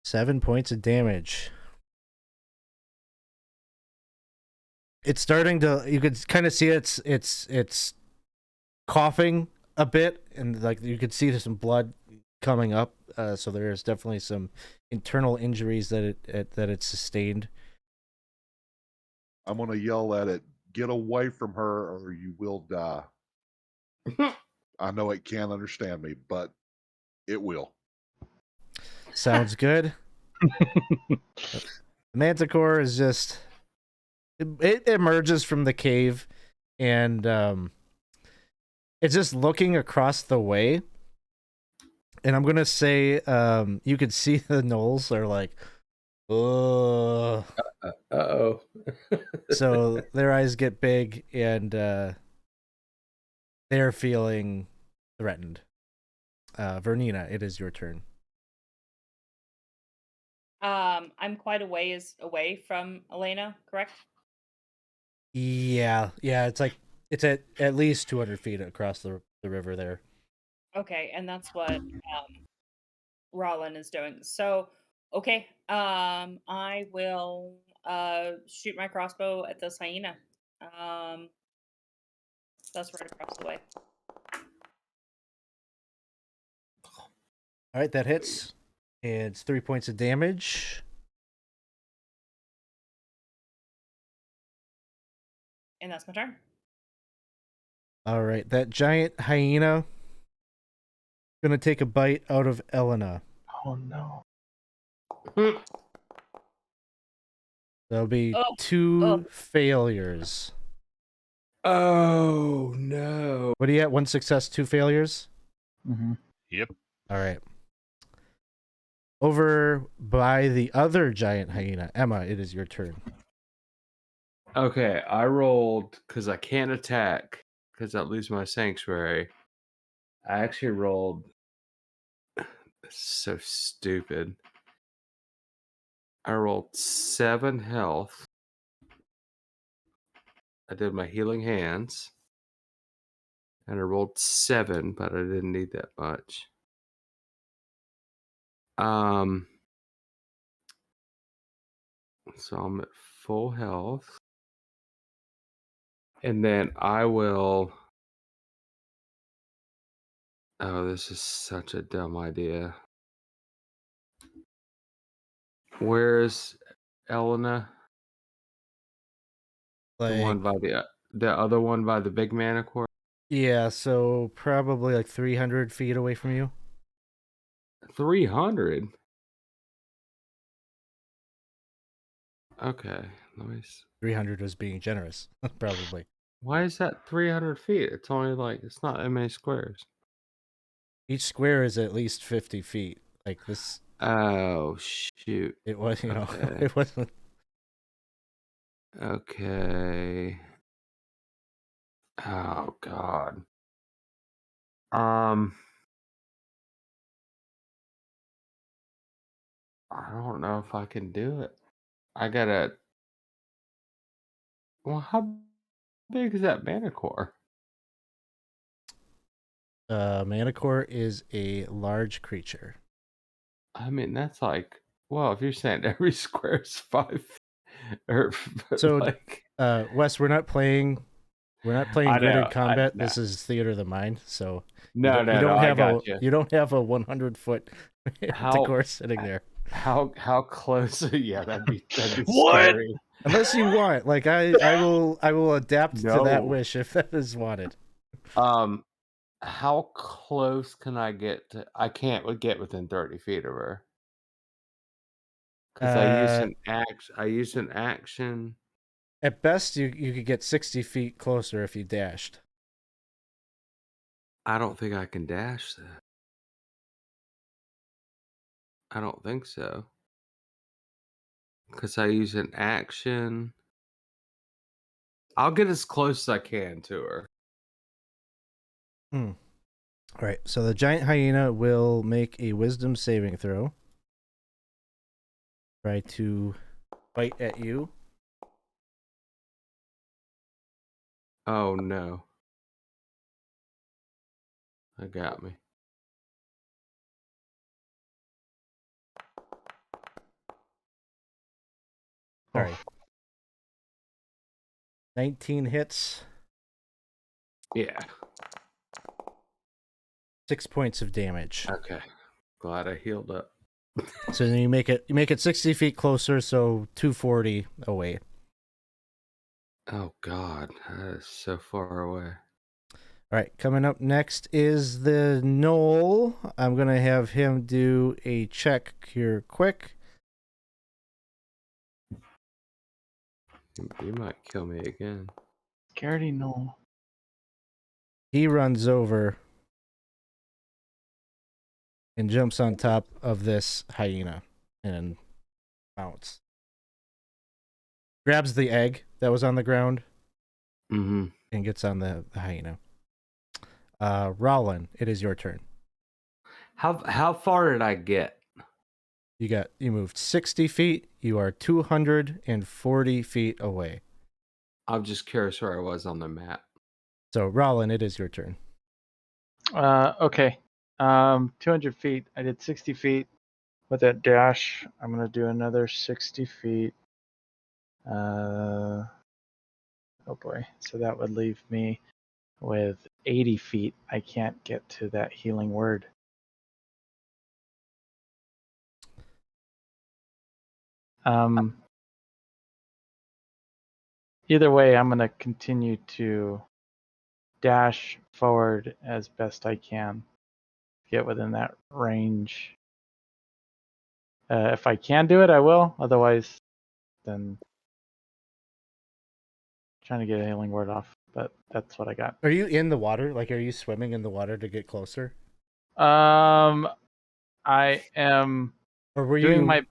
Seven points of damage. It's starting to. You could kind of see it's coughing a bit, and like you could see there's some blood coming up. So there's definitely some internal injuries that it's sustained. I'm gonna yell at it, get away from her or you will die. I know it can't understand me, but it will. Sounds good. The manticore is just it emerges from the cave, and it's just looking across the way. And I'm gonna say, you could see the gnolls are like, oh. Uh-oh. So their eyes get big, and they're feeling threatened. Vernina, it is your turn. I'm quite a ways away from Elena, correct? Yeah, it's like it's at least 200 feet across the river there. Okay, and that's what Rollin is doing. So, okay, I will shoot my crossbow at this hyena. That's right across the way. All right, that hits. It's 3 points of damage. And that's my turn. All right, that giant hyena gonna take a bite out of Elena. Oh no. There'll be Oh, two failures. Oh no. What are you at? 1 success, 2 failures? Mm-hmm. Yep. All right. Over by the other giant hyena. Emma, it is your turn. Okay, I rolled because I can't attack because that leaves my sanctuary. I actually rolled. It's so stupid. I rolled 7 health. I did my healing hands. And I rolled 7, but I didn't need that much. So I'm at full health. And then I will. Oh, this is such a dumb idea. Where's Elena? The one by the other one by the big manticore? Yeah, so probably like 300 feet away from you. 300? Okay, let me see. 300 was being generous, probably. Why is that 300 feet? It's only like, it's not that many squares. Each square is at least 50 feet. Like this. Oh, shoot. It was, you know, Okay. it wasn't. Okay. Oh God. I don't know if I can do it. I gotta. Well, how big is that manticore? Manticore is a large creature. I mean, that's like. Well, if you're saying every square is 5, or So, like. Wes, we're not playing I gridded know. combat. No. This is theater of the mind. So No. I got you. you don't have a 100-foot manticore sitting there. How close? Yeah, that'd be What? scary. Unless you want, like I will adapt to that No. wish if that is wanted. How close can I get to? I can't get within 30 feet of her because I use an action. At best, you could get 60 feet closer if you dashed. I don't think I can dash that. I don't think so because I use an action. I'll get as close as I can to her. All right, so the giant hyena will make a wisdom saving throw. Try to bite at you. Oh no. I got me. All right. 19 hits. Yeah. 6 points of damage. Okay. Glad I healed up. So then you make it 60 feet closer, so 240 away. Oh God, that is so far away. All right, coming up next is the Knoll. I'm gonna have him do a check here quick. You might kill me again. Scaredy no. He runs over and jumps on top of this hyena and mounts. Grabs the egg that was on the ground Mm-hmm. and gets on the hyena. Rollin, it is your turn. How far did I get? You moved 60 feet. You are 240 feet away. I'm just curious where I was on the map. So, Rollin, it is your turn. Okay. 200 feet. I did 60 feet with that dash. I'm gonna do another 60 feet. Oh boy. So that would leave me with 80 feet. I can't get to that healing word. Either way, I'm gonna continue to dash forward as best I can, get within that range. If I can do it, I will. Otherwise, then trying to get a healing word off. But that's what I got. Are you in the water? Like, are you swimming in the water to get closer? I am Or were doing you...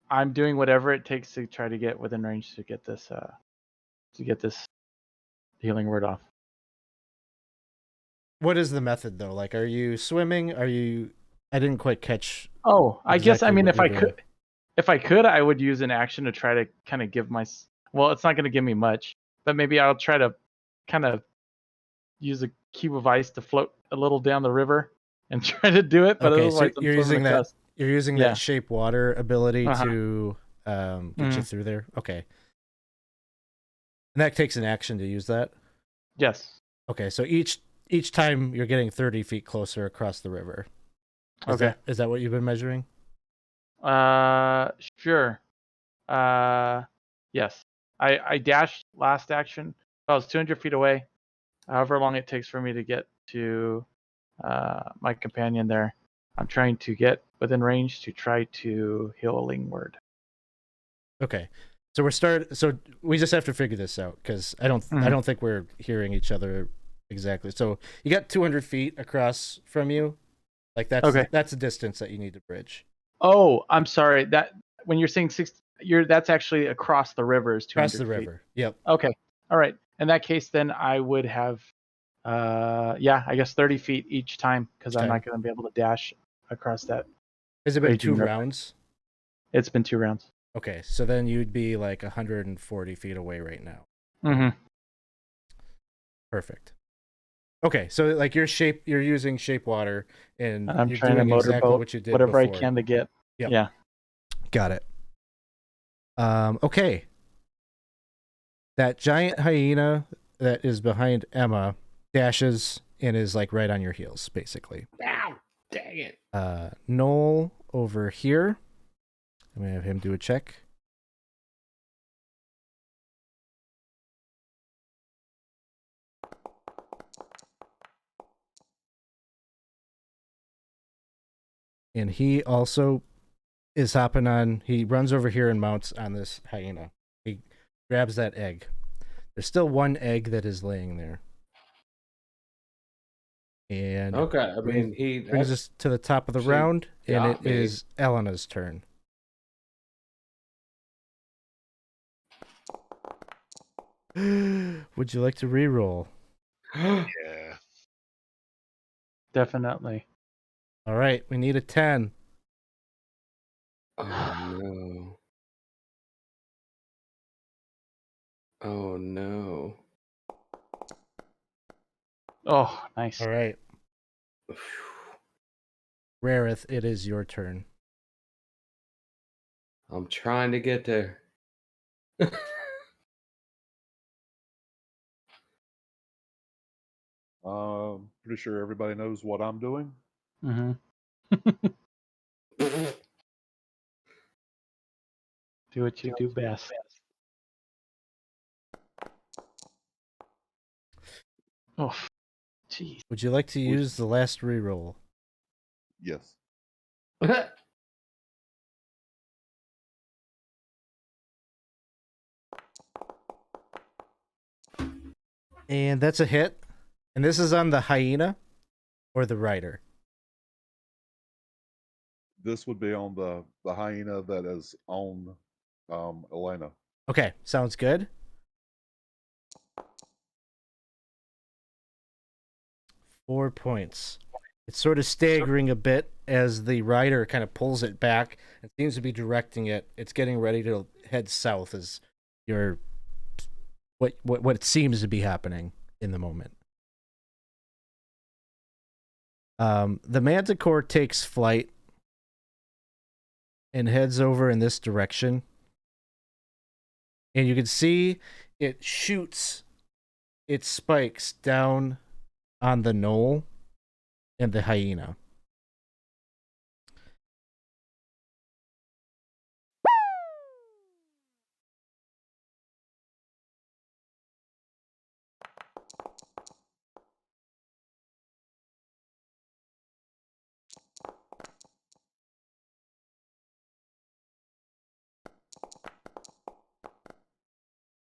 I'm doing whatever it takes to try to get within range to get this healing word off. What is the method, though? Like, are you swimming? Are you... I didn't quite catch... Oh, I guess, I exactly mean, what you're doing. if I could, I would use an action to try to kind of give my... Well, it's not going to give me much, but maybe I'll try to kind of use a cube of ice to float a little down the river and try to do it. But Okay, so otherwise, I'm swimming across. You're using Yeah. that shape water ability Uh-huh. to get you through there? Okay. And that takes an action to use that? Yes. Okay, so each time you're getting 30 feet closer across the river. Is that what you've been measuring? Sure. Yes. I dashed last action. I was 200 feet away. However long it takes for me to get to my companion there, I'm trying to get within range to try to healing word. Okay. So so we just have to figure this out because I don't think we're hearing each other exactly. So you got 200 feet across from you. Like that's a distance that you need to bridge. Oh, I'm sorry. That when you're saying That's actually across the river is 200 Across the feet. river. Yep. Okay. All right. In that case, then I would have, I guess 30 feet each time because I'm Okay. not going to be able to dash across that. Has it been raging 2 river. rounds? It's been 2 rounds. Okay, so then you'd be like 140 feet away right now. Mm-hmm. Perfect. Okay, so like you're using shape water, and I'm you're trying to doing exactly motorboat what you did whatever before. I can to get. Yep. Yeah. Got it. Okay. That giant hyena that is behind Emma dashes and is like right on your heels, basically. Ow! Dang it. Noel over here. I'm gonna have him do a check. And he also is hopping on. He runs over here and mounts on this hyena. He grabs that egg. There's still one egg that is laying there. And Okay, I mean, brings us to the top of the actually round, and got it me. is Elena's turn. Would you like to re-roll? Yeah. Definitely. All right, we need a 10. Oh no. Oh no. Oh, nice. All right. Rareth, it is your turn. I'm trying to get there. Pretty sure everybody knows what I'm doing. Mm-hmm. Do what you do best. Oh, jeez. Would you like to use the last re-roll? Yes. And that's a hit. And this is on the hyena or the rider? This would be on the hyena that is on Elena. Okay, sounds good. Four points. It's sort of staggering a bit as the rider kind of pulls it back and seems to be directing it. It's getting ready to head south as your what seems to be happening in the moment. The manticore takes flight and heads over in this direction. And you can see it shoots its spikes down on the knoll and the hyena.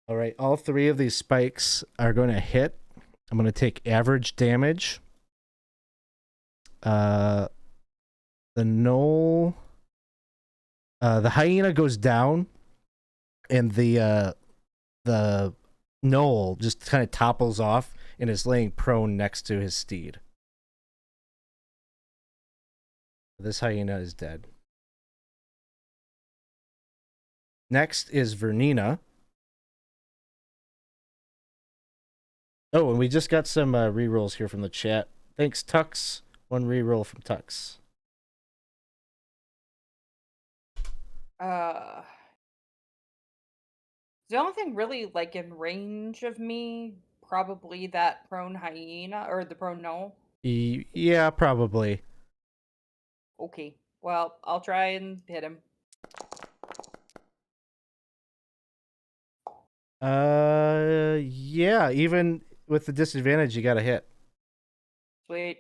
All right, all three of these spikes are going to hit. I'm going to take average damage. The knoll, the hyena goes down, and the knoll just kind of topples off and is laying prone next to his steed. This hyena is dead. Next is Vernina. Oh, and we just got some rerolls here from the chat. Thanks, Tux. One reroll from Tux. The only thing really like in range of me, probably that prone hyena or the prone knoll. Yeah, probably. Okay, well, I'll try and hit him. Yeah, even with the disadvantage, you got to hit. Sweet.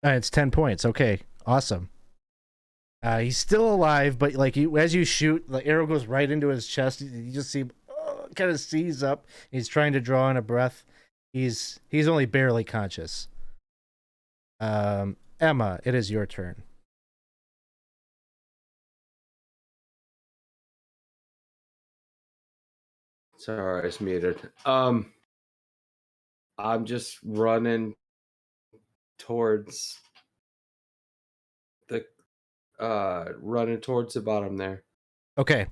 It's 10 points. Okay, awesome. He's still alive, but like as you shoot, the arrow goes right into his chest. You just see, kind of seize up. He's trying to draw in a breath. He's only barely conscious. Emma, it is your turn. Sorry, I was muted. I'm just running towards the bottom there. Okay.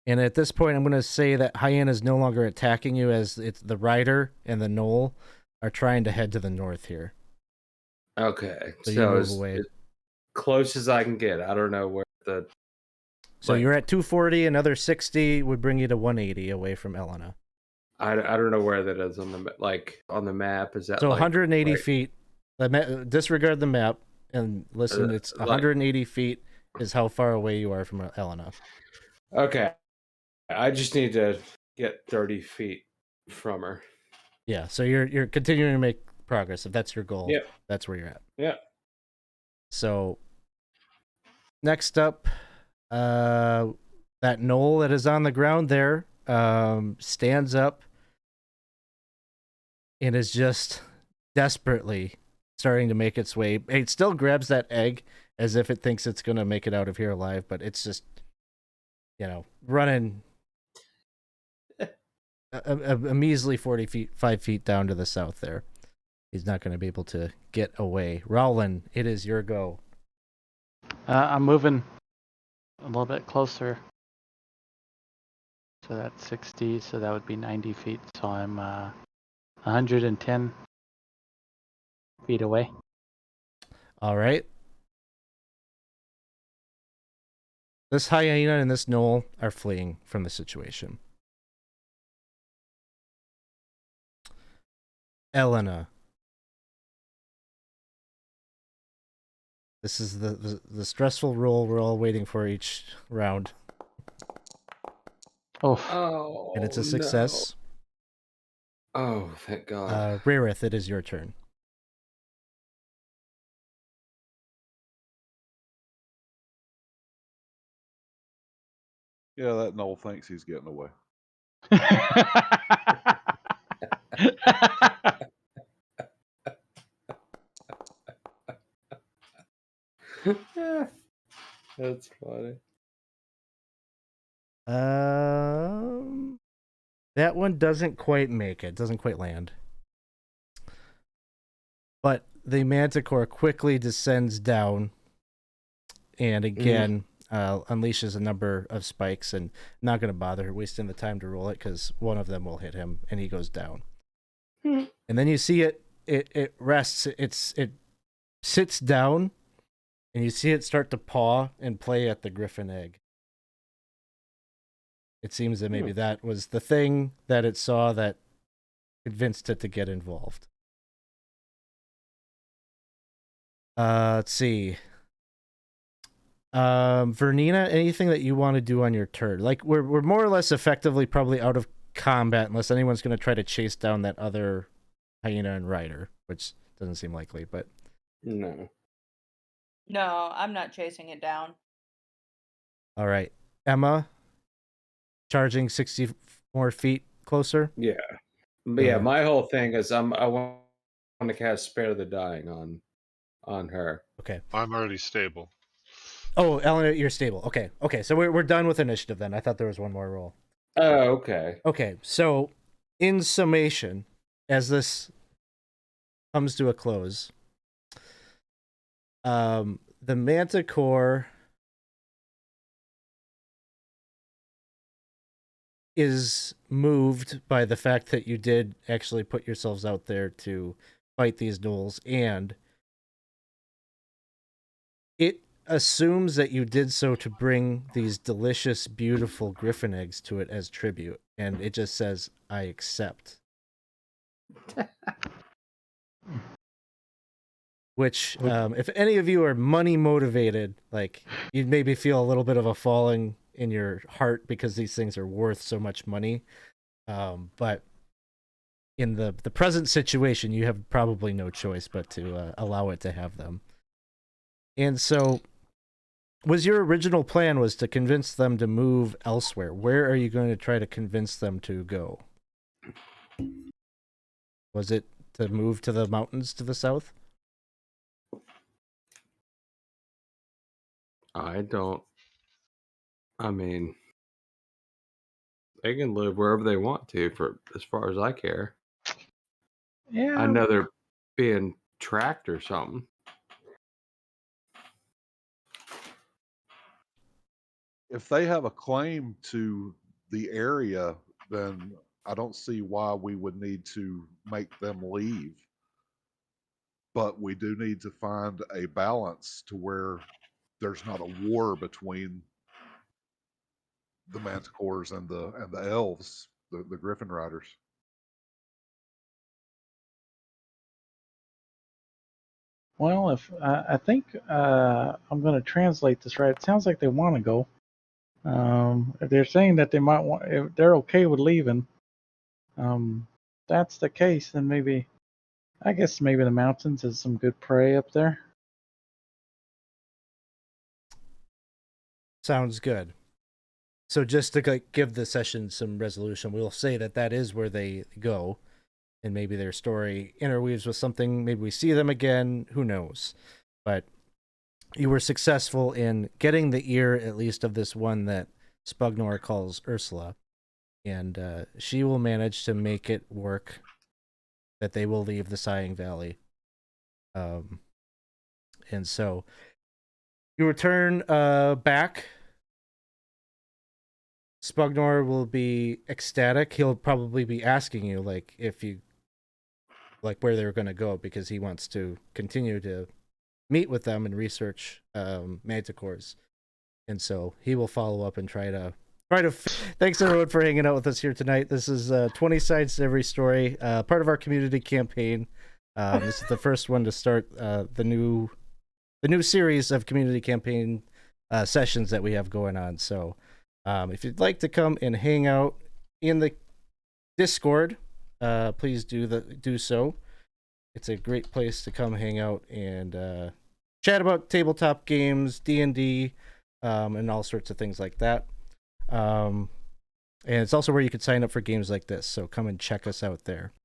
And at this point, I'm going to say that Hyena is no longer attacking you, as it's the rider and the knoll are trying to head to the north here. Okay, So you move away. as close as I can get. I don't know where the. So you're at 240. Another 60 would bring you to 180 away from Elena. I don't know where that is on the map. Is that so 180 right? feet? Disregard the map and listen. It's 180 feet is how far away you are from Elena. Okay, I just need to get 30 feet from her. Yeah, so you're continuing to make progress. If that's your goal, Yep. That's where you're at. Yeah. So next up, that knoll that is on the ground there stands up and is just desperately starting to make its way. It still grabs that egg as if it thinks it's going to make it out of here alive, but it's just, running a measly 5 feet down to the south there. He's not going to be able to get away. Rowland, it is your go. I'm moving a little bit closer. So that's 60, so that would be 90 feet. So I'm 110 feet away. All right. This hyena and this knoll are fleeing from the situation. Elena. This is the stressful roll we're all waiting for each round. Oh. And it's a success. No. Oh, thank God. Rarith, it is your turn. Yeah, that Noel thinks he's getting away. That's funny. That one doesn't quite make it. Doesn't quite land. But the manticore quickly descends down and again unleashes a number of spikes, and not going to bother wasting the time to roll it because one of them will hit him and he goes down. And then you see it rests. It sits down, and you see it start to paw and play at the griffin egg. It seems that maybe that was the thing that it saw that convinced it to get involved. Let's see. Vernina, anything that you want to do on your turn? Like we're more or less effectively probably out of combat unless anyone's going to try to chase down that other hyena and rider, which doesn't seem likely, but No. No, I'm not chasing it down. all right. Emma, charging 60 more feet closer. Yeah. But yeah, my whole thing is I want to cast Spare the Dying on her. Okay. I'm already stable. Oh, Eleanor, you're stable. Okay. So we're done with initiative then. I thought there was one more roll. Oh, okay. Okay. So, in summation, as this comes to a close, the manticore is moved by the fact that you did actually put yourselves out there to fight these gnolls, and it assumes that you did so to bring these delicious, beautiful griffin eggs to it as tribute, and it just says, I accept. Which, if any of you are money motivated, like, you'd maybe feel a little bit of a falling in your heart because these things are worth so much money. But in the present situation, you have probably no choice but to allow it to have them. And so, was your original plan was to convince them to move elsewhere? Where are you going to try to convince them to go? Was it to move to the mountains to the south? I mean, They can live wherever they want to, for as far as I care. Yeah. I know they're being tracked or something. If they have a claim to the area, then I don't see why we would need to make them leave. But we do need to find a balance to where there's not a war between the manticores and the elves, the Griffin Riders. Well, if I think I'm going to translate this right, it sounds like they want to go. If they're saying that they might want, if they're okay with leaving, that's the case, then maybe, I guess maybe the mountains is some good prey up there. Sounds good. So just to give the session some resolution, we'll say that that is where they go, and maybe their story interweaves with something. Maybe we see them again. Who knows? But you were successful in getting the ear, at least, of this one that Spugnoir calls Ursula, and she will manage to make it work that they will leave the Sighing Valley. And so you return back. Spugnoir will be ecstatic. He'll probably be asking you, like, if you, like, where they're going to go, because he wants to continue to meet with them and research manticores. And so he will follow up and try to. Thanks everyone for hanging out with us here tonight. This is 20 sides to every story, part of our community campaign. This is the first one to start the new series of community campaign sessions that we have going on. So if you'd like to come and hang out in the Discord, please do so. It's a great place to come hang out and chat about tabletop games, D&D, and all sorts of things like that. And it's also where you can sign up for games like this. So come and check us out there.